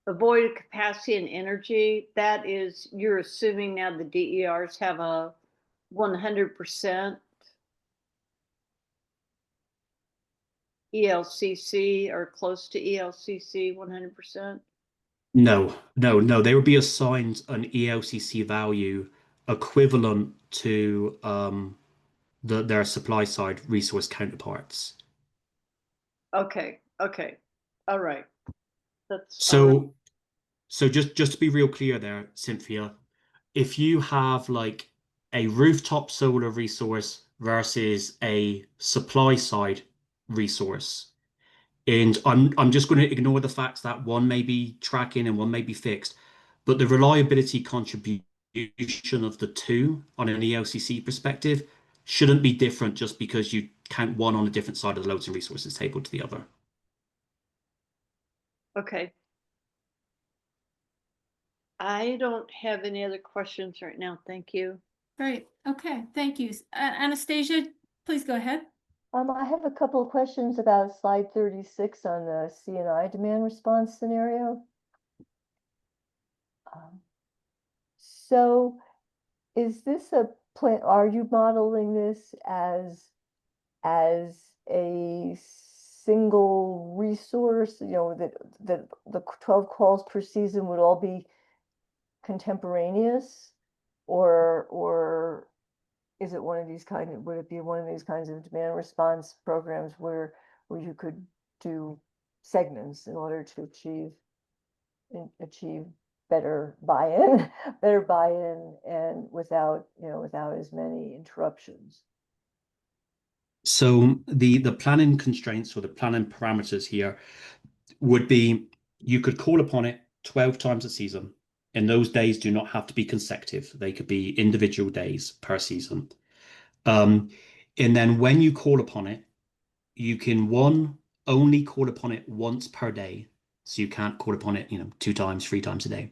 avoided capacity and energy, that is, you're assuming now the DERs have a 100% ELCC or close to ELCC 100%? No. They would be assigned an ELCC value equivalent to their supply side resource counterparts. Okay, all right. That's So just to be real clear there, Cynthia, if you have like a rooftop solar resource versus a supply side resource, and I'm just going to ignore the fact that one may be tracking and one may be fixed, but the reliability contribution of the two on an ELCC perspective shouldn't be different just because you count one on a different side of the loads and resources table to the other. okay. I don't have any other questions right now. Thank you. Great. Okay, thank you. Anastasia, please go ahead. I have a couple of questions about slide 36 on the C&I demand response scenario. So is this a plan, are you modeling this as a single resource, you know, that the 12 calls per season would all be contemporaneous, or is it one of these would it be one of these kinds of demand response programs where you could do segments in order to achieve better buy-in, and without as many interruptions? So the planning constraints or the planning parameters here would be you could call upon it 12 times a season, and those days do not have to be consecutive. They could be individual days per season. And then when you call upon it, you can only call upon it once per day. So you can't call upon it, 2 times, 3 times a day.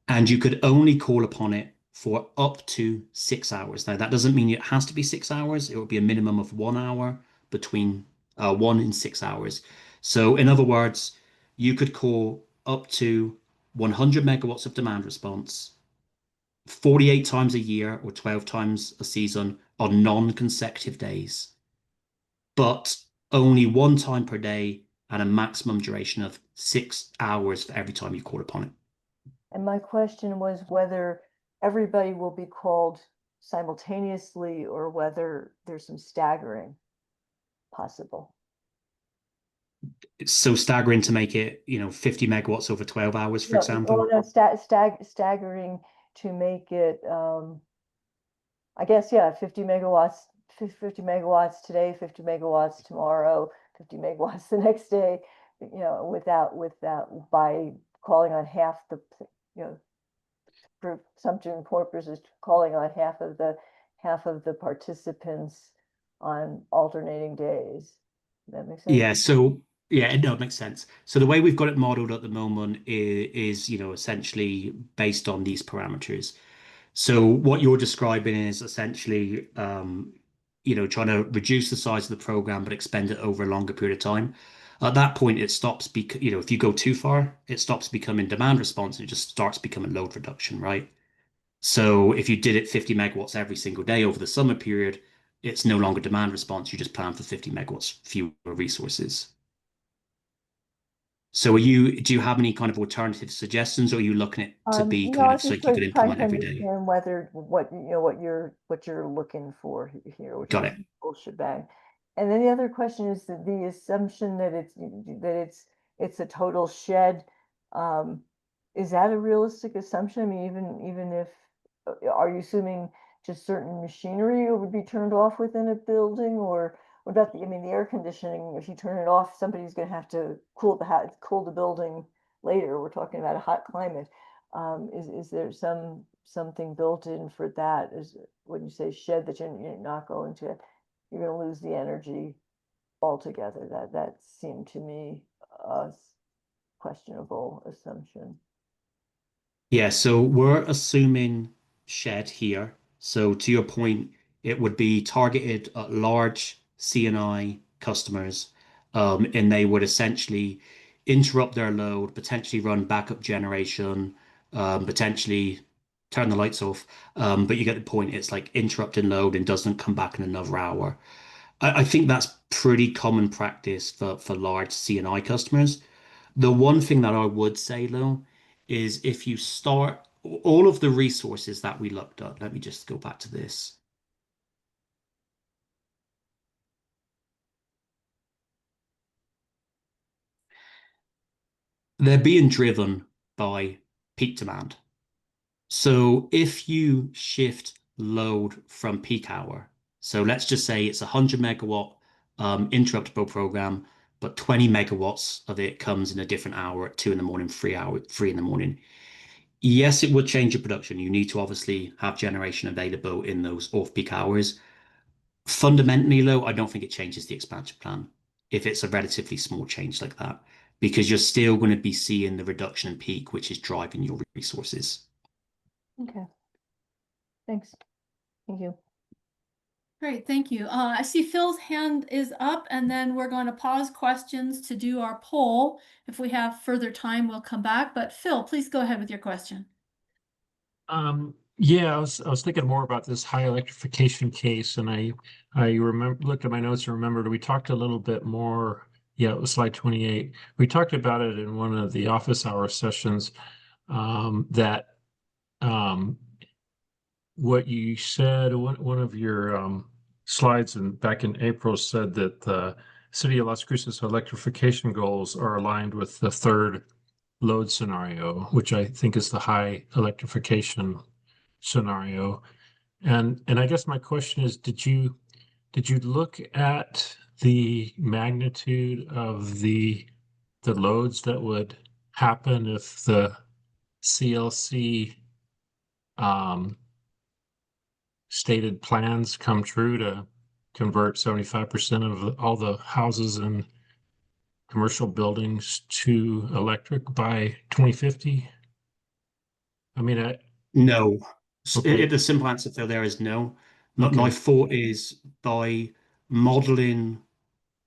And you could only call upon it for up to 6 hours. Now, that doesn't mean it has to be 6 hours. It would be a minimum of 1 hour between 1 and 6 hours. So in other words, you could call up to 100 megawatts of demand response 48 times a year or 12 times a season on non-consecutive days, but only 1 time per day and a maximum duration of 6 hours for every time you call upon it. And my question was whether everybody will be called simultaneously or whether there's some staggering possible. It's so staggering to make it, 50 megawatts over 12 hours, for example. No, staggering to make it, I guess, yeah, 50 megawatts today, 50 megawatts tomorrow, 50 megawatts the next day, without by calling on half the, for assumption purposes, calling on half of the participants on alternating days. Does that make sense? Yeah, so yeah, no, it makes sense. So the way we've got it modeled at the moment is essentially based on these parameters. So what you're describing is essentially, trying to reduce the size of the program but expend it over a longer period of time. At that point, it stops if you go too far, it stops becoming demand response and it just starts becoming load reduction, right? So if you did it 50 megawatts every single day over the summer period, it's no longer demand response. You just plan for 50 megawatts fewer resources. So do you have any kind of alternative suggestions, or are you looking at to be No, kind I of so just you could was trying implement to every day? understand whether, what you're looking for here, which is Got it. the full shebang. And then the other question is that the assumption that it's a total shed. Um, is that a realistic assumption? I mean, even if, are you assuming just certain machinery would be turned off within a building, or what about I mean, the air conditioning, if you turn it off, somebody's gonna have to cool the building later. We're talking about a hot climate. Is there something built in for that? Is when you say shed, that you're not going to, you're going to lose the energy altogether? That seemed to me a questionable assumption. Yeah, so we're assuming shed here. So to your point, it would be targeted at large CNI customers, and they would essentially interrupt their load, potentially run backup generation, potentially turn the lights off. But you get the point. It's like interrupting load and doesn't come back in another hour. I think that's pretty common practice for large CNI customers. The one thing that I would say though is if you start all of the resources that we looked at, let me just go back to this. They're being driven by peak demand. So if you shift load from peak hour, so let's just say it's a 100 megawatt interruptible program, but 20 megawatts of it comes in a different hour at 2 in the morning, 3 in the morning. Yes, it would change your production. You need to obviously have generation available in those off-peak hours. Fundamentally, though, I don't think it changes the expansion plan if it's a relatively small change like that, because you're still going to be seeing the reduction in peak, which is driving your resources. Okay. Thanks. Thank you. Great, thank you. I see Phil's hand is up, and then we're going to pause questions to do our poll. If we have further time, we'll come back. But Phil, please go ahead with your question. Yeah, I was thinking more about this high electrification case, and I remember looked at my notes and remembered we talked a little bit more. Yeah, it was slide 28. We talked about it in one of the office hour sessions. That what you said, one of your slides back in April said that the City of Las Cruces electrification goals are aligned with the third load scenario, which I think is the high electrification scenario. And I guess my question is, did you look at the magnitude of the loads that would happen if the CLC stated plans come true to convert 75% of all the houses and commercial buildings to electric by 2050? I mean, No. okay, The simple answer, Phil, there is no. My okay, thought is by modeling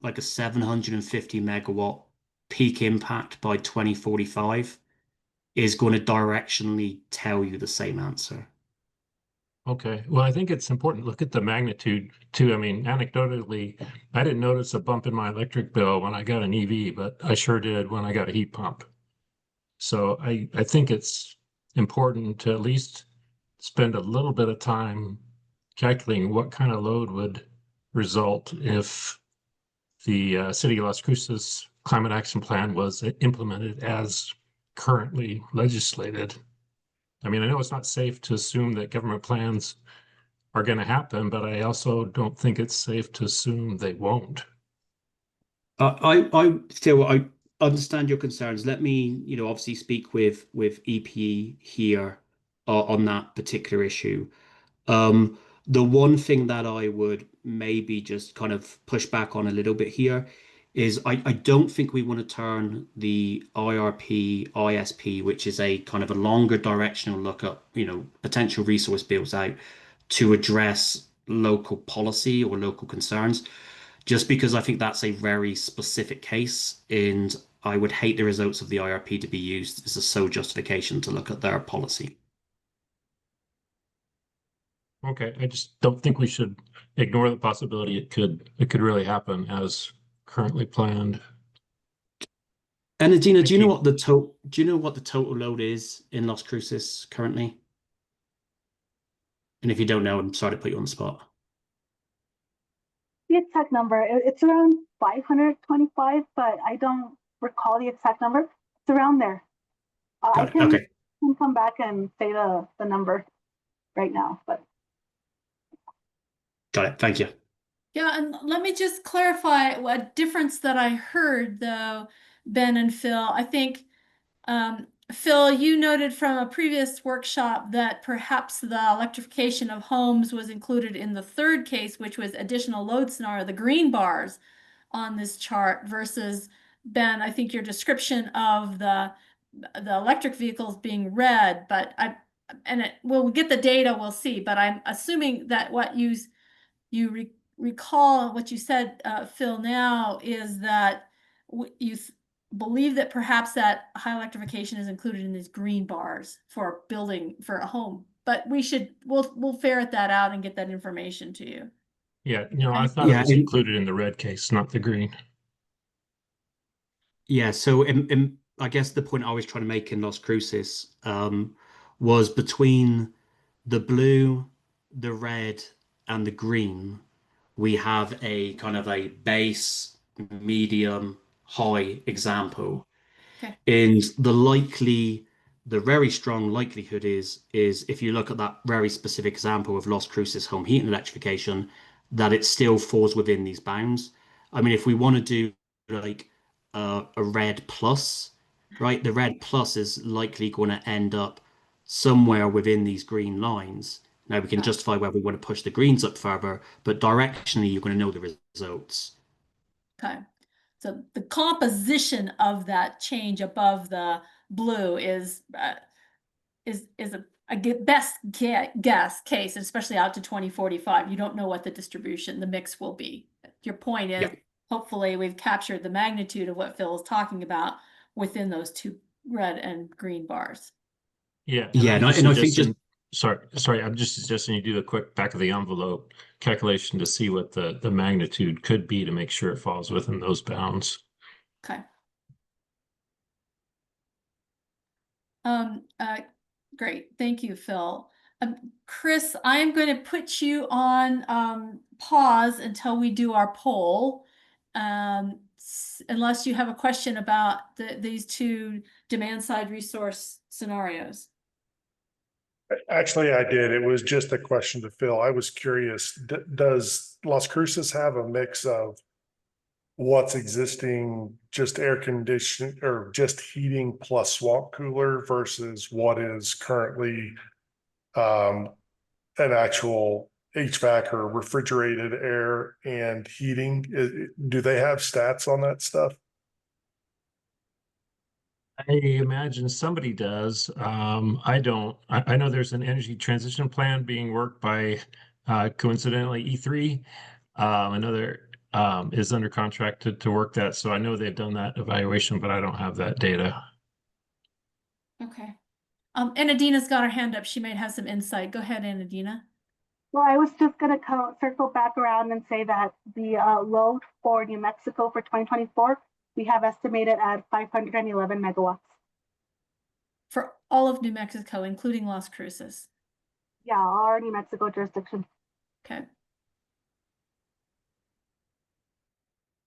like a 750 megawatt peak impact by 2045 is going to directionally tell you the same answer. okay. Well, I think it's important to look at the magnitude too. I mean, anecdotally, I didn't notice a bump in my electric bill when I got an EV, but I sure did when I got a heat pump. So I think it's important to at least spend a little bit of time calculating what kind of load would result if the City of Las Cruces Climate Action Plan was implemented as currently legislated. I mean, I know it's not safe to assume that government plans are going to happen, but I also don't think it's safe to assume they won't. I understand your concerns. Let me, obviously speak with EPE here on that particular issue. Um, the one thing that I would maybe just kind of push back on a little bit here is I don't think we want to turn the IRP, ISP, which is a kind of a longer directional look at, potential resource builds out to address local policy or local concerns, just because I think that's a very specific case, and I would hate the results of the IRP to be used as a sole justification to look at their policy. Okay, I just don't think we should ignore the possibility it could really happen as currently planned. And Adina, Thank do you know you. what the total load is in Las Cruces currently? And if you don't know, I'm sorry to put you on the spot. The exact number, it's around 525, but I don't recall the exact number. It's around there. I Got it. Okay. can come back and say the number right now, but Got it. Thank you. Yeah, and let me just clarify a difference that I heard though, Ben and Phil. I think, Phil, you noted from a previous workshop that perhaps the electrification of homes was included in the third case, which was additional load scenario, the green bars on this chart versus, Ben, I think your description of the electric vehicles being red, but we'll get the data, we'll see, but I'm assuming that what you recall what you said, Phil, now is that you believe that perhaps that high electrification is included in these green bars for building for a home. But we'll ferret that out and get that information to you. Yeah, no, I thought it Yeah, was included in the red case, not the green. yeah. So I guess the point I was trying to make in Las Cruces was between the blue, the red, and the green, we have a kind of a base, medium, high example. Okay. And the very strong likelihood is if you look at that very specific example of Las Cruces home heating electrification, that it still falls within these bounds. I mean, if we want to do like a red plus, right? The red plus is likely going to end up somewhere within these green lines. Now we can justify whether we want to push the greens up further, but directionally you're going to know the results. Okay. So the composition of that change above the blue is best guess case, especially out to 2045. You don't know what the distribution, the mix will be. Your point is, Yeah. hopefully we've captured the magnitude of what Phil is talking about within those two red and green bars. Yeah, Yeah, I'm just and I think suggesting, sorry, I'm just suggesting you do the quick back of the envelope calculation to see what the magnitude could be to make sure it falls within those bounds. Okay. Great. Thank you, Phil. Chris, I am going to put you on pause until we do our poll. Unless you have a question about these two demand side resource scenarios. Actually, I did. It was just a question to Phil. I was curious, does Las Cruces have a mix of what's existing, just air conditioning or just heating plus swamp cooler versus what is currently an actual HVAC or refrigerated air and heating? Do they have stats on that stuff? I imagine somebody does. I don't. I know there's an energy transition plan being worked by, coincidentally, E3. Another is under contract to work that. So I know they've done that evaluation, but I don't have that data. Okay. And Adina's got her hand up. She might have some insight. Go ahead, Adina. well, I was just going to circle back around and say that the load for New Mexico for 2024, we have estimated at 511 megawatts. For all of New Mexico, including Las Cruces. Yeah, our New Mexico jurisdiction. Okay.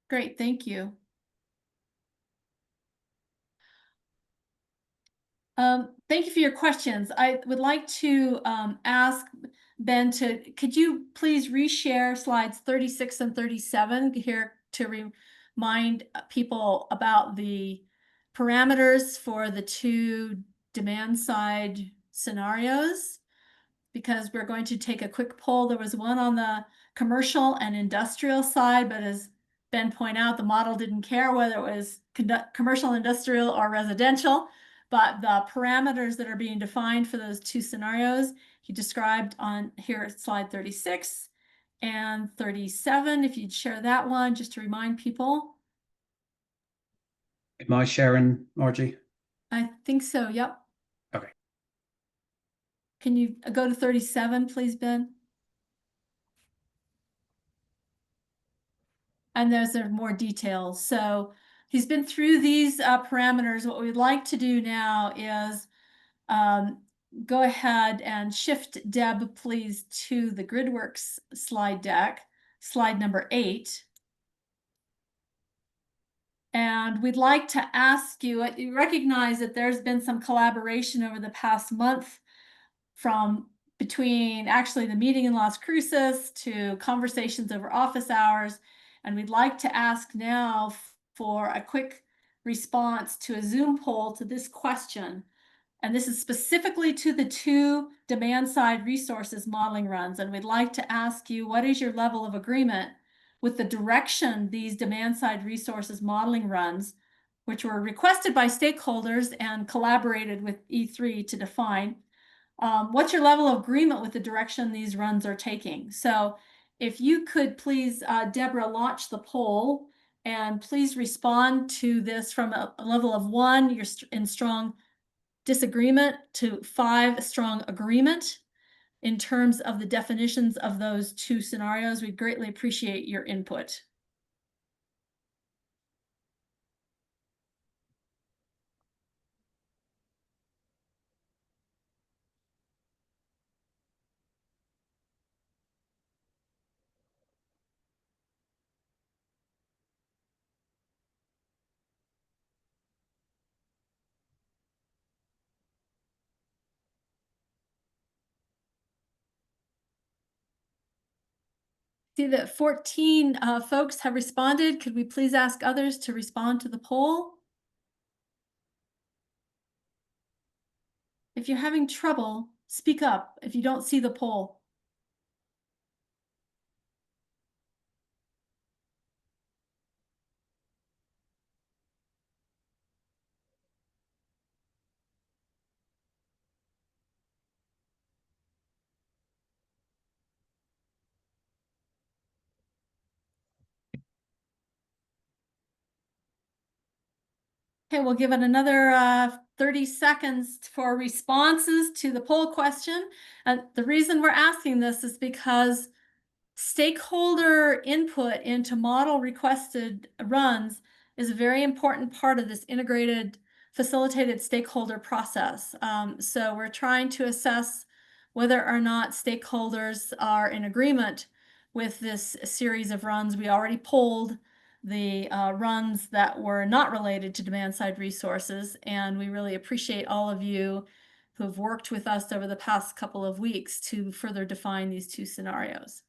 Great, thank you. Thank you for your questions. I would like to ask Ben could you please reshare slides 36 and 37 here to remind people about the parameters for the two demand side scenarios, because we're going to take a quick poll. There was one on the commercial and industrial side, but as Ben pointed out, the model didn't care whether it was commercial, industrial, or residential. But the parameters that are being defined for those two scenarios, he described on here at slide 36 and 37. If you'd share that one, just to remind people. Am I sharing, Margie? I think so, yep. Okay. Can you go to 37, please, Ben? and those are more details. So he's been through these parameters. What we'd like to do now is go ahead and shift Deb, please, to the GridWorks slide deck, slide number 8. And we'd like to ask you, you recognize that there's been some collaboration over the past month from between actually the meeting in Las Cruces to conversations over office hours. And we'd like to ask now for a quick response to a Zoom poll to this question. And this is specifically to the 2 demand side resources modeling runs. And we'd like to ask you, what is your level of agreement with the direction these demand side resources modeling runs, which were requested by stakeholders and collaborated with E3 to define? What's your level of agreement with the direction these runs are taking? So if you could please, Deborah, launch the poll, and please respond to this from a level of 1, you're in strong disagreement, to 5, strong agreement in terms of the definitions of those 2 scenarios. We'd greatly appreciate your input. See that 14 folks have responded. Could we please ask others to respond to the poll? If you're having trouble, speak up if you don't see the poll. Okay, we'll give it another 30 seconds for responses to the poll question. And the reason we're asking this is because stakeholder input into model requested runs is a very important part of this integrated facilitated stakeholder process. So we're trying to assess whether or not stakeholders are in agreement with this series of runs. We already polled the runs that were not related to demand side resources, and we really appreciate all of you who have worked with us over the past couple of weeks to further define these 2 scenarios.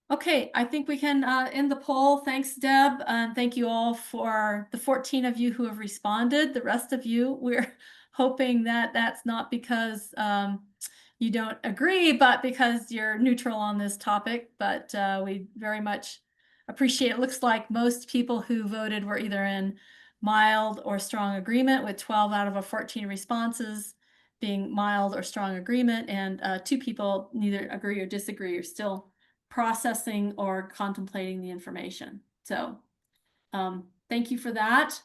Okay, I think we can end the poll. Thanks, Deb, and thank you all for the 14 of you who have responded. The rest of you, we're hoping that that's not because you don't agree, but because you're neutral on this topic. But we very much appreciate it. Looks like most people who voted were either in mild or strong agreement, with 12 out of 14 responses being mild or strong agreement, and 2 people neither agree or disagree, or still processing or contemplating the information. So thank you for that.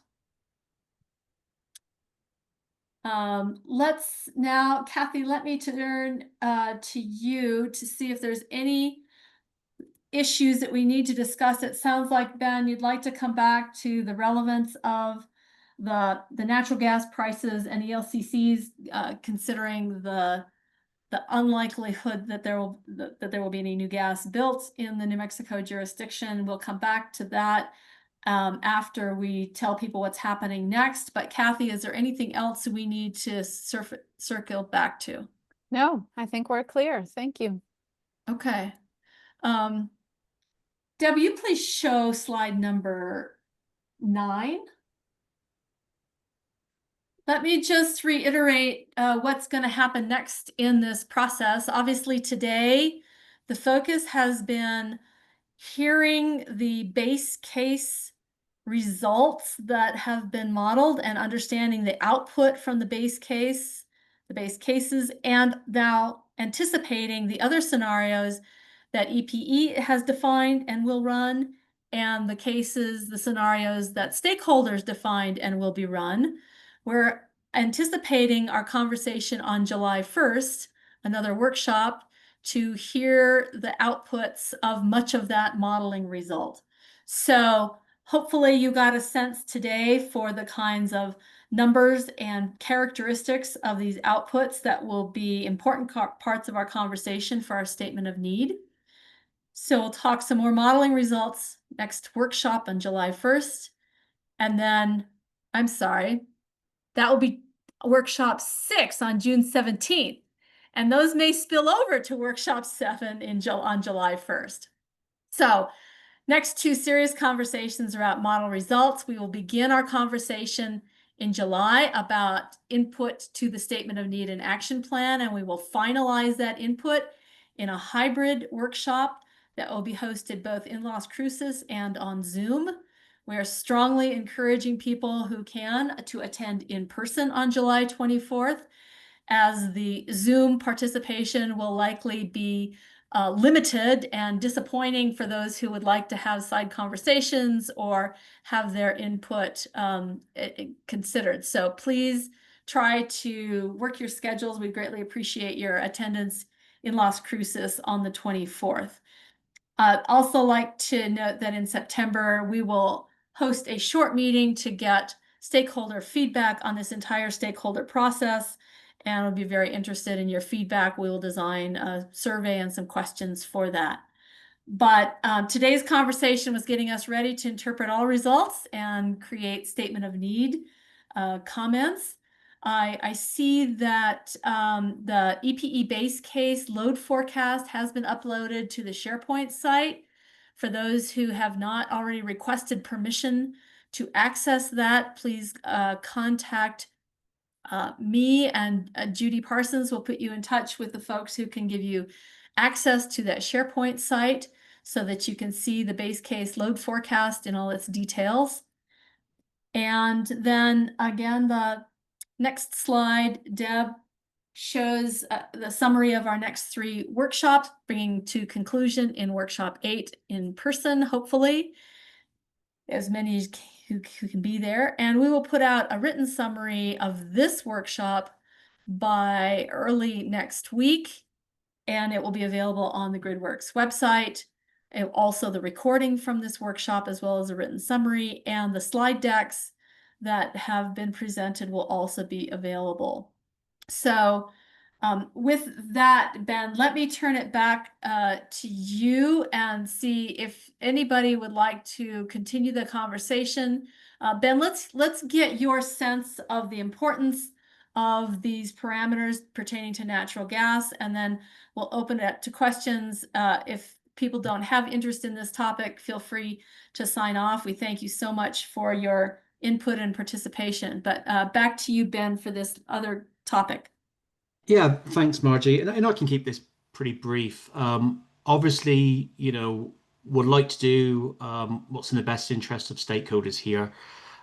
Let's now, Kathy, let me turn to you to see if there's any issues that we need to discuss. It sounds like, Ben, you'd like to come back to the relevance of the natural gas prices and ELCCs, considering the unlikelihood that there will be any new gas built in the New Mexico jurisdiction. We'll come back to that after we tell people what's happening next. But Kathy, is there anything else we need to circle back to? No, I think we're clear. Thank you. Okay. Deb, will you please show slide number 9? Let me just reiterate what's going to happen next in this process. Obviously, today, the focus has been hearing the base case results that have been modeled and understanding the output from the base case, the base cases, and now anticipating the other scenarios that EPE has defined and will run, and the cases, the scenarios that stakeholders defined and will be run. We're anticipating our conversation on July 1st, another workshop, to hear the outputs of much of that modeling result. So hopefully you got a sense today for the kinds of numbers and characteristics of these outputs that will be important parts of our conversation for our statement of need. So we'll talk some more modeling results next workshop on July 1st. And then, I'm sorry, that will be workshop 6 on June 17th. And those may spill over to workshop 7 on July 1st. So next 2 serious conversations are about model results. We will begin our conversation in July about input to the statement of need and action plan, and we will finalize that input in a hybrid workshop that will be hosted both in Las Cruces and on Zoom. We are strongly encouraging people who can to attend in person on July 24th, as the Zoom participation will likely be limited and disappointing for those who would like to have side conversations or have their input considered. So please try to work your schedules. We greatly appreciate your attendance in Las Cruces on the 24th. Also like to note that in September, we will host a short meeting to get stakeholder feedback on this entire stakeholder process, and we'll be very interested in your feedback. We will design a survey and some questions for that. But today's conversation was getting us ready to interpret all results and create statement of need comments. I see that the EPE base case load forecast has been uploaded to the SharePoint site. For those who have not already requested permission to access that, please contact me, and Judy Parsons will put you in touch with the folks who can give you access to that SharePoint site so that you can see the base case load forecast in all its details. And then again, the next slide, Deb, shows the summary of our next 3 workshops, bringing to conclusion in workshop 8 in person, hopefully, as many who can be there. And we will put out a written summary of this workshop by early next week, and it will be available on the GridWorks website. And also the recording from this workshop, as well as a written summary, and the slide decks that have been presented will also be available. So with that, Ben, let me turn it back to you and see if anybody would like to continue the conversation. Ben, let's get your sense of the importance of these parameters pertaining to natural gas, and then we'll open it up to questions. If people don't have interest in this topic, feel free to sign off. We thank you so much for your input and participation. But back to you, Ben, for this other topic. Yeah, thanks, Margie. And I can keep this pretty brief. Obviously, would like to do what's in the best interest of stakeholders here.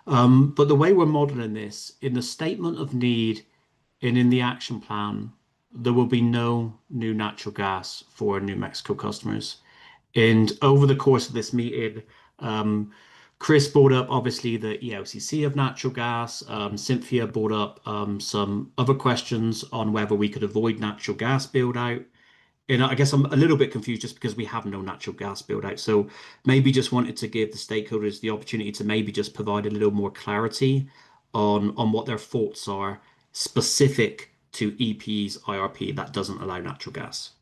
But the way we're modeling this, in the statement of need and in the action plan, there will be no new natural gas for New Mexico customers. And over the course of this meeting, Chris brought up obviously the ELCC of natural gas. Cynthia brought up some other questions on whether we could avoid natural gas build out. And I guess I'm a little bit confused just because we have no natural gas build out. So maybe just wanted to give the stakeholders the opportunity to maybe just provide a little more clarity on what their thoughts are specific to EP's IRP that doesn't allow natural gas.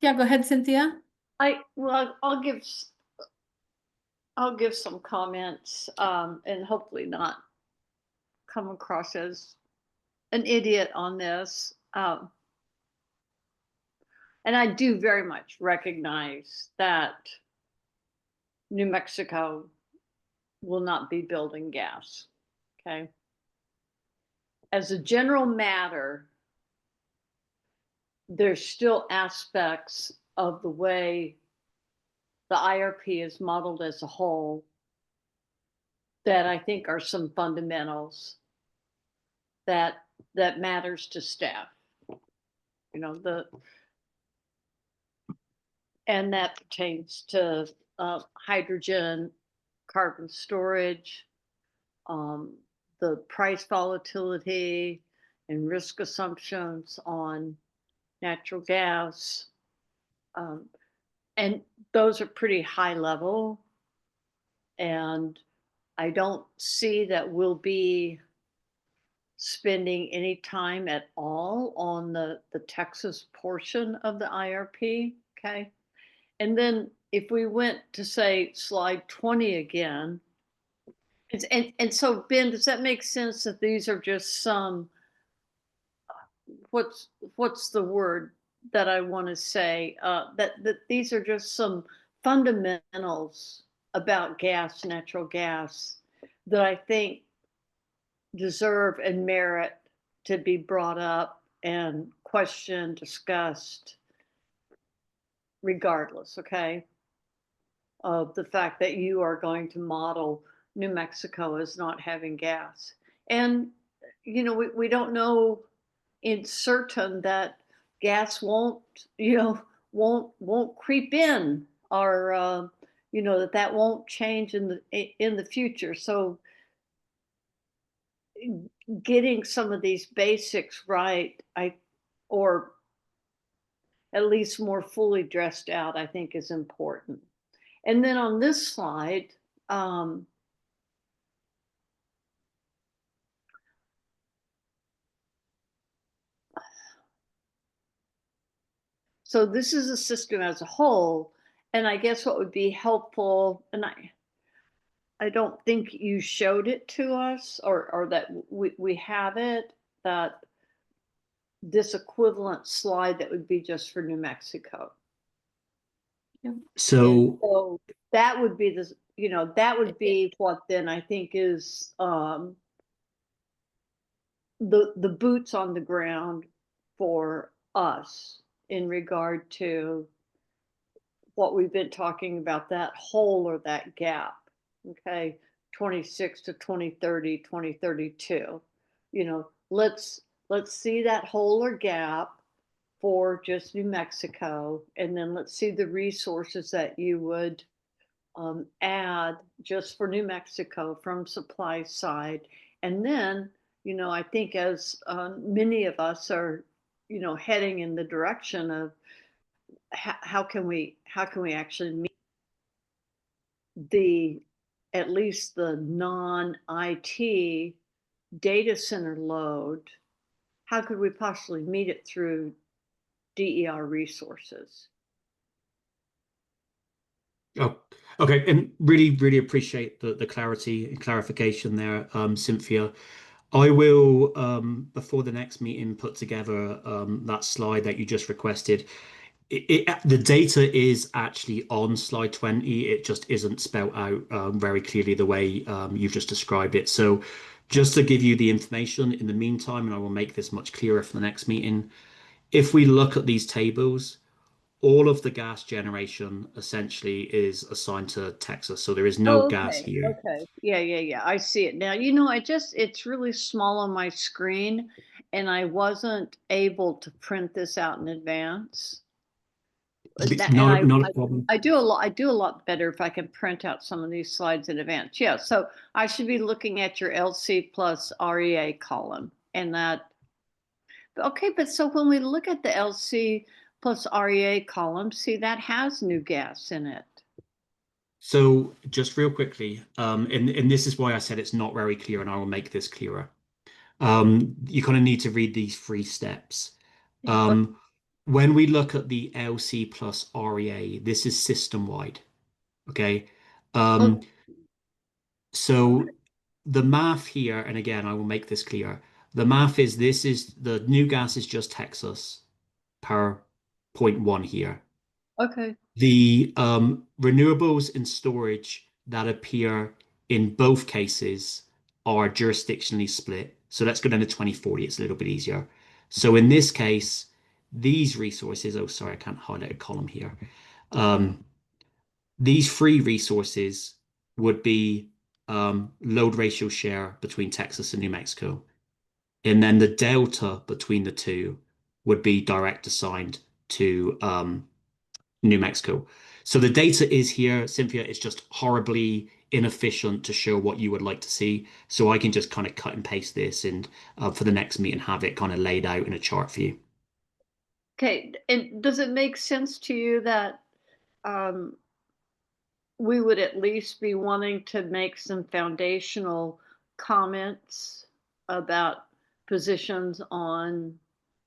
Yeah, go ahead, Cynthia. I'll give some comments and hopefully not come across as an idiot on this. And I do very much recognize that New Mexico will not be building gas, okay? As a general matter, there's still aspects of the way the IRP is modeled as a whole that I think are some fundamentals that matters to staff. And that pertains to hydrogen, carbon storage, the price volatility and risk assumptions on natural gas. And those are pretty high level. And I don't see that we'll be spending any time at all on the Texas portion of the IRP, okay? And then if we went to say slide 20 again, and so Ben, does that make sense that these are just some, what's the word that I want to say? That these are just some fundamentals about gas, natural gas, that I think deserve and merit to be brought up and questioned, discussed, regardless, okay, of the fact that you are going to model New Mexico as not having gas. And, you know, we don't know in certain that gas won't, you know, won't creep in, or, you know, that won't change in the future. So getting some of these basics right, or at least more fully dressed out, I think is important. And then on this slide, so this is a system as a whole, and I guess what would be helpful, and I don't think you showed it to us, or that we have it, that this equivalent slide that would be just for New Mexico. So That would be the, you know, that would be what then I think is the boots on the ground for us in regard to what we've been talking about, that hole or that gap, okay, 26 to 2030, 2032. You know, let's see that hole or gap for just New Mexico, and then let's see the resources that you would add just for New Mexico from supply side. And then, you know, I think as many of us are, you know, heading in the direction of how can we actually meet the, at least the non-IT data center load, how could we possibly meet it through DER resources? Oh, okay. And really appreciate the clarity and clarification there, Cynthia. I will, before the next meeting, put together that slide that you just requested. The data is actually on slide 20. It just isn't spelled out very clearly the way you've just described it. So just to give you the information in the meantime, and I will make this much clearer for the next meeting, if we look at these tables, all of the gas generation essentially is assigned to Texas. So there is no gas Okay, here. okay. Yeah. I see it now. You know, it's really small on my screen, and I wasn't able to print this out in advance. And Not a problem. I do a lot better if I can print out some of these slides in advance. Yeah, so I should be looking at your LC plus REA column, and that, okay, but so when we look at the LC plus REA column, see, that has new gas in it. So just real quickly, and this is why I said it's not very clear, and I will make this clearer. You kind of need to read these 3 steps. When we look at the LC plus REA, this is system-wide. Okay. So the math here, and again, I will make this clear. The math is this is the new gas is just Texas per 0.1 here. Okay. The renewables and storage that appear in both cases are jurisdictionally split. So let's go down to 2040. It's a little bit easier. So in this case, these resources, oh, sorry, I can't highlight a column here. These 3 resources would be load ratio share between Texas and New Mexico. And then the delta between the two would be direct assigned to New Mexico. So the data is here, Cynthia. It's just horribly inefficient to show what you would like to see. So I can just kind of cut and paste this and for the next meeting have it kind of laid out in a chart for you. Okay, and does it make sense to you that we would at least be wanting to make some foundational comments about positions on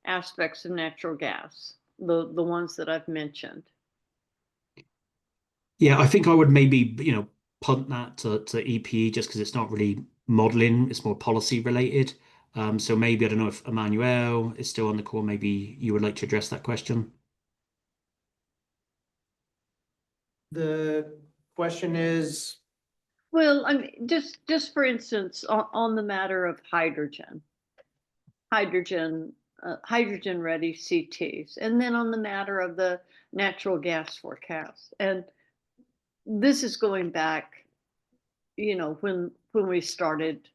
aspects of natural gas, the ones that I've mentioned? Yeah, I think I would maybe, punt that to EPE just because it's not really modeling, it's more policy related. So maybe, I don't know if Emmanuel is still on the call, maybe you would like to address that question. The question is, Well, I mean, just for instance, on the matter of hydrogen ready CTs, and then on the matter of the natural gas forecast. And this is going back, when we started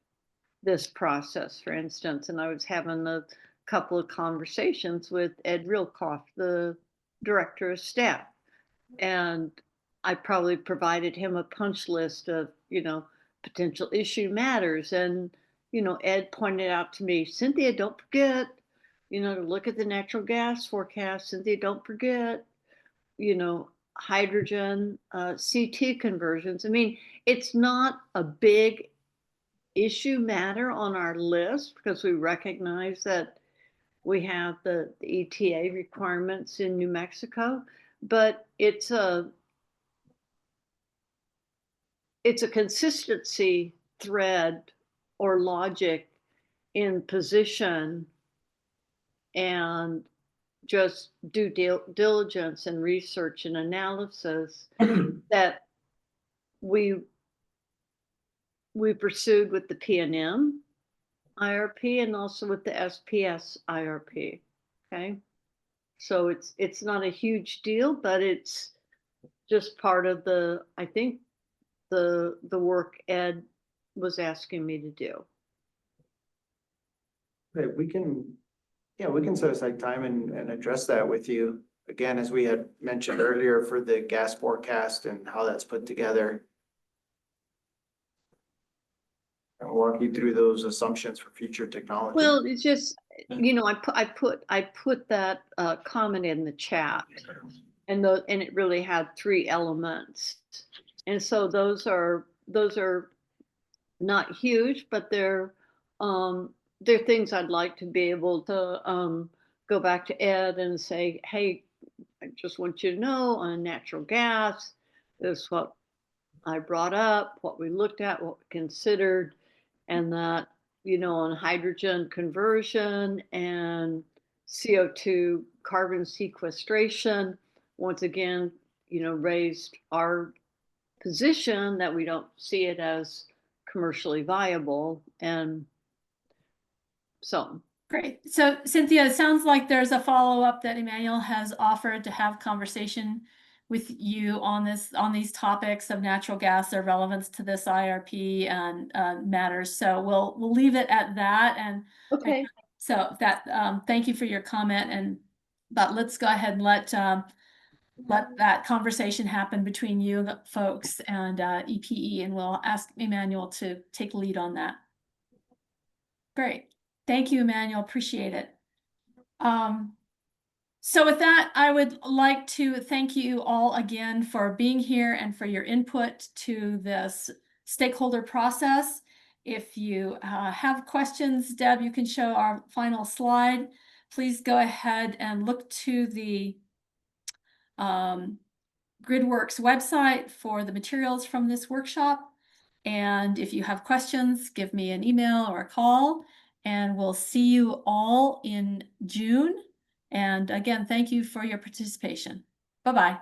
this process, for instance, and I was having a couple of conversations with Ed Realkoff, the director of staff, and I probably provided him a punch list of, potential issue matters. And, Ed pointed out to me, Cynthia, don't forget, to look at the natural gas forecast. Cynthia, don't forget, hydrogen, CT conversions. I mean, it's not a big issue matter on our list because we recognize that we have the ETA requirements in New Mexico, but it's a consistency thread or logic in position and just due diligence and research and analysis that we pursued with the PNM IRP and also with the SPS IRP. Okay, so it's not a huge deal, but it's just part of the, I think, the work Ed was asking me to do. okay, we can set aside time and address that with you. Again, as we had mentioned earlier for the gas forecast and how that's put together. And walk you through those assumptions for future technology. Well, it's just, I put that comment in the chat, and it really had 3 elements. And so those are not huge, but they're things I'd like to be able to go back to Ed and say, hey, I just want you to know on natural gas, this is what I brought up, what we looked at, what we considered, and that, on hydrogen conversion and CO2 carbon sequestration, once again, raised our position that we don't see it as commercially viable. And so. Great. So Cynthia, it sounds like there's a follow-up that Emmanuel has offered to have conversation with you on these topics of natural gas, their relevance to this IRP and matters. So we'll leave it at that. And okay. So that thank you for your comment. But let's go ahead and let that conversation happen between you folks and EPE, and we'll ask Emmanuel to take lead on that. Great. Thank you, Emmanuel. Appreciate it. So with that, I would like to thank you all again for being here and for your input to this stakeholder process. If you have questions, Deb, you can show our final slide. Please go ahead and look to the GridWorks website for the materials from this workshop. And if you have questions, give me an email or a call, and we'll see you all in June. And again, thank you for your participation. Bye-bye.